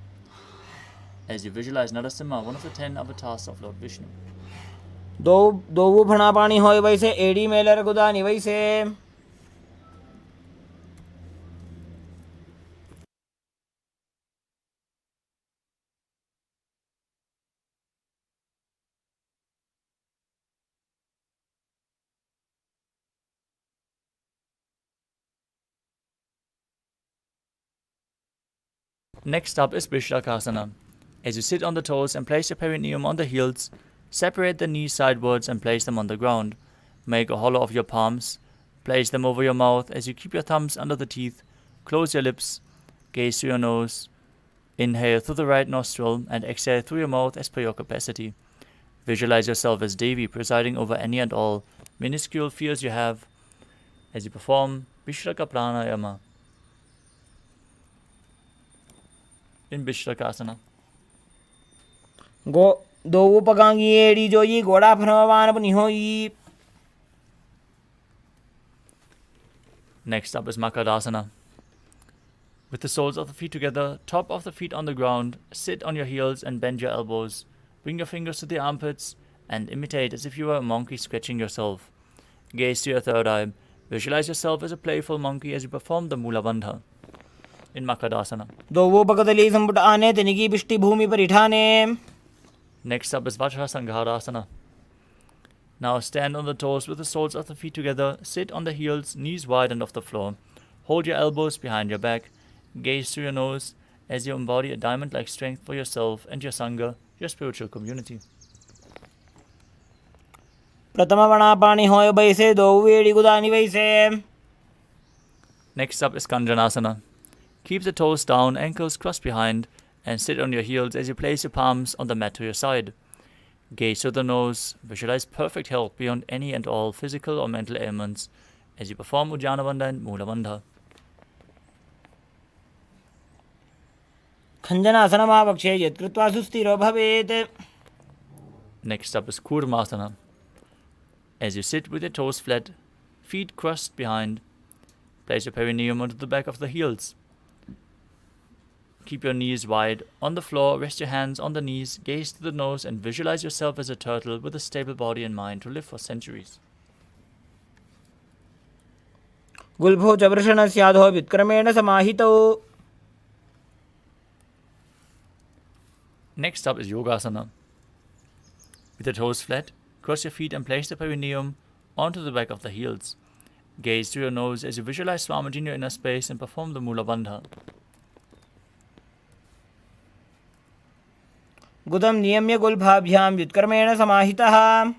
as you visualize Narasimha, one of the 10 avatars of Lord Vishnu. दो फणा पानी होय वैसे एड़ी Mailer गुदानी वैसे Next up is Vishlakasana. As you sit on the toes and place your perineum on the heels, separate the knees sidewards and place them on the ground. Make a hollow of your palms. Place them over your mouth as you keep your thumbs under the teeth. Close your lips. Gaze to your nose. Inhale through the right nostril and exhale through your mouth as per your capacity. Visualize yourself as Devi presiding over any and all minuscule fears you have as you perform Vishlaka Pranayama in Vishlakasana. Go do upagangi edi joyi goda pranavana punihoyi. Next up is Makadasana. With the soles of the feet together, top of the feet on the ground, sit on your heels and bend your elbows. Bring your fingers to the armpits and imitate as if you were a monkey scratching yourself. Gaze to your third eye. Visualize yourself as a playful monkey as you perform the Mula Bandha in Makadasana. Do upagadali samputa ane tenigi pishti bhumi parithane. Next up is Vajrasanghadasana. Now stand on the toes with the soles of the feet together. Sit on the heels, knees wide and off the floor. Hold your elbows behind your back. Gaze through your nose as you embody a diamond-like strength for yourself and your Sangha, your spiritual community. Pratama vanapani hoy baise do edi gudani baise. Next up is Kanjanasana. Keep the toes down, ankles crossed behind, and sit on your heels as you place your palms on the mat to your side. Gaze through the nose, visualize perfect health beyond any and all physical or mental ailments as you perform Ujjana Bandha and Mula Bandha. Khanjanasana mahapakshe yat krutva sustiro bhavet. Next up is Kurmasana. As you sit with your toes flat, feet crossed behind, place your perineum onto the back of the heels. Keep your knees wide. On the floor, rest your hands on the knees, gaze to the nose, and visualize yourself as a turtle with a stable body and mind to live for centuries. Gulbho chavrashana syadho vitkramena samahito. Next up is Yogasana. With your toes flat, cross your feet and place the perineum onto the back of the heels. Gaze through your nose as you visualize Swamiji in your inner space and perform the Mula Bandha. Gudam niyamya gulbhabhyam vyutkarmena samahitah.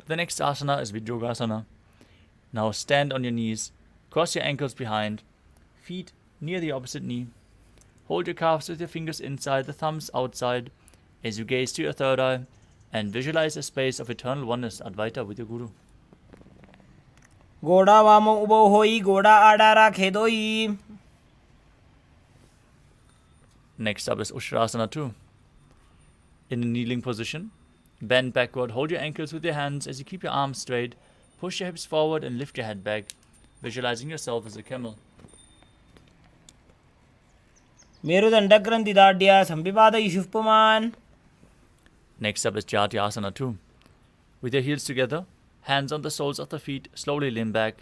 The next asana is Vijyogasana. Now stand on your knees, cross your ankles behind, feet near the opposite knee. Hold your calves with your fingers inside, the thumbs outside, as you gaze to your third eye and visualize a space of eternal oneness, Advaita, with your Guru. Goda vamo ubo hoyi goda adara khedoi. Next up is Ushtrasana 2. In a kneeling position, bend backward, hold your ankles with your hands as you keep your arms straight, push your hips forward and lift your head back, visualizing yourself as a camel. Merudandagranthi dadya sampipada yishufpuman. Next up is Jatyasana 2. With your heels together, hands on the soles of the feet, slowly lean back,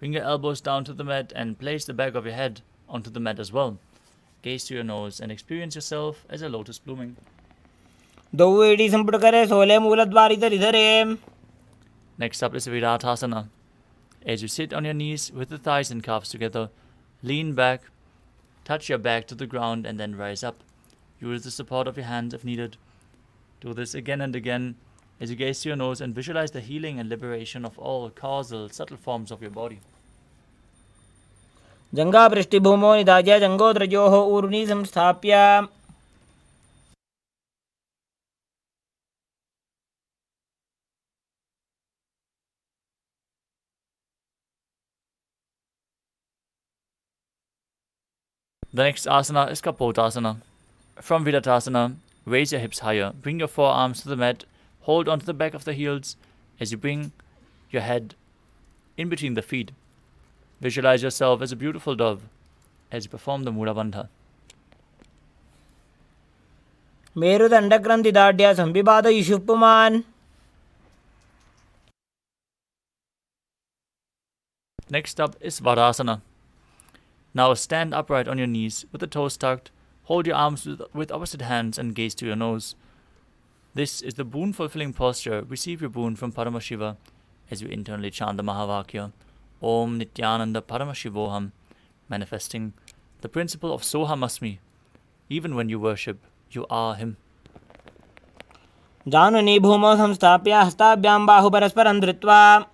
bring your elbows down to the mat and place the back of your head onto the mat as well. Gaze to your nose and experience yourself as a lotus blooming. Do edi samputa kare sole mooladvarita ridhare. Next up is Viratasana. As you sit on your knees with the thighs and calves together, lean back, touch your back to the ground and then rise up. Use the support of your hands if needed. Do this again and again as you gaze to your nose and visualize the healing and liberation of all causal, subtle forms of your body. Janga prishti bhumo nidajya jangodrajoho uruni samsthapya. The next asana is Kapotasana. From Vidatasana, raise your hips higher. Bring your forearms to the mat. Hold onto the back of the heels as you bring your head in between the feet. Visualize yourself as a beautiful dove as you perform the Mula Bandha. Merudandagranthi dadya sampipada yishufpuman. Next up is Varasana. Now stand upright on your knees with the toes tucked. Hold your arms with opposite hands and gaze to your nose. This is the boon-fulfilling posture. Receive your boon from Paramashiva as you internally chant the Mahavakya. Om Nithyananda Paramashivoham. manifesting the principle of Sohamasmi. Even when you worship, you are Him. जानुनी भूमौ संस्थाप्य हस्ताभ्यां बाहुपरस्परं धृत्वा.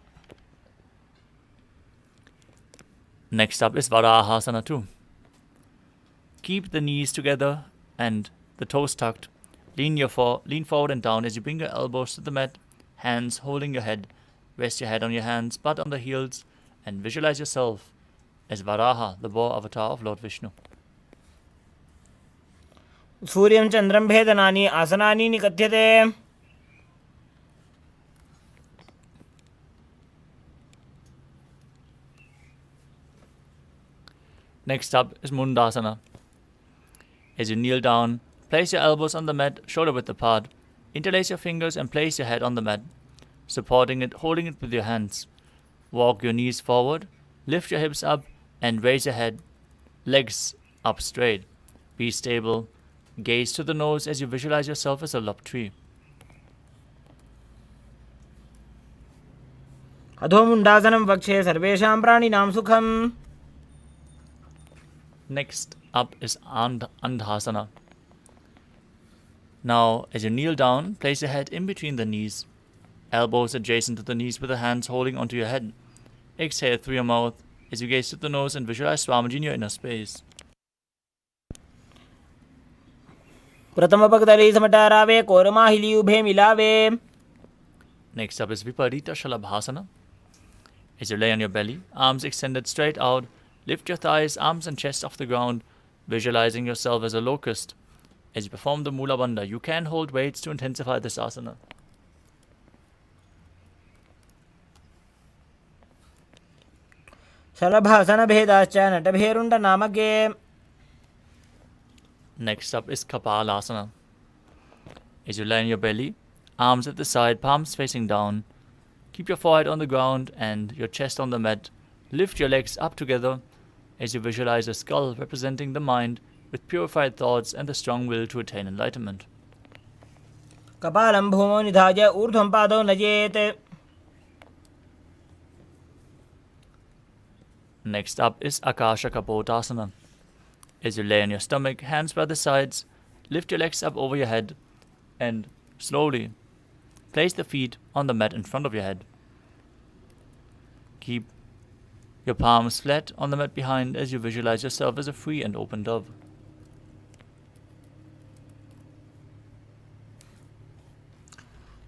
Next up is Varahasana 2. Keep the knees together and the toes tucked. Lean forward and down as you bring your elbows to the mat, hands holding your head. Rest your head on your hands, butt on the heels, and visualize yourself as Varaha, the boar avatar of Lord Vishnu. सूर्यं चन्द्रं भेदनानि आसनानि निकथ्यते. Next up is Mundasana. As you kneel down, place your elbows on the mat, shoulder width apart. Interlace your fingers and place your head on the mat, supporting it, holding it with your hands. Walk your knees forward, lift your hips up, and raise your head, legs up straight. Be stable. Gaze to the nose as you visualize yourself as a lopped tree. अधो मुण्डासनं वक्षे सर्वेषां प्राणिनां सुखम्. Next up is Andhasana. Now, as you kneel down, place your head in between the knees, elbows adjacent to the knees with the hands holding onto your head. Exhale through your mouth as you gaze to the nose and visualize Swamiji in your inner space. प्रथमपगदली समटारावे कोरमाहिली उभे मिलावे. Next up is Viparita Shalabhasana. As you lay on your belly, arms extended straight out, lift your thighs, arms and chest off the ground, visualizing yourself as a locust. As you perform the Mula Bandha, you can hold weights to intensify this asana. शलभासन भेदाश्च नटभेरुण्ड नामके. Next up is Kapalasana. As you lie on your belly, arms at the side, palms facing down. Keep your forehead on the ground and your chest on the mat. Lift your legs up together as you visualize a skull representing the mind with purified thoughts and the strong will to attain enlightenment. कपालं भूमौ निधाय ऊर्ध्वं पादौ नयेत्. Next up is Akasha Kapotasana. As you lay on your stomach, hands by the sides, lift your legs up over your head and slowly place the feet on the mat in front of your head. Keep your palms flat on the mat behind as you visualize yourself as a free and open dove.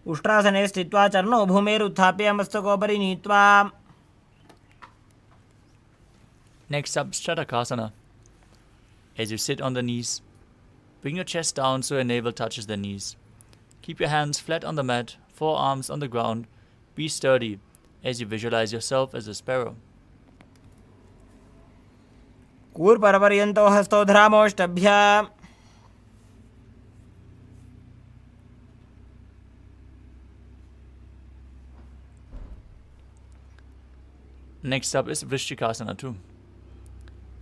उष्ट्रासने स्थित्वा चरणौ भूमेरुत्थाप्य मस्तकोपरि नीत्वा. Next up, Shatakasana. As you sit on the knees, bring your chest down so your navel touches the knees. Keep your hands flat on the mat, forearms on the ground. Be sturdy as you visualize yourself as a sparrow. कूर्परपर्यन्तौ हस्तौ धरामोष्टभ्य. Next up is Vrishchikasana 2.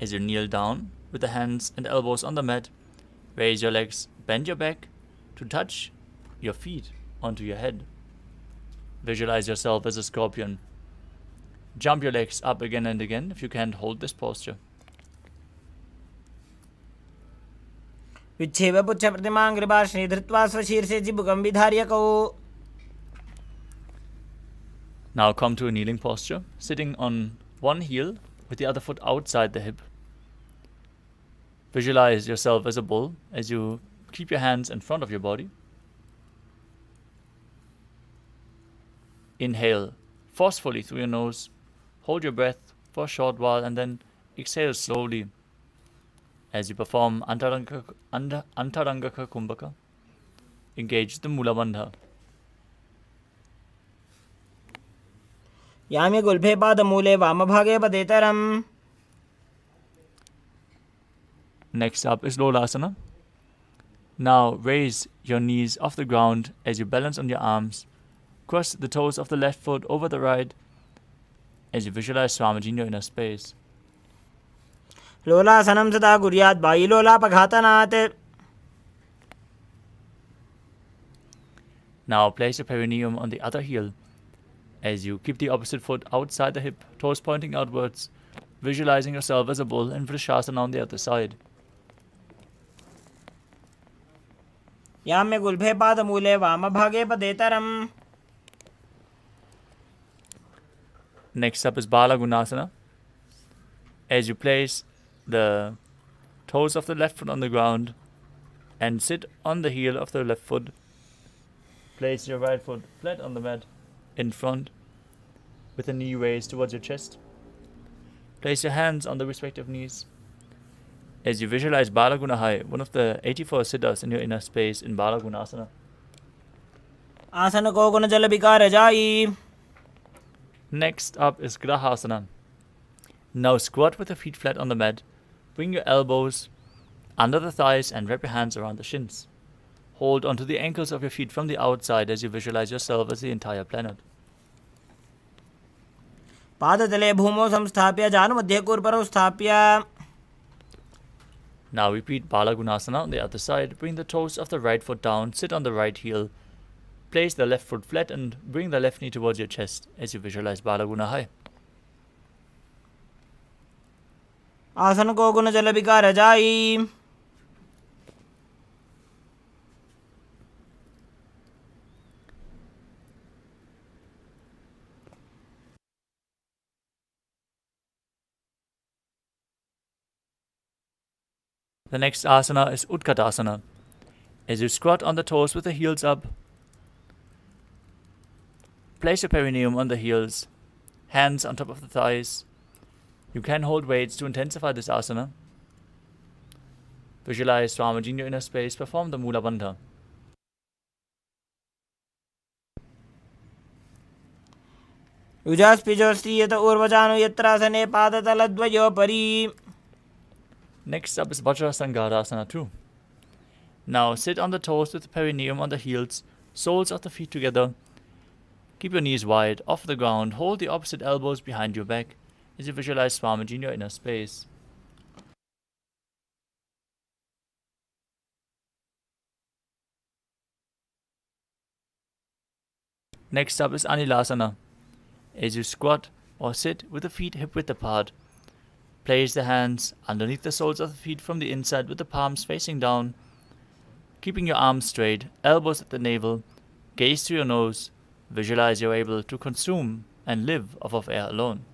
As you kneel down with the hands and elbows on the mat, raise your legs, bend your back to touch your feet onto your head. Visualize yourself as a scorpion. Jump your legs up again and again if you can't hold this posture. विच्छेव पुच्छ प्रतिमां कृपाश्री धृत्वा स्वशीर्षे जिबुकं विधार्यकौ. Now come to a kneeling posture, sitting on one heel with the other foot outside the hip. Visualize yourself as a bull as you keep your hands in front of your body. Inhale forcefully through your nose. Hold your breath for a short while and then exhale slowly as you perform Antarangaka Kumbhaka. Engage the Mula Bandha. याम्य गुल्फे पादमूले वामभागे पदेतरम्. Next up is Lolasana. Now raise your knees off the ground as you balance on your arms. Cross the toes of the left foot over the right as you visualize Swamiji in your inner space. लोलासनं सदा कुर्यात् बाह्यलोलापघातनात्. Now place your perineum on the other heel as you keep the opposite foot outside the hip, toes pointing outwards. visualizing yourself as a bull and Vrishasana on the other side. याम्य गुल्भे पादमूले वामभागे पदेतरम्. Next up is Bala Gunasana. As you place the toes of the left foot on the ground and sit on the heel of the left foot, place your right foot flat on the mat in front with the knee raised towards your chest. Place your hands on the respective knees. As you visualize Bala Gunahai, one of the 84 siddhas in your inner space in Bala Gunasana. आसन को गुण जल विकार जाई. Next up is Grahasana. Now squat with your feet flat on the mat. Bring your elbows under the thighs and wrap your hands around the shins. Hold onto the ankles of your feet from the outside as you visualize yourself as the entire planet. पादतले भूमौ संस्थाप्य जानुमध्ये कूर्परौ स्थाप्य. Now repeat Bala Gunasana on the other side. Bring the toes of the right foot down, sit on the right heel. Place the left foot flat and bring the left knee towards your chest as you visualize Bala Gunahai. आसन को गुण जल विकार जाई. The next asana is Utkatasana. As you squat on the toes with the heels up, place your perineum on the heels, hands on top of the thighs. You can hold weights to intensify this asana. Visualize Swamiji in your inner space. Perform the Mula Bandha. युजास्पिजोस्त्रीयत ऊर्वजानु यत्रासने पादतलद्वयोपरि. Next up is Vajrasangadasana too. Now sit on the toes with the perineum on the heels, soles of the feet together. Keep your knees wide, off the ground. Hold the opposite elbows behind your back as you visualize Swamiji in your inner space. Next up is Anilasana. As you squat or sit with the feet hip-width apart, place the hands underneath the soles of the feet from the inside with the palms facing down, keeping your arms straight, elbows at the navel, gaze to your nose. Visualize you're able to consume and live off of air alone.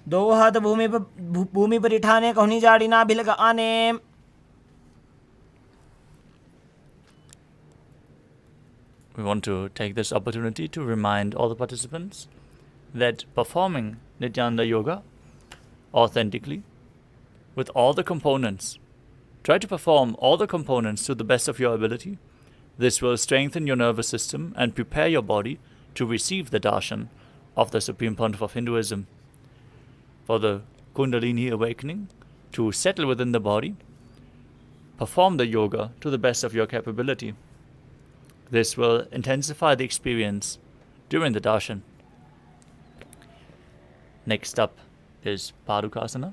दो हाथ भूमि पर उठाने कहनी जाड़ी ना भिलक आने. We want to take this opportunity to remind all the participants that performing Nithyananda Yoga authentically with all the components, try to perform all the components to the best of your ability. This will strengthen your nervous system and prepare your body to receive the darshan of the Supreme Pontiff of Hinduism. For the Kundalini awakening to settle within the body, perform the yoga to the best of your capability. This will intensify the experience during the darshan. Next up is Padukasana.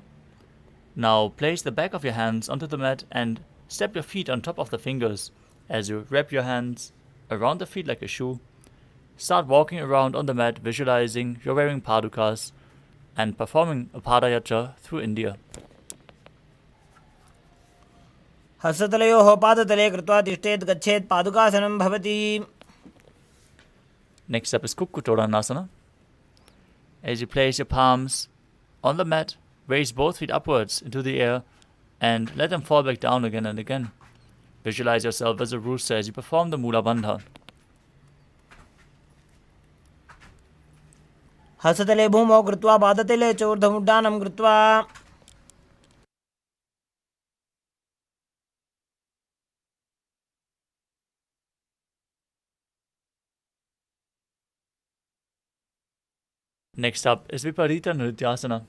Now place the back of your hands onto the mat and step your feet on top of the fingers as you wrap your hands around the feet like a shoe. Start walking around on the mat, visualizing you're wearing padukas and performing a padayatra through India. हस्ततलयोः पादतले कृत्वा तिष्ठेत् गच्छेत् पादुकासनं भवति. Next up is Kukkutoranasana. As you place your palms on the mat, raise both feet upwards into the air and let them fall back down again and again. Visualize yourself as a rooster as you perform the Mula Bandha. हस्ततले भूमौ कृत्वा पादतले च ऊर्ध्वमुड्डानं कृत्वा. Next up is Viparita Nrityasana.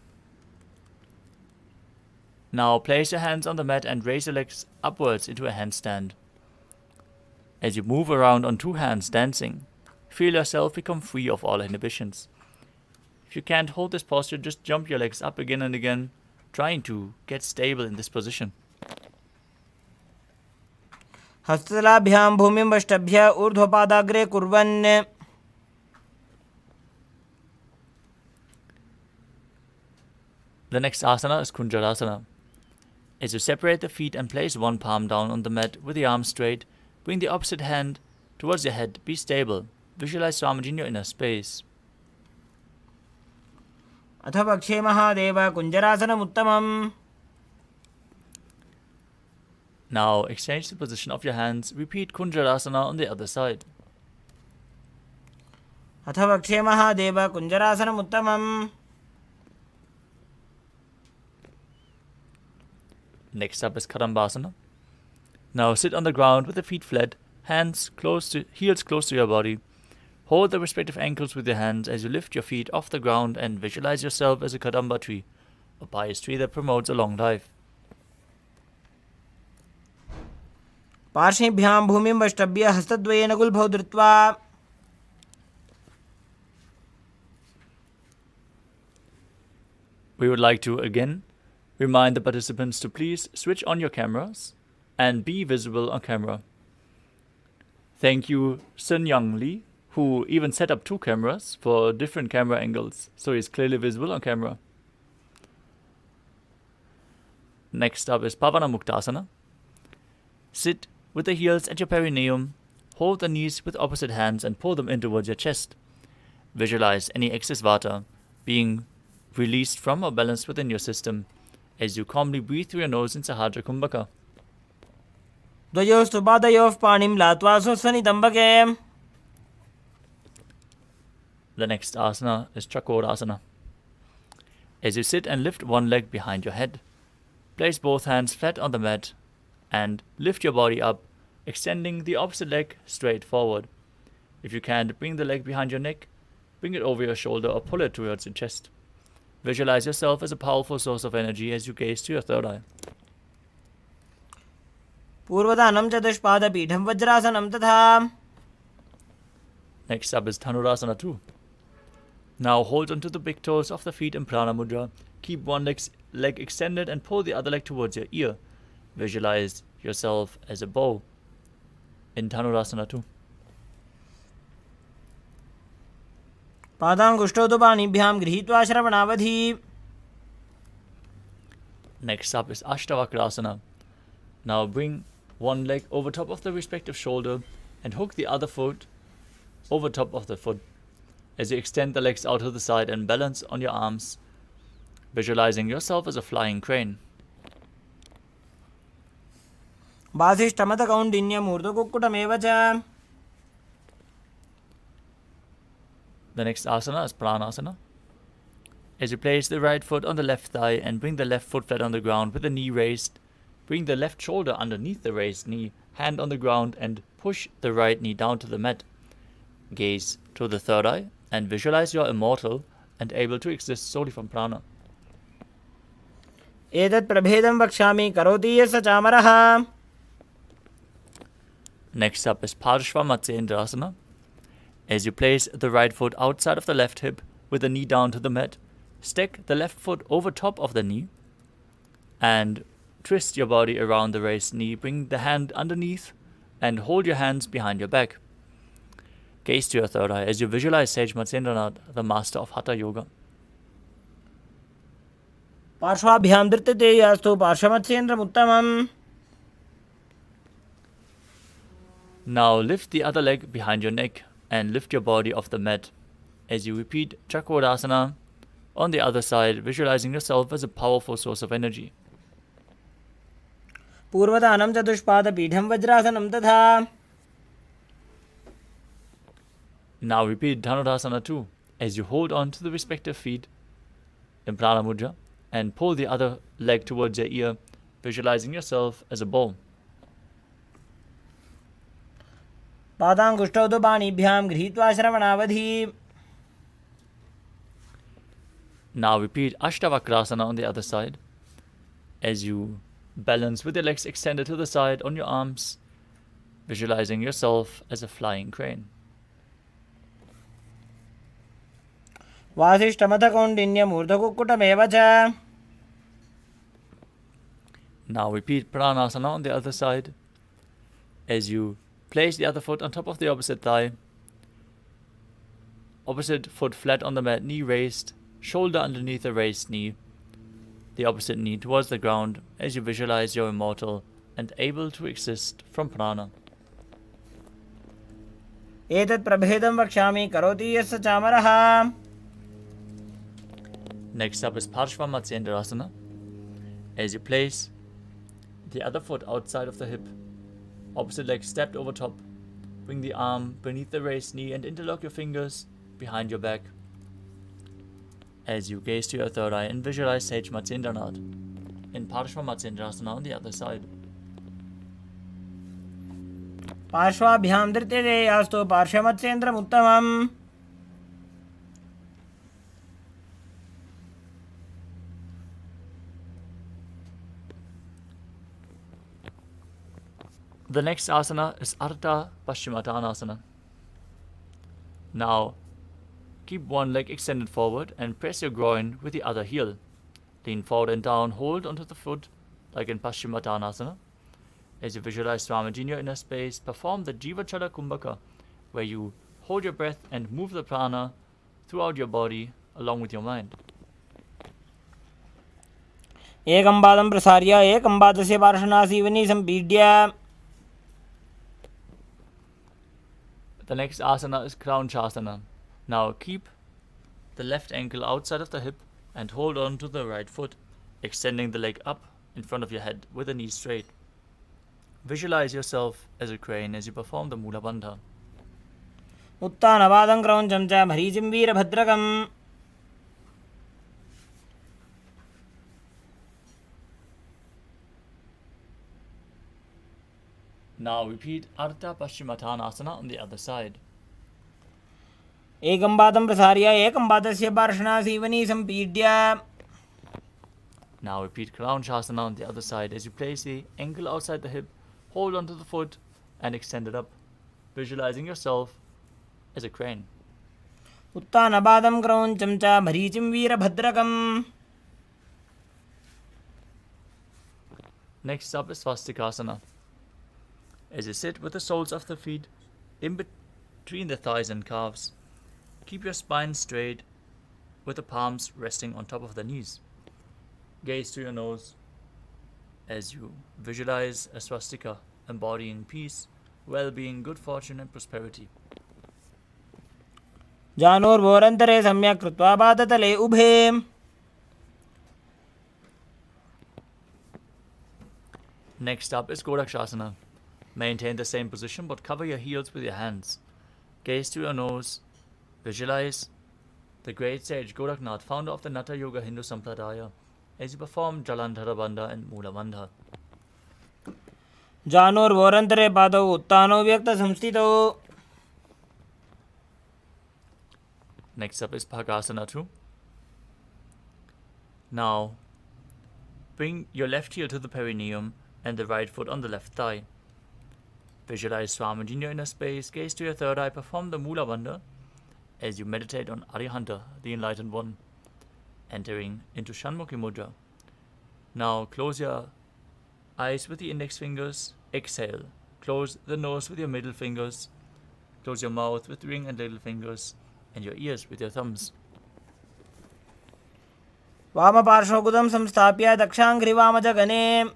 Now place your hands on the mat and raise your legs upwards into a handstand. As you move around on two hands dancing, feel yourself become free of all inhibitions. If you can't hold this posture, just jump your legs up again and again, trying to get stable in this position. हस्ततलाभ्यां भूमिं वष्टभ्य ऊर्ध्वपादाग्रे कुर्वन्. The next asana is Kunjarasana. As you separate the feet and place one palm down on the mat with the arms straight, bring the opposite hand towards your head. Be stable. Visualize Swamiji in your inner space. अथ पक्षे Mahadev कुञ्जरासनमुत्तमम्. Now exchange the position of your hands. Repeat Kunjarasana on the other side. अथ पक्षे Mahadev कुञ्जरासनमुत्तमम्. Next up is Kadambasana. Now sit on the ground with the feet flat, heels close to your body. Hold the respective ankles with your hands as you lift your feet off the ground and visualize yourself as a Kadamba tree, a pious tree that promotes a long life. पार्श्वेभ्यां भूमिं वष्टभ्य हस्तद्वयेन गुल्भौ धृत्वा. We would like to again remind the participants to please switch on your cameras and be visible on camera. Thank you, Sun Young Lee, who even set up 2 cameras for different camera angles, so he's clearly visible on camera. Next up is Pavana Muktasana. Sit with the heels at your perineum, hold the knees with opposite hands and pull them in towards your chest. Visualize any excess vata being released from or balanced within your system as you calmly breathe through your nose in Sahajra Kumbhaka. द्वयोस्तु पादयोः पाणिं लात्वा स्वस्वनितम्बके. The next asana is Chakorasana. As you sit and lift one leg behind your head, place both hands flat on the mat and lift your body up, extending the opposite leg straight forward. If you can, bring the leg behind your neck, bring it over your shoulder or pull it towards your chest. Visualize yourself as a powerful source of energy as you gaze to your third eye. पूर्वदानं चतुष्पादपीठं वज्रासनं तथा. Next up is Dhanurasana 2. Now hold onto the big toes of the feet in Prana Mudra. Keep one leg extended and pull the other leg towards your ear. Visualize yourself as a bow in Dhanurasana 2. पादाङ्गुष्ठौ तु पाणिभ्यां गृहीत्वा श्रवणावधि. Next up is Ashtavakrasana. Now bring one leg over top of the respective shoulder and hook the other foot over top of the foot. As you extend the legs out to the side and balance on your arms, visualizing yourself as a flying crane. वासिष्ठमतकौण्डिन्यमूर्धकुक्कुटमेव च. The next asana is Pranasana. As you place the right foot on the left thigh and bring the left foot flat on the ground with the knee raised, bring the left shoulder underneath the raised knee, hand on the ground and push the right knee down to the mat. Gaze to the third eye and visualize you are immortal and able to exist solely from prana. एतत् प्रभेदं वक्ष्यामि करोति यः स चामरः. Next up is Parshva Matsyendrasana. As you place the right foot outside of the left hip with the knee down to the mat, stack the left foot over top of the knee and twist your body around the raised knee. Bring the hand underneath and hold your hands behind your back. Gaze to your third eye as you visualize Sage Matsyendranath, the master of Hatha Yoga. पार्श्वाभ्यां धृत्यते यास्तु पार्श्वमत्स्येन्द्रमुत्तमम्. Now lift the other leg behind your neck and lift your body off the mat. As you repeat Chakrasana on the other side, visualizing yourself as a powerful source of energy. पूर्वदानं चतुष्पादपीठं वज्रासनं तथा. Now repeat Dhanurasana 2 as you hold on to the respective feet in Prana Mudra and pull the other leg towards your ear, visualizing yourself as a bow. पादाङ्गुष्ठौ तु पाणिभ्यां गृहीत्वा श्रवणावधि. Now repeat Ashtavakrasana on the other side as you balance with your legs extended to the side on your arms, visualizing yourself as a flying crane. वासिष्ठमथकौण्डिन्यमूर्धकुक्कुटमेव च. Now repeat Pranasana on the other side as you place the other foot on top of the opposite thigh, opposite foot flat on the mat, knee raised, shoulder underneath the raised knee. the opposite knee towards the ground as you visualize you're immortal and able to exist from prana. एतत् प्रभेदं वक्ष्यामि करोति यस्य चामरः. Next up is Parshva as you place the other foot outside of the hip, opposite leg stepped over top. Bring the arm beneath the raised knee and interlock your fingers behind your back. As you gaze to your third eye and visualize Sage Matsyendranath in Parshva Matsyendrasana on the other side. पार्श्वाभ्यां धृत्यते यास्तु पार्श्वमत्स्येन्द्रम् उत्तमम्. The next asana is Ardha Paschimottanasana. Now, keep one leg extended forward and press your groin with the other heel. Lean forward and down, hold onto the foot like in Paschimottanasana. As you visualize Swamiji in your inner space, perform the Jivachala Kumbhaka, where you hold your breath and move the prana throughout your body along with your mind. एकं पादं प्रसार्य एकं पादस्य पार्श्वनासीवनी सम्पीड्य. The next asana is Crown Chasana. Now keep the left ankle outside of the hip and hold on to the right foot, extending the leg up in front of your head with the knees straight. Visualize yourself as a crane as you perform the Mula Bandha. उत्तानपादं क्रौञ्चं च मरीचिं वीरभद्रकम्. Now repeat Ardha Paschimottanasana on the other side. एकं पादं प्रसार्य एकं पादस्य पार्श्वनासीवनी सम्पीड्य. Now repeat Crown Chasana on the other side as you place the ankle outside the hip, hold onto the foot and extend it up, visualizing yourself as a crane. उत्तानपादं क्रौञ्चं च मरीचिं वीरभद्रकम्. Next up is Svastikasana. As you sit with the soles of the feet in between the thighs and calves, keep your spine straight with the palms resting on top of the knees. Gaze to your nose as you visualize a swastika embodying peace, well-being, good fortune and prosperity. जानोर्भोरन्तरे सम्यक् कृत्वा पादतले उभे. Next up is Godakshasana. Maintain the same position but cover your heels with your hands. Gaze to your nose. Visualize the great sage Goraknath, founder of the Natha Yoga Hindu Sampradaya, as you perform Jalandhara Bandha and Mula Bandha. जानोर्भोरन्तरे पादौ उत्तानौ व्यक्तसंस्थितौ. Next up is Bhagasana 2. Now, bring your left heel to the perineum and the right foot on the left thigh. Visualize Swamiji in your inner space, gaze to your third eye, perform the Mula Bandha as you meditate on Arihanta, the Enlightened One, entering into Shanmukhi Mudra. Now close your eyes with the index fingers, exhale. Close the nose with your middle fingers, close your mouth with ring and little fingers, and your ears with your thumbs. वामपार्श्वकुदं संस्थाप्य दक्षाङ्घ्रिवामजगने.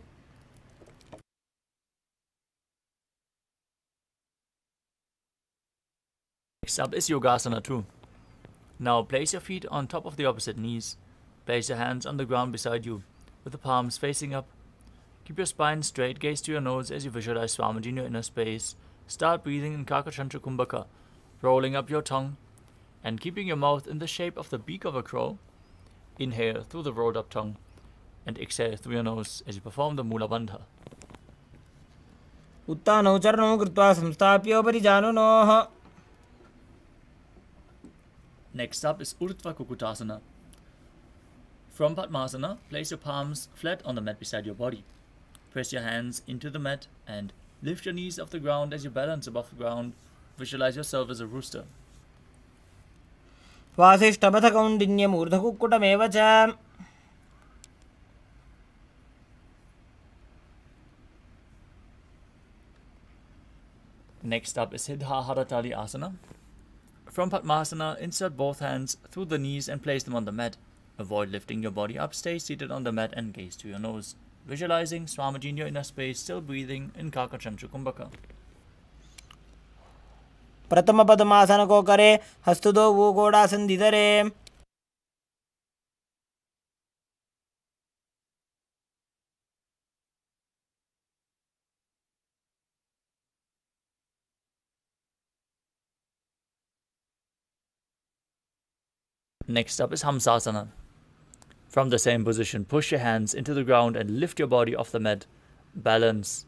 Next up is Yogasana 2. Now place your feet on top of the opposite knees. Place your hands on the ground beside you, with the palms facing up. Keep your spine straight, gaze to your nose as you visualize Swamiji in your inner space. Start breathing in Kakachantra Kumbhaka, rolling up your tongue and keeping your mouth in the shape of the beak of a crow. Inhale through the rolled up tongue and exhale through your nose as you perform the Mula Bandha. उत्तानौ चरणौ कृत्वा संस्थाप्योपरि जानुनोः. Next up is Urdhva Kukutasana. From Padmasana, place your palms flat on the mat beside your body. Press your hands into the mat and lift your knees off the ground as you balance above the ground. Visualize yourself as a rooster. वासिष्ठपथकौण्डिन्यमूर्धकुक्कुटमेव च. Next up is Siddha Haratali Asana. From Padmasana, insert both hands through the knees and place them on the mat. Avoid lifting your body up. Stay seated on the mat and gaze to your nose, visualizing Swamiji in your inner space, still breathing in Kakachanchu Kumbhaka. प्रथम पद्मासन को करे, हस्त दो वो गोड़ासन धरे. Next up is Hamsasana. From the same position, push your hands into the ground and lift your body off the mat. Balance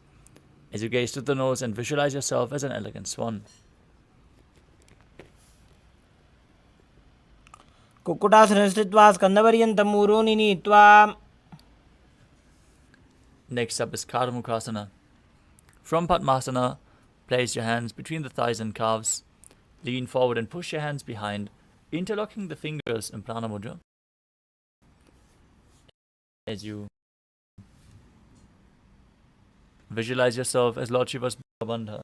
as you gaze to the nose and visualize yourself as an elegant swan. Kukkutasana स्थित्वा स्कंदपर्यन्तं ऊरूनि नीत्वा. Next up is Karmukhasana. From Padmasana, place your hands between the thighs and calves. Lean forward and push your hands behind, interlocking the fingers in Prana Mudra. As you visualize yourself as Lord Shiva's Bandha.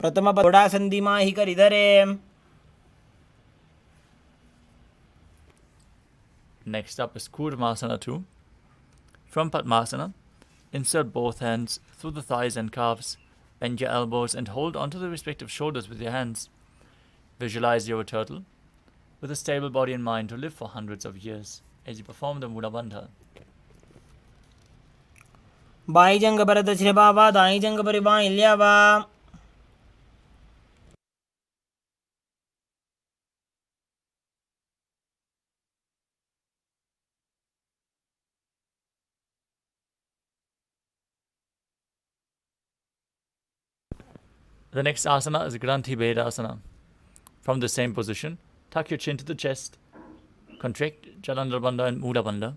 प्रथम गोड़ासन दिमाहि करि धरे. Next up is Kurmasana 2. From Padmasana, insert both hands through the thighs and calves, bend your elbows and hold onto the respective shoulders with your hands. Visualize you're a turtle with a stable body and mind to live for hundreds of years as you perform the Mula Bandha. By जंग पर दक्षिण बाबा, दाई जंग पर by ल्यावा. The next asana is Granthi Vedasana. From the same position, tuck your chin to the chest, contract Jalandhar Bandha and Mula Bandha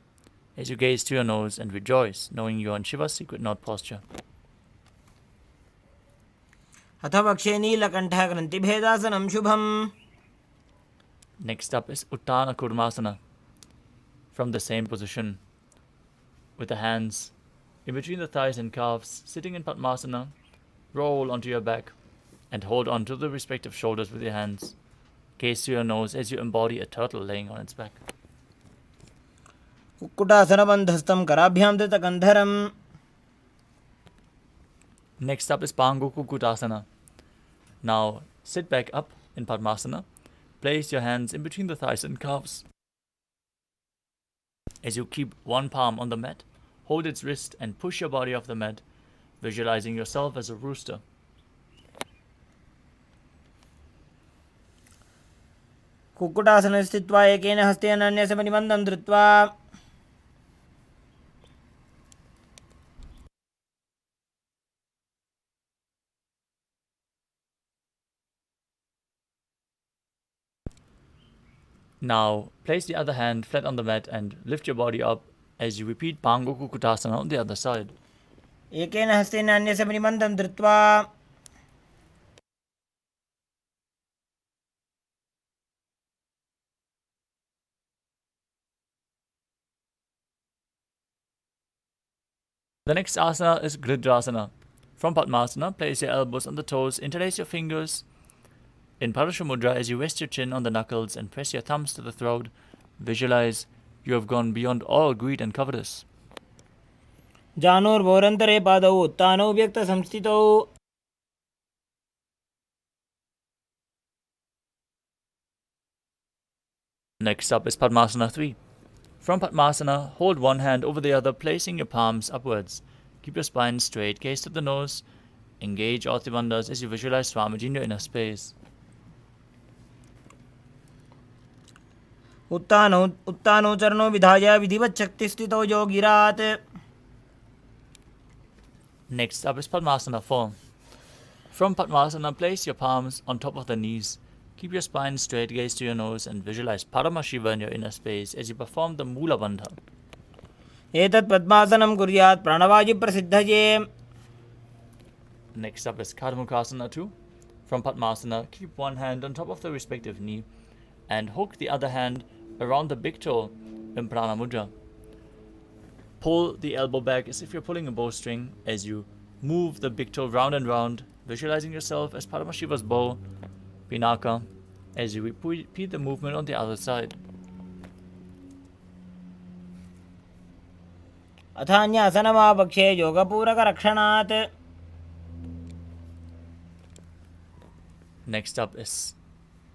as you gaze to your nose and rejoice, knowing you are in Shiva's secret knot posture. अथ वक्षे नीलकण्ठः ग्रन्थिभेदासनं शुभम्. Next up is Uttana Kurmasana. From the same position, with the hands in between the thighs and calves, sitting in Padmasana, roll onto your back and hold onto the respective shoulders with your hands. Gaze to your nose as you embody a turtle laying on its back. कुक्कुटासनबन्धस्थं कराभ्यां धृतकन्धरम्. Next up is Pangu Kukutasana. Now sit back up in Padmasana. Place your hands in between the thighs and calves. As you keep one palm on the mat, hold its wrist and push your body off the mat, visualizing yourself as a rooster. कुक्कुटासने स्थित्वा एकेन हस्तेन अन्यस्य परिबन्धं धृत्वा. Now place the other hand flat on the mat and lift your body up as you repeat Pangu Kukutasana on the other side. एकेन हस्तेन अन्यस्य परिबन्धं धृत्वा. The next asana is Gridrasana. From Padmasana, place your elbows on the toes, interlace your fingers in Parasha Mudra as you rest your chin on the knuckles and press your thumbs to the throat. Visualize you have gone beyond all greed and covetous. जानोर्भोरन्तरे पादौ उत्तानौ व्यक्तसंस्थितौ. Next up is Padmasana 3. From Padmasana, hold one hand over the other, placing your palms upwards. Keep your spine straight, gaze to the nose. Engage all bandhas as you visualize Swamiji in your inner space. उत्तानौ चरणौ विधाय विधिवत् शक्तिस्थितौ योगिरात्. Next up is Padmasana 4. From Padmasana, place your palms on top of the knees. Keep your spine straight, gaze to your nose, and visualize Paramashiva in your inner space as you perform the Mula Bandha. एतत् पद्मासनं कुर्यात् प्राणवायुप्रसिद्धये. Next up is Karmukhasana 2. From Padmasana, keep one hand on top of the respective knee and hook the other hand around the big toe in Prana Mudra. Pull the elbow back as if you're pulling a bowstring as you move the big toe round and round, visualizing yourself as Paramashiva's bow, Pinaka, as you repeat the movement on the other side. अथान्यासनमापक्षे योगपूरकरक्षणात्. Next up is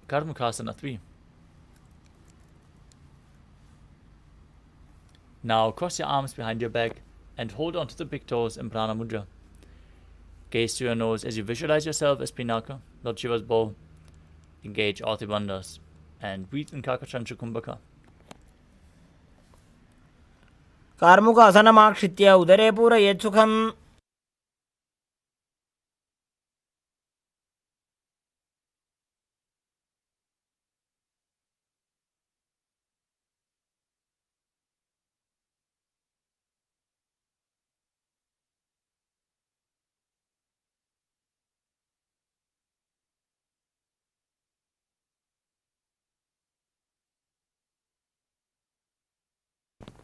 Karmakasana 3. Now cross your arms behind your back and hold on to the big toes in Prana Mudra. Gaze to your nose as you visualize yourself as Pinaka, Lord Shiva's bow. Engage all the bandhas and breathe in Kakachantra Kumbhaka. कार्मुकासनमाक्षित्य उदरे पूरयेत् सुखम्.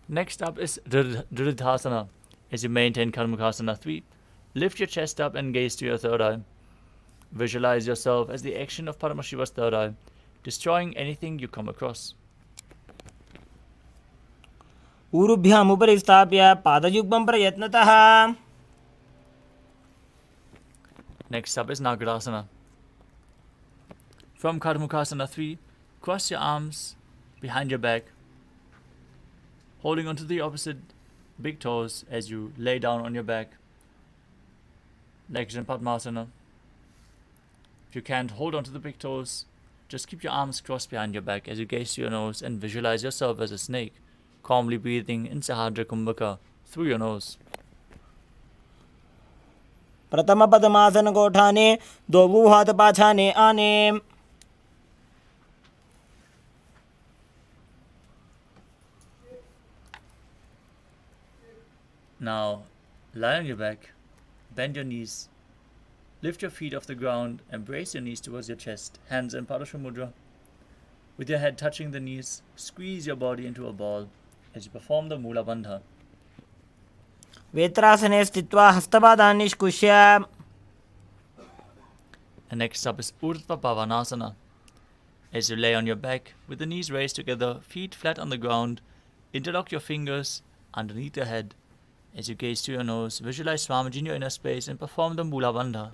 Next up is Dridhasana. As you maintain Karmakasana 3, lift your chest up and gaze to your third eye. Visualize yourself as the action of Paramashiva's third eye, destroying anything you come across. ऊरुभ्यामुपरि स्थाप्य पादयुग्मं प्रयत्नतः. Next up is Nagarasana. From Karmakasana 3, cross your arms behind your back, holding onto the opposite big toes as you lay down on your back. Legs in Padmasana. If you can't hold onto the big toes, just keep your arms crossed behind your back as you gaze to your nose and visualize yourself as a snake, calmly breathing in Sahadra Kumbhaka through your nose. प्रथमपदमासन कोठाने द्वौ हाथ पाछाने आने. Now, lie on your back, bend your knees, lift your feet off the ground and brace your knees towards your chest, hands in Padasha Mudra. With your head touching the knees, squeeze your body into a ball as you perform the Mula Bandha. वेत्रासने स्थित्वा हस्तपादान् निष्कुष्य. And next up is Urdhva Pavanasana. As you lay on your back, with the knees raised together, feet flat on the ground, interlock your fingers underneath your head. As you gaze to your nose, visualize Swamiji in your inner space and perform the Mula Bandha.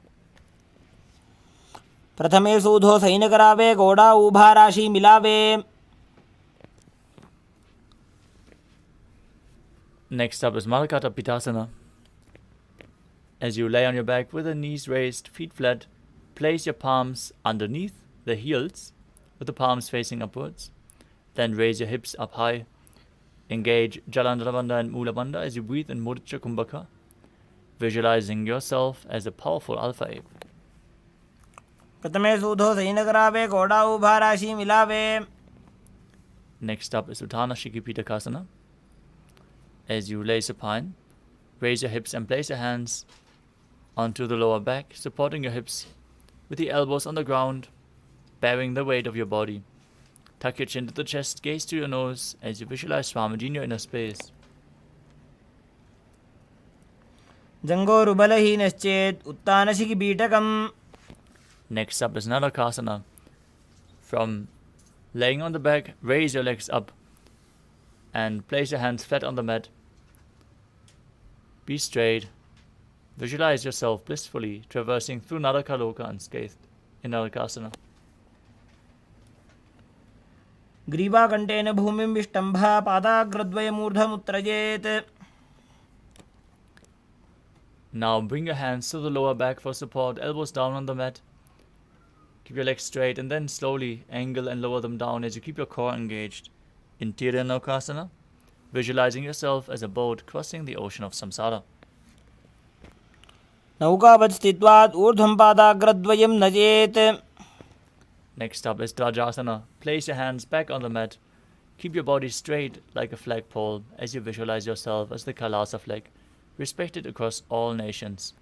प्रथमे सूधो San करावे घोड़ा उभा राशि मिलावे. Next up is Malakata Pitasana. As you lay on your back with the knees raised, feet flat, place your palms underneath the heels with the palms facing upwards. Then raise your hips up high. Engage Jalandhara Bandha and Mula Bandha as you breathe in Mudra Kumbhaka, visualizing yourself as a powerful alpha ape. प्रथमे सूधो San करावे घोड़ा उभा राशि मिलावे. Next up is Uttana Shikipitakasana. As you lay supine, raise your hips and place your hands onto the lower back, supporting your hips with the elbows on the ground, bearing the weight of your body. Tuck your chin to the chest, gaze to your nose as you visualize Swamiji in your inner space. जङ्घोरुबलहीनश्चेत् उत्तानशिखिपीठकम्. Next up is Narakasana. From laying on the back, raise your legs up and place your hands flat on the mat. Be straight. Visualize yourself blissfully traversing through Narakaloka unscathed in Narakasana. ग्रीवाकण्ठेन भूमिं विष्टम्भ पादाग्रद्वयमूर्धमुत्त्रजेत्. Now bring your hands to the lower back for support, elbows down on the mat. Keep your legs straight and then slowly angle and lower them down as you keep your core engaged. In Tiryanokasana, visualizing yourself as a boat crossing the ocean of samsara. नौकावत् स्थित्वा ऊर्ध्वं पादाग्रद्वयं नजेत्. Next up is Dvajasana. Place your hands back on the mat. Keep your body straight like a flagpole as you visualize yourself as the Kailasa flag, respected across all nations.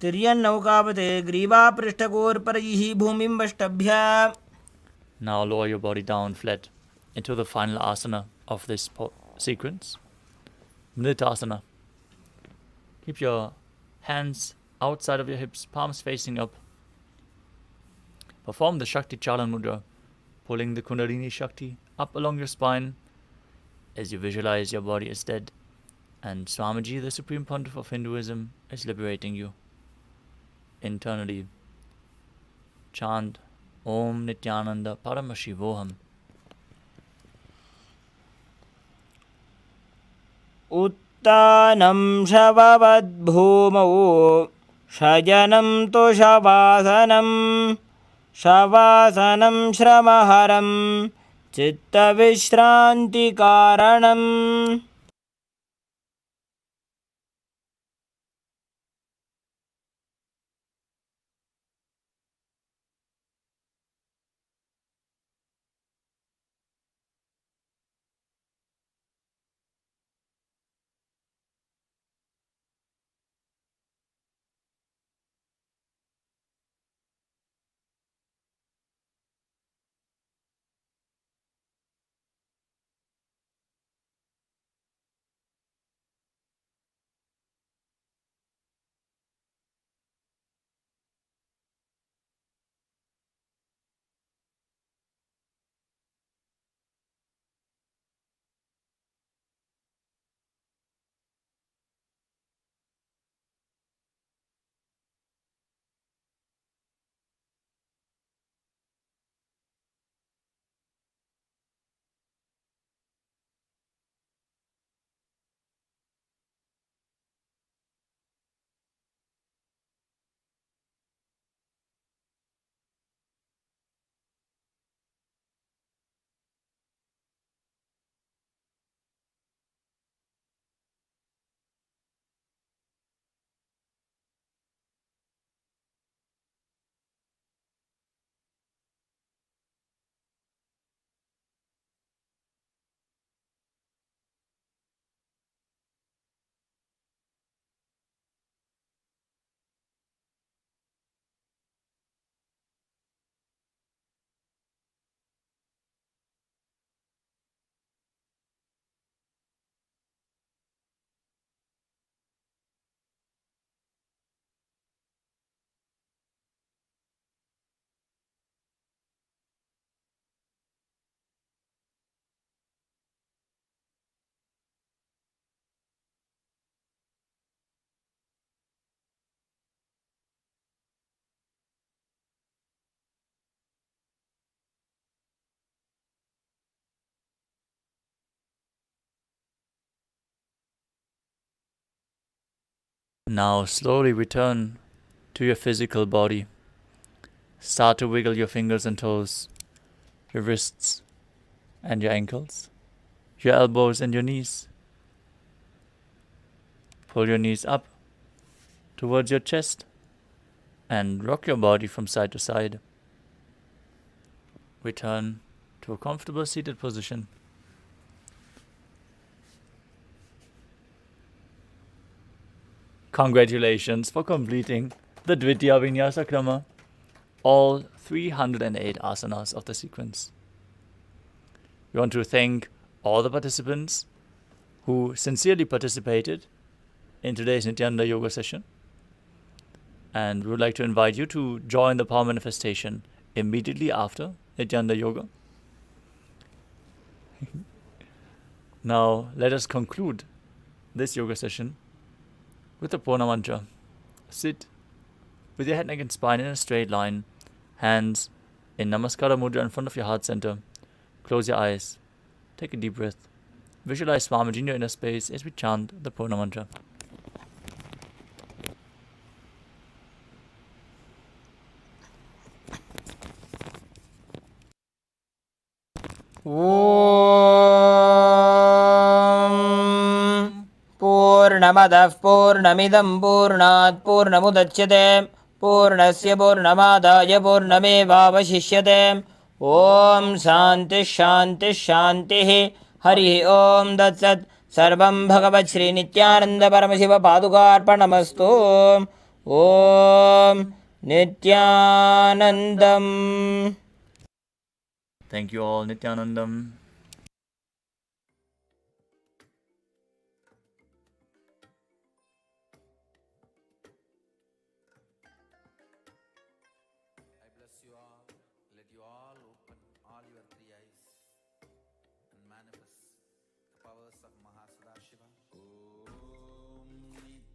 तिर्यन्नौकावत् ग्रीवापृष्ठगोर्परैः भूमिं वष्टभ्य. Now lower your body down flat into the final asana of this sequence, Mritasana. Keep your hands outside of your hips, palms facing up. Perform the Shakti Chalan Mudra, pulling the Kundalini Shakti up along your spine as you visualize your body is dead and Swamiji, the Supreme Pontiff of Hinduism, is liberating you. Internally, chant Om Nithyananda Paramashivoham. उत्तानं शववद्भूमौ शयनं तु शवासनं शवासनं श्रमहरं चित्तविश्रान्तिकारणम् Now slowly return to your physical body. Start to wiggle your fingers and toes, your wrists and your ankles, your elbows and your knees. Pull your knees up towards your chest and rock your body from side to side. Return to a comfortable seated position. Congratulations for completing the Dvitiya Vinyasa Krama, all 308 asanas of the sequence. We want to thank all the participants who sincerely participated in today's Nithyananda Yoga session. And we would like to invite you to join the power manifestation immediately after Nithyananda Yoga. Now let us conclude this yoga session with the Purna Mantra. Sit with your head, neck and spine in a straight line, hands in Namaskara Mudra in front of your heart center. Close your eyes, take a deep breath. Visualize Swamiji in your inner space as we chant the Purna Mantra. ॐ पूर्णमदः पूर्णमिदं पूर्णात् पूर्णमुदच्यते पूर्णस्य पूर्णमादाय पूर्णमेवावशिष्यते ॐ शान्तिः शान्तिः शान्तिः हरिः ॐ तत्सत् सर्वं भगवत् श्रीनित्यानन्दपरमशिवपादुकार्पणमस्तु ॐ नित्यानन्दम्. Thank you all, Nithyanandam. I bless you all.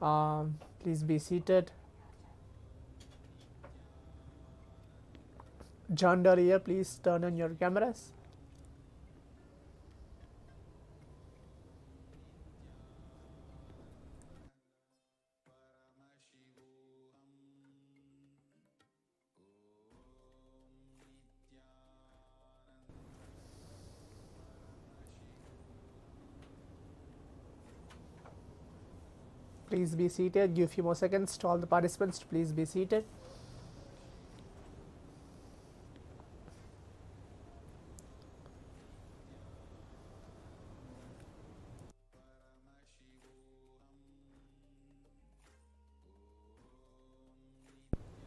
Please be seated. John Doria, please turn on your cameras. Please be seated. Give a few more seconds to all the participants to please be seated.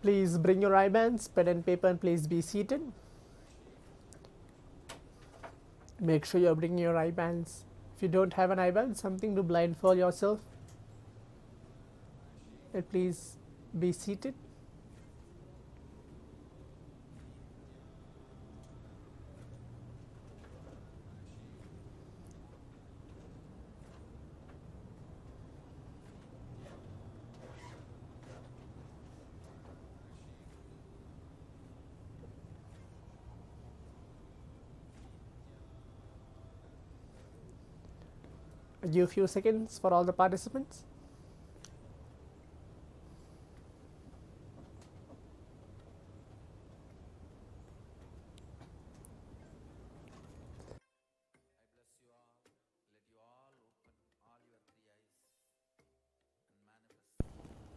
Please bring your eye bands, pen and paper, and please be seated. Make sure you're bringing your eye bands. If you don't have an eye band, something to blindfold yourself. And please be seated. Give a few seconds for all the participants.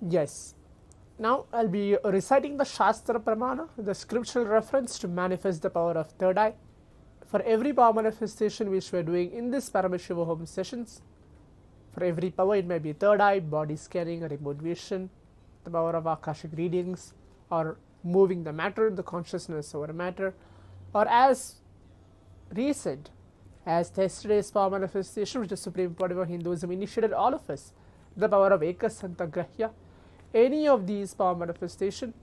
Yes. Now I'll be reciting the Shastra Pramana, the scriptural reference to manifest the power of third eye. For every power manifestation which we are doing in this Paramashivoham sessions, for every power, it may be third eye, body scanning, remote vision, the power of Akashic readings, or moving the matter, the consciousness over matter, or as recent as yesterday's power manifestation which the Supreme Pontiff of Hinduism initiated all of us, the power of Ekasantagrahya. Any of these power manifestation,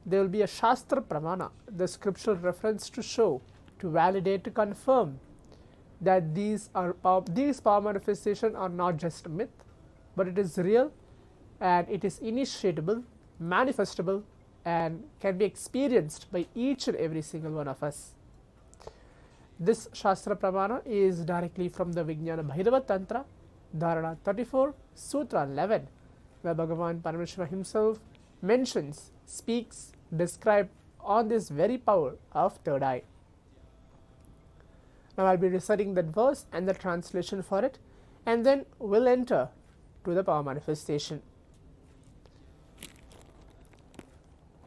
there will be a Shastra Pramana, the scriptural reference to show, to validate, to confirm that these power manifestations are not just a myth, but it is real and it is initiatable, manifestable, and can be experienced by each and every single one of us. This Shastra Pramana is directly from the Vijnana Bhairava Tantra, Dharana 34, Sutra 11, where Bhagavan Paramashivam himself mentions, speaks, describes on this very power of third eye. Now I'll be reciting that verse and the translation for it, and then we'll enter to the power manifestation.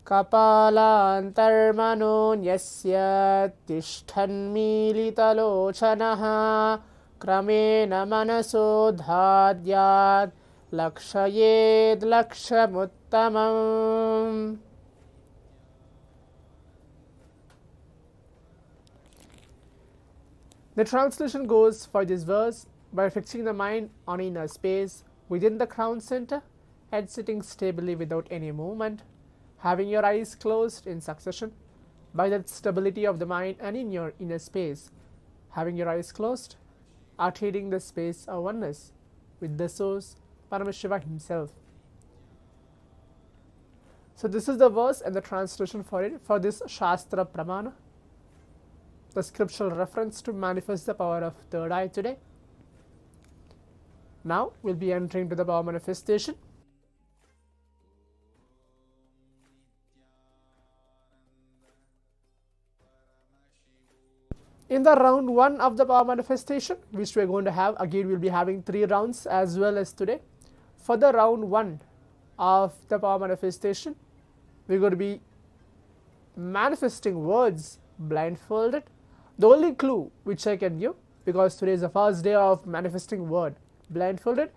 Kapalantarmano nyasya tishthanmilitalochanaha kramena manaso dhadyat lakshayed lakshamuttamam. The translation goes for this verse: by fixing the mind on inner space within the crown center and sitting stably without any movement, having your eyes closed in succession, by that stability of the mind and in your inner space, having your eyes closed, attaining the space of oneness with the source, Paramashiva himself. So this is the verse and the translation for it, for this Shastra Pramana, the scriptural reference to manifest the power of third eye today. Now we'll be entering to the power manifestation. In the round 1 of the power manifestation, which we are going to have, again we'll be having 3 rounds as well as today. For the round 1 of the power manifestation, we're going to be manifesting words blindfolded. The only clue which I can give, because today is the first day of manifesting word blindfolded,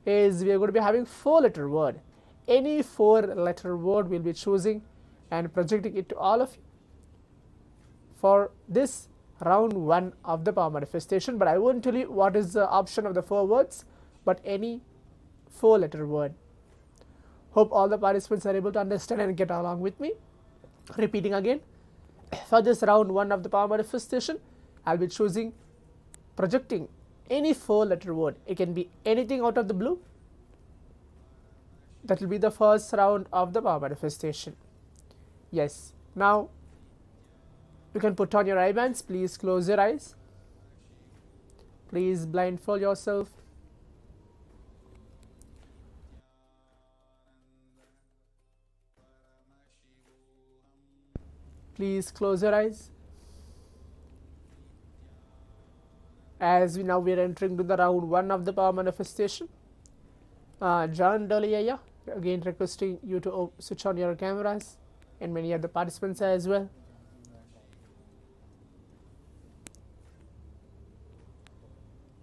is we are going to be having 4-letter word. Any 4-letter word we'll be choosing and projecting it to all of you for this round 1 of the power manifestation. But I won't tell you what is the option of the 4 words, but any 4-letter word. Hope all the participants are able to understand and get along with me. Repeating again, for this round 1 of the power manifestation, I'll be choosing, projecting any 4-letter word. It can be anything out of the blue, That will be the first round of the power manifestation. Yes. Now you can put on your eye bands. Please close your eyes. Please blindfold yourself. Please close your eyes. As we are entering to the round 1 of the power manifestation. John Doliyaya, again requesting you to switch on your cameras, and many other participants as well.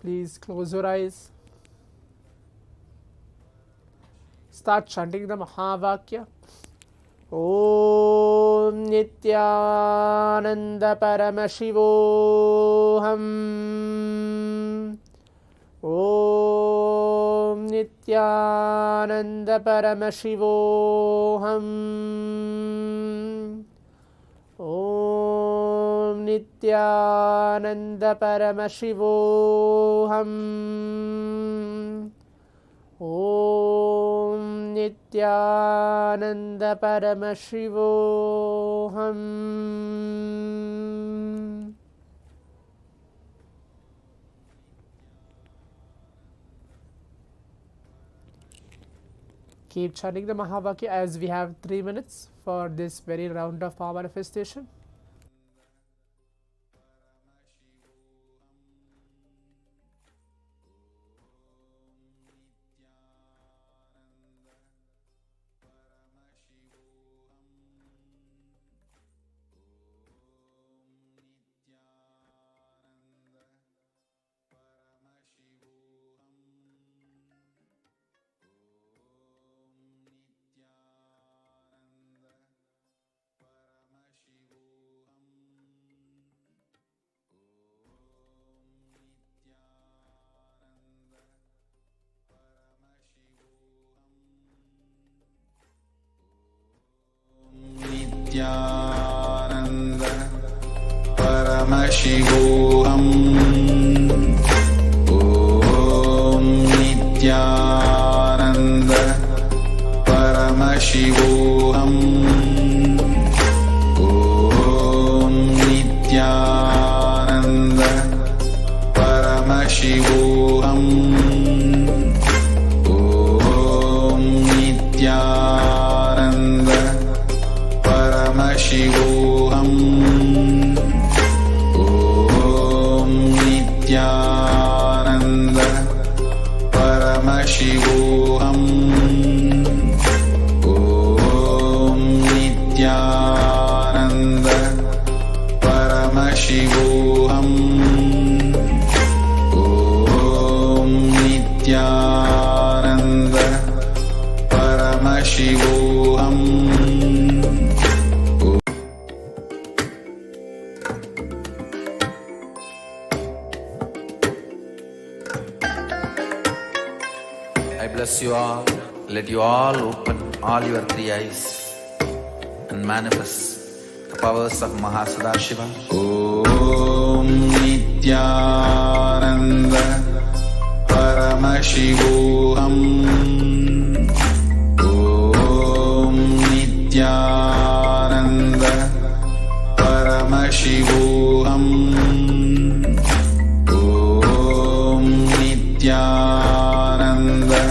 Please close your eyes. Start chanting the Mahavakya. Om Nithyananda Paramashivoham. Om Nithyananda Paramashivoham. Om Nithyananda Paramashivoham. Om Nithyananda Paramashivoham. Keep chanting the Mahavakya as we have 3 minutes for this very round of power manifestation. Nithyananda Paramashivoham. Om Nithyananda Paramashivoham. Om Nithyananda Paramashivoham. Om Nithyananda Paramashivoham. Om Nithyananda Paramashivoham. Om Nithyananda Paramashivoham. Om Nithyananda Paramashivoham. I bless you all. Let you all open all your 3 eyes and manifest the powers of Mahasadashiva. Om Nithyananda Paramashivoham. Om Nithyananda Paramashivoham. Om Nithyananda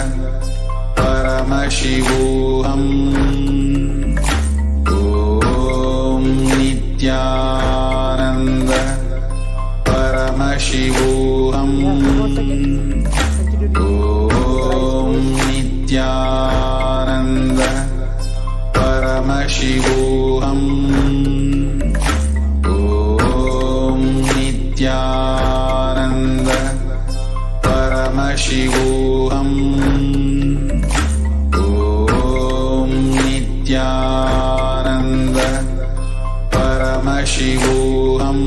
Paramashivoham. Om Nithyananda Paramashivoham. Om Nithyananda Paramashivoham. Om Nithyananda Paramashivoham. Om Nithyananda Paramashivoham.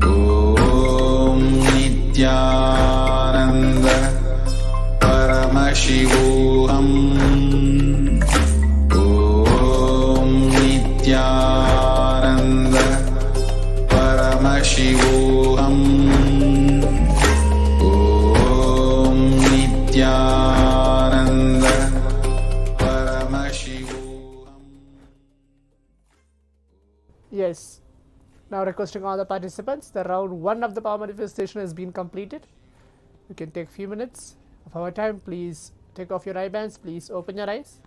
Om Nithyananda Paramashivoham. Om Nithyananda Paramashivoham. Om Nithyananda Now requesting all the participants, the round 1 of the power manifestation has been completed. You can take few minutes of our time. Please take off your eye bands. Please open your eyes.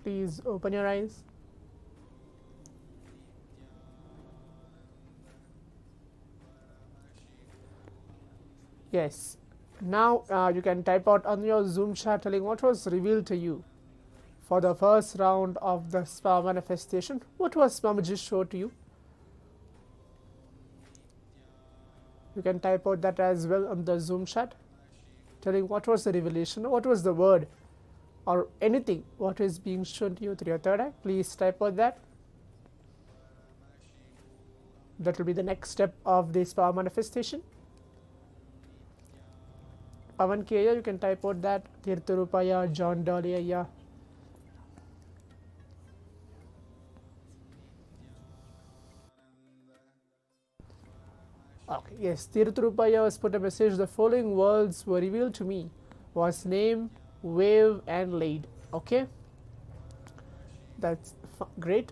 Please open your eyes. Yes. Now you can type out on your Zoom chat telling what was revealed to you for the first round of the power manifestation. What was Mamaji showed to you? You can type out that as well on the Zoom chat, telling what was the revelation, what was the word, or anything what is being shown to you through your third eye. Please type out that. That will be the next step of this power manifestation. Pavan Kaya, you can type out that. Tirtharupaya, John Daliya. Okay, yes, Tirtharupaya has put a message. The following words were revealed to me: was name, wave, and laid. Okay, that's great.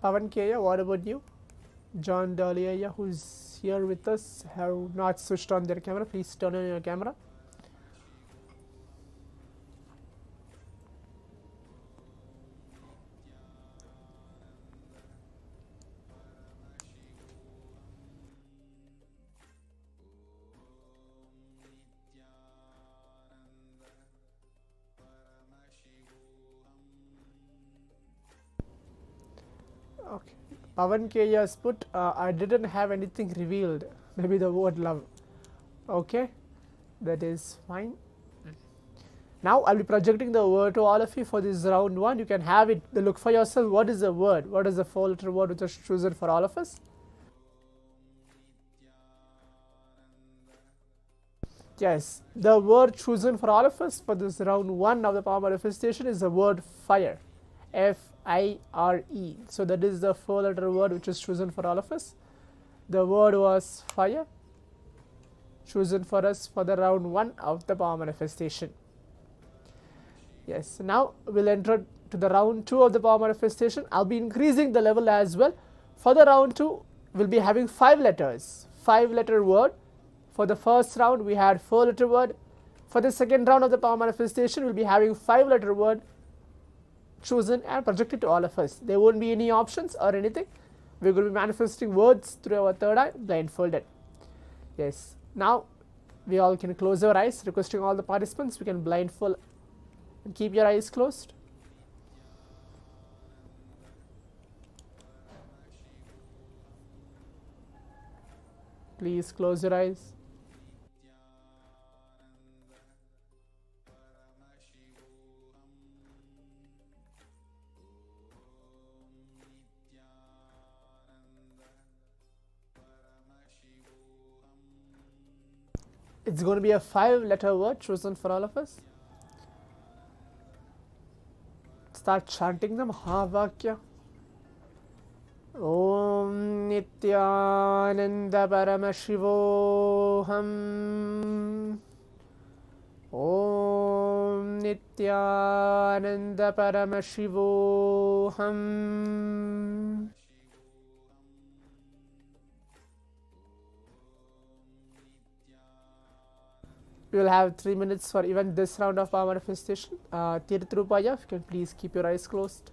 Pavan Kaya, what about you? John Daliya, who's here with us, have not switched on their camera. Please turn on your camera. Okay, Pavan Kaya has put, I didn't have anything revealed. Maybe the word love. Okay, that is fine. Now I'll be projecting the word to all of you for this round 1. You can have it, look for yourself. What is the word? What is the 4-letter word which is chosen for all of us? Yes, the word chosen for all of us for this round 1 of the power manifestation is the word fire. F-I-R-E. So that is the 4-letter word which is chosen for all of us. The word was fire, chosen for us for the round 1 of the power manifestation. Yes, now we'll enter to the round 2 of the power manifestation. I'll be increasing the level as well. For the round 2, we'll be having 5 letters, 5-letter word. For the first round, we had 4-letter word. For the second round of the power manifestation, we'll be having 5-letter word chosen and projected to all of us. There won't be any options or anything. We're going to be manifesting words through our third eye, blindfolded. Yes. Now, we all can close our eyes. Requesting all the participants, we can blindfold and keep your eyes closed. Please close your eyes. It's going to be a 5-letter word chosen for all of us. Start chanting the Mahavakya. Om Nithyananda Paramashivoham. Om Nithyananda Paramashivoham. We will have 3 minutes for even this round of power manifestation. Tirtharupaya, if you can please keep your eyes closed.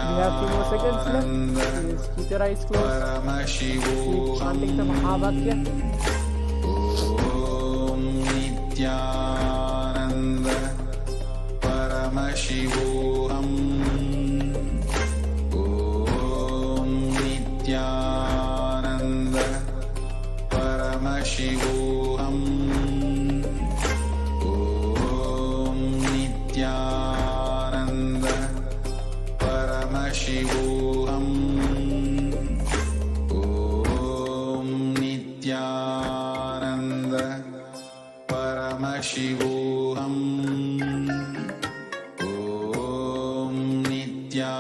have 2 more seconds left. Please keep your eyes closed. Keep chanting the Mahavakya. Om Nithyananda Paramashivoham. Om Nithyananda Paramashivoham. Om Nithyananda Paramashivoham. Om Nithyananda Paramashivoham. Om Nithyananda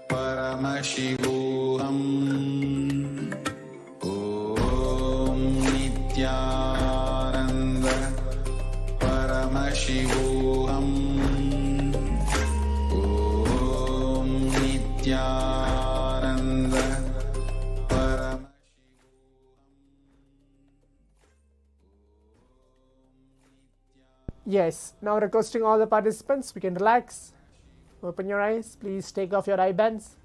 Paramashivoham. Om Nithyananda Paramashivoham. Om Nithyananda Paramashivoham. Yes, now requesting all the participants, we can relax. Open your eyes. Please take off your eye bands.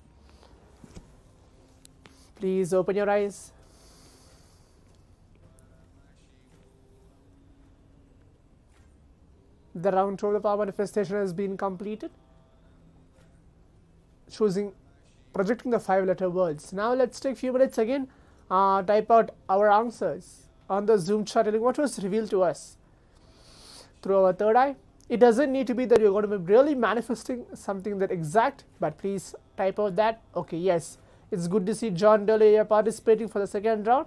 Please open your eyes. The round 2 of the power manifestation has been completed. Projecting the 5-letter words. Now let's take a few minutes again. Type out our answers on the Zoom chat, telling what was revealed to us through our third eye. It doesn't need to be that you're going to be really manifesting something that exact, but please type out that. Okay, yes, it's good to see John Dolly participating for the second round.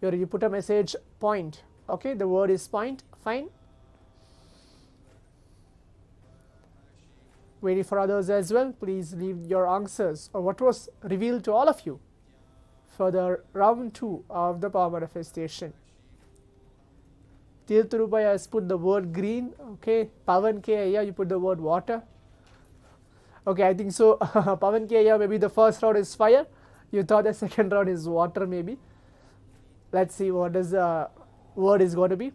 You put a message point. Okay, the word is point. Fine. Waiting for others as well. Please leave your answers or what was revealed to all of you for the round 2 of the power manifestation. Tirthurubai has put the word green. Okay, Pavan K, yeah, you put the word water. Okay, I think so. Pavan K, yeah, maybe the first round is fire. You thought the second round is water, maybe. Let's see what is the word is going to be.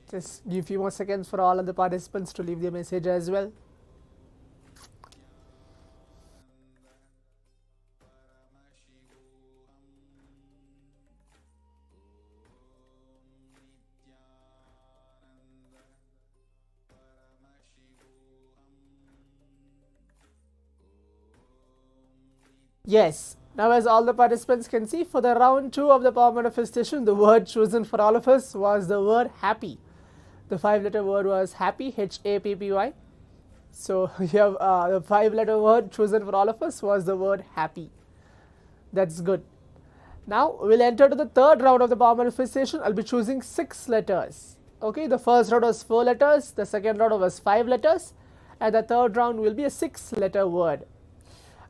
Just give a few more seconds for all of the participants to leave their message as well. Yes, now as all the participants can see, for the round 2 of the power manifestation, the word chosen for all of us was the word happy. The 5-letter word was happy, H-A-P-P-Y. So you have the 5-letter word chosen for all of us was the word happy. That's good. Now we'll enter to the third round of the power manifestation. I'll be choosing 6 letters. Okay, the first round was 4 letters, the second round was 5 letters, and the third round will be a 6-letter word.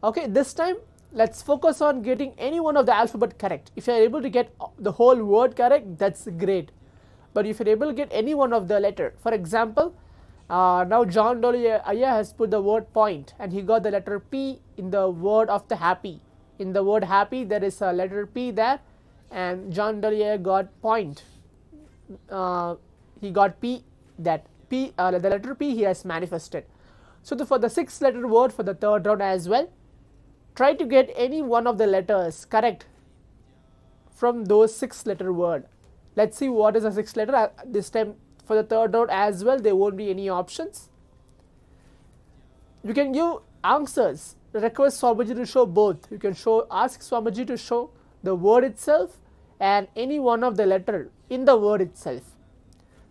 Okay, this time let's focus on getting any one of the alphabet correct. If you are able to get the whole word correct, that's great. But if you're able to get any one of the letter, for example, now John Dolly Aya has put the word point and he got the letter P in the word of the happy. In the word happy, there is a letter P there, and John Dolly Aya got point. He got P, that P, the letter P he has manifested. So for the 6-letter word for the third round as well, try to get any one of the letters correct from those 6-letter word. Let's see what is a 6th letter. This time for the third round as well, there won't be any options. You can give answers. Request Swamiji to show both. You can ask Swamiji to show the word itself and any one of the letter in the word itself.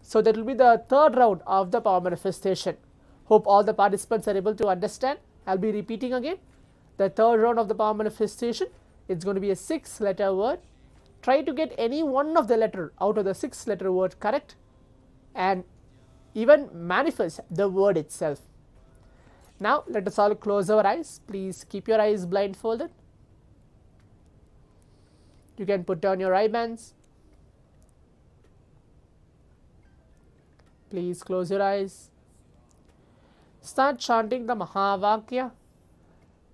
So that will be the third round of the power manifestation. Hope all the participants are able to understand. I'll be repeating again. The third round of the power manifestation, it's going to be a 6-letter word. Try to get any one of the letter out of the 6-letter word correct and even manifest the word itself. Now let us all close our eyes. Please keep your eyes blindfolded. You can put down your eye bands. Please close your eyes. Start chanting the Mahavakya.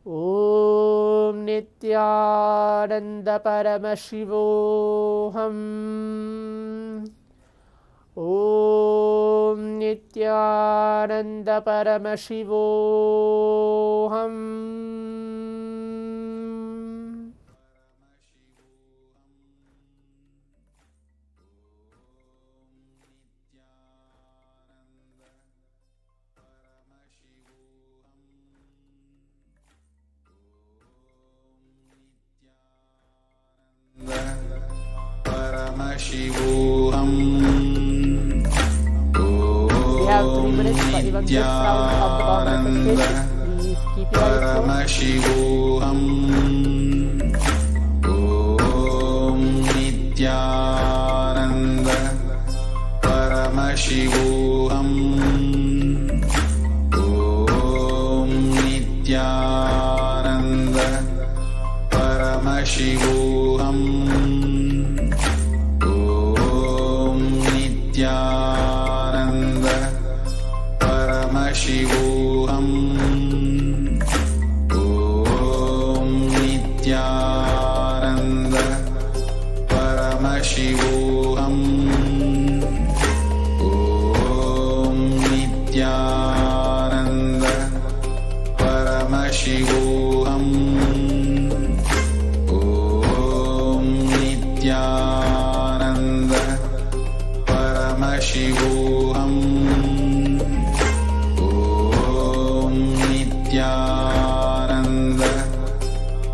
Om Nithyananda Paramashivoham. Om Nithyananda Paramashivoham. Paramashivoham. We have 3 minutes for even this round of the power manifestation. Please keep your eyes closed. Paramashivoham. Om Nithyananda Paramashivoham. Om Nithyananda Paramashivoham. Om Nithyananda Paramashivoham. Om Nithyananda Paramashivoham. Om Nithyananda Paramashivoham. Om Nithyananda Paramashivoham. Om Nithyananda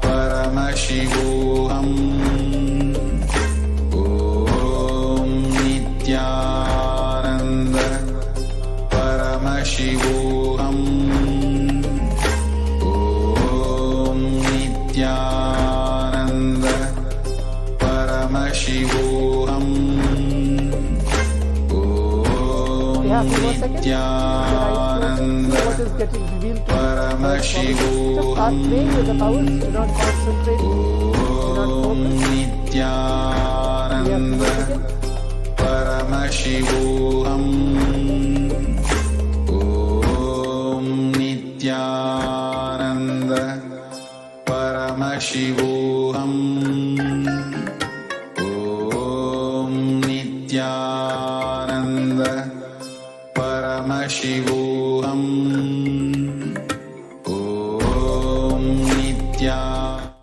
Paramashivoham. Om Nithyananda Paramashivoham. Om Nithyananda Paramashivoham. We have 2 more seconds. Keep your eyes closed. See what is getting revealed to you. Just start playing with the powers. Do not concentrate. Do not focus. We have 2 more seconds. Paramashivoham. Om Nithyananda Paramashivoham. Om Nithyananda Paramashivoham. Om Nithyananda.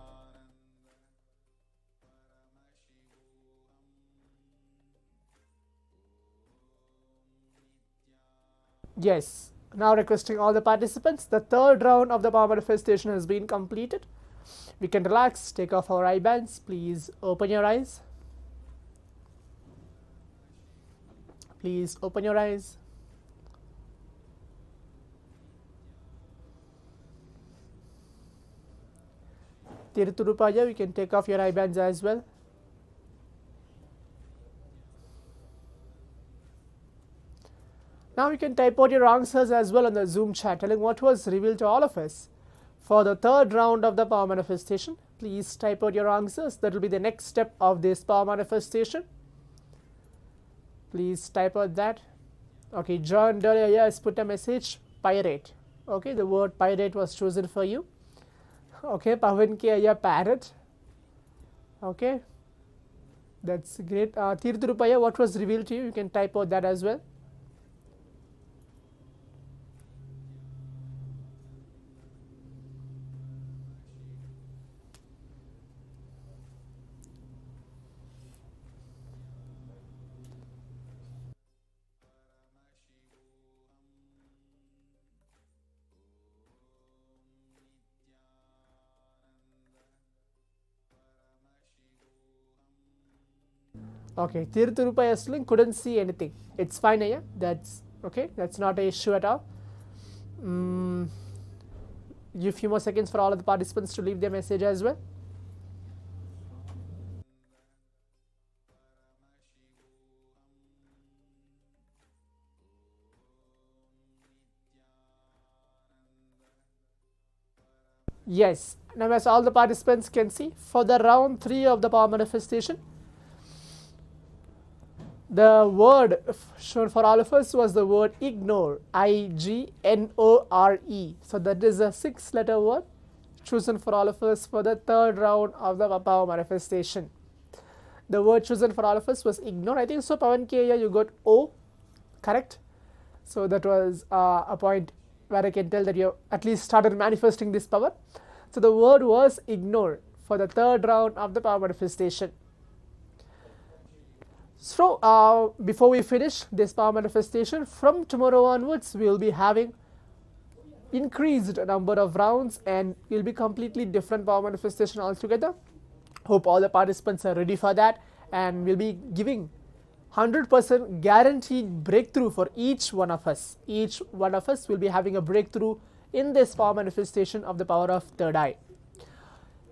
Yes. Now requesting all the participants, the 3rd round of the power manifestation has been completed. We can relax, take off our eye bands. Please open your eyes. Please open your eyes. Tirthurupaya, we can take off your eye bands as well. Now you can type out your answers as well on the Zoom chat, telling what was revealed to all of us for the 3rd round of the power manifestation. Please type out your answers. That will be the next step of this power manifestation. Please type out that. Okay, John Doria has put a message, pirate. Okay, the word pirate was chosen for you. Okay, Pavan K, parrot. Okay, that's great. Tirthurupaya, what was revealed to you? You can type out that as well. Okay, Tirthurupaya Sling couldn't see anything. It's fine, yeah. That's okay. That's not an issue at all. Give a few more seconds for all of the participants to leave their message as well. Yes. Now, as all the participants can see, for the round 3 of the power manifestation, the word shown for all of us was the word ignore, I-G-N-O-R-E. So that is a 6-letter word. chosen for all of us for the third round of the power manifestation. The word chosen for all of us was ignore. I think so, Pavan K, you got O, correct? So that was a point where I can tell that you at least started manifesting this power. So the word was ignore for the third round of the power manifestation. So before we finish this power manifestation, from tomorrow onwards we will be having increased number of rounds and it will be completely different power manifestation altogether. Hope all the participants are ready for that, and we'll be giving 100% guaranteed breakthrough for each one of us. Each one of us will be having a breakthrough in this power manifestation of the power of third eye.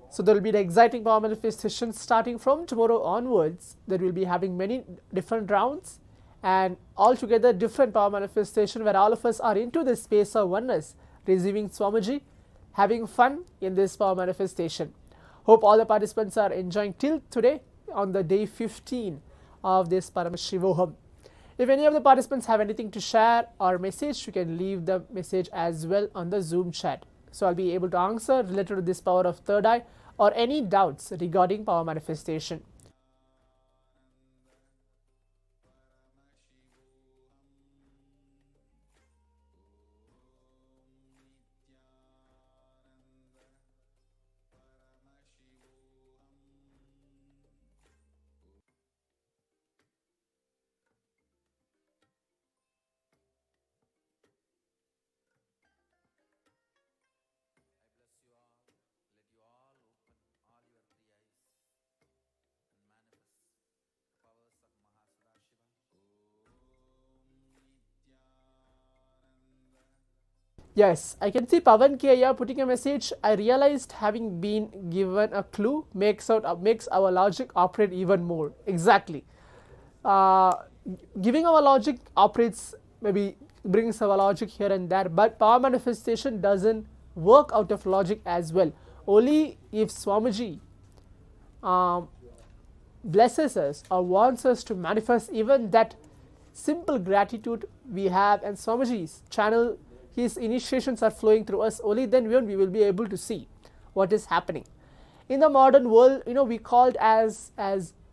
So there will be an exciting power manifestation starting from tomorrow onwards. There will be having many different rounds and altogether different power manifestation where all of us are into this space of oneness, receiving Swamiji, having fun in this power manifestation. Hope all the participants are enjoying till today on the day 15 of this Paramashivoham. If any of the participants have anything to share or message, you can leave the message as well on the Zoom chat. So I'll be able to answer related to this power of third eye or any doubts regarding power manifestation. Yes, I can see Pavan K putting a message. I realized having been given a clue makes our logic operate even more. Exactly. Giving our logic operates, maybe brings our logic here and there, but power manifestation doesn't work out of logic as well. Only if Swamiji blesses us or wants us to manifest even that simple gratitude we have, and Swamiji's channel, his initiations are flowing through us, only then we will be able to see what is happening. In the modern world, we called as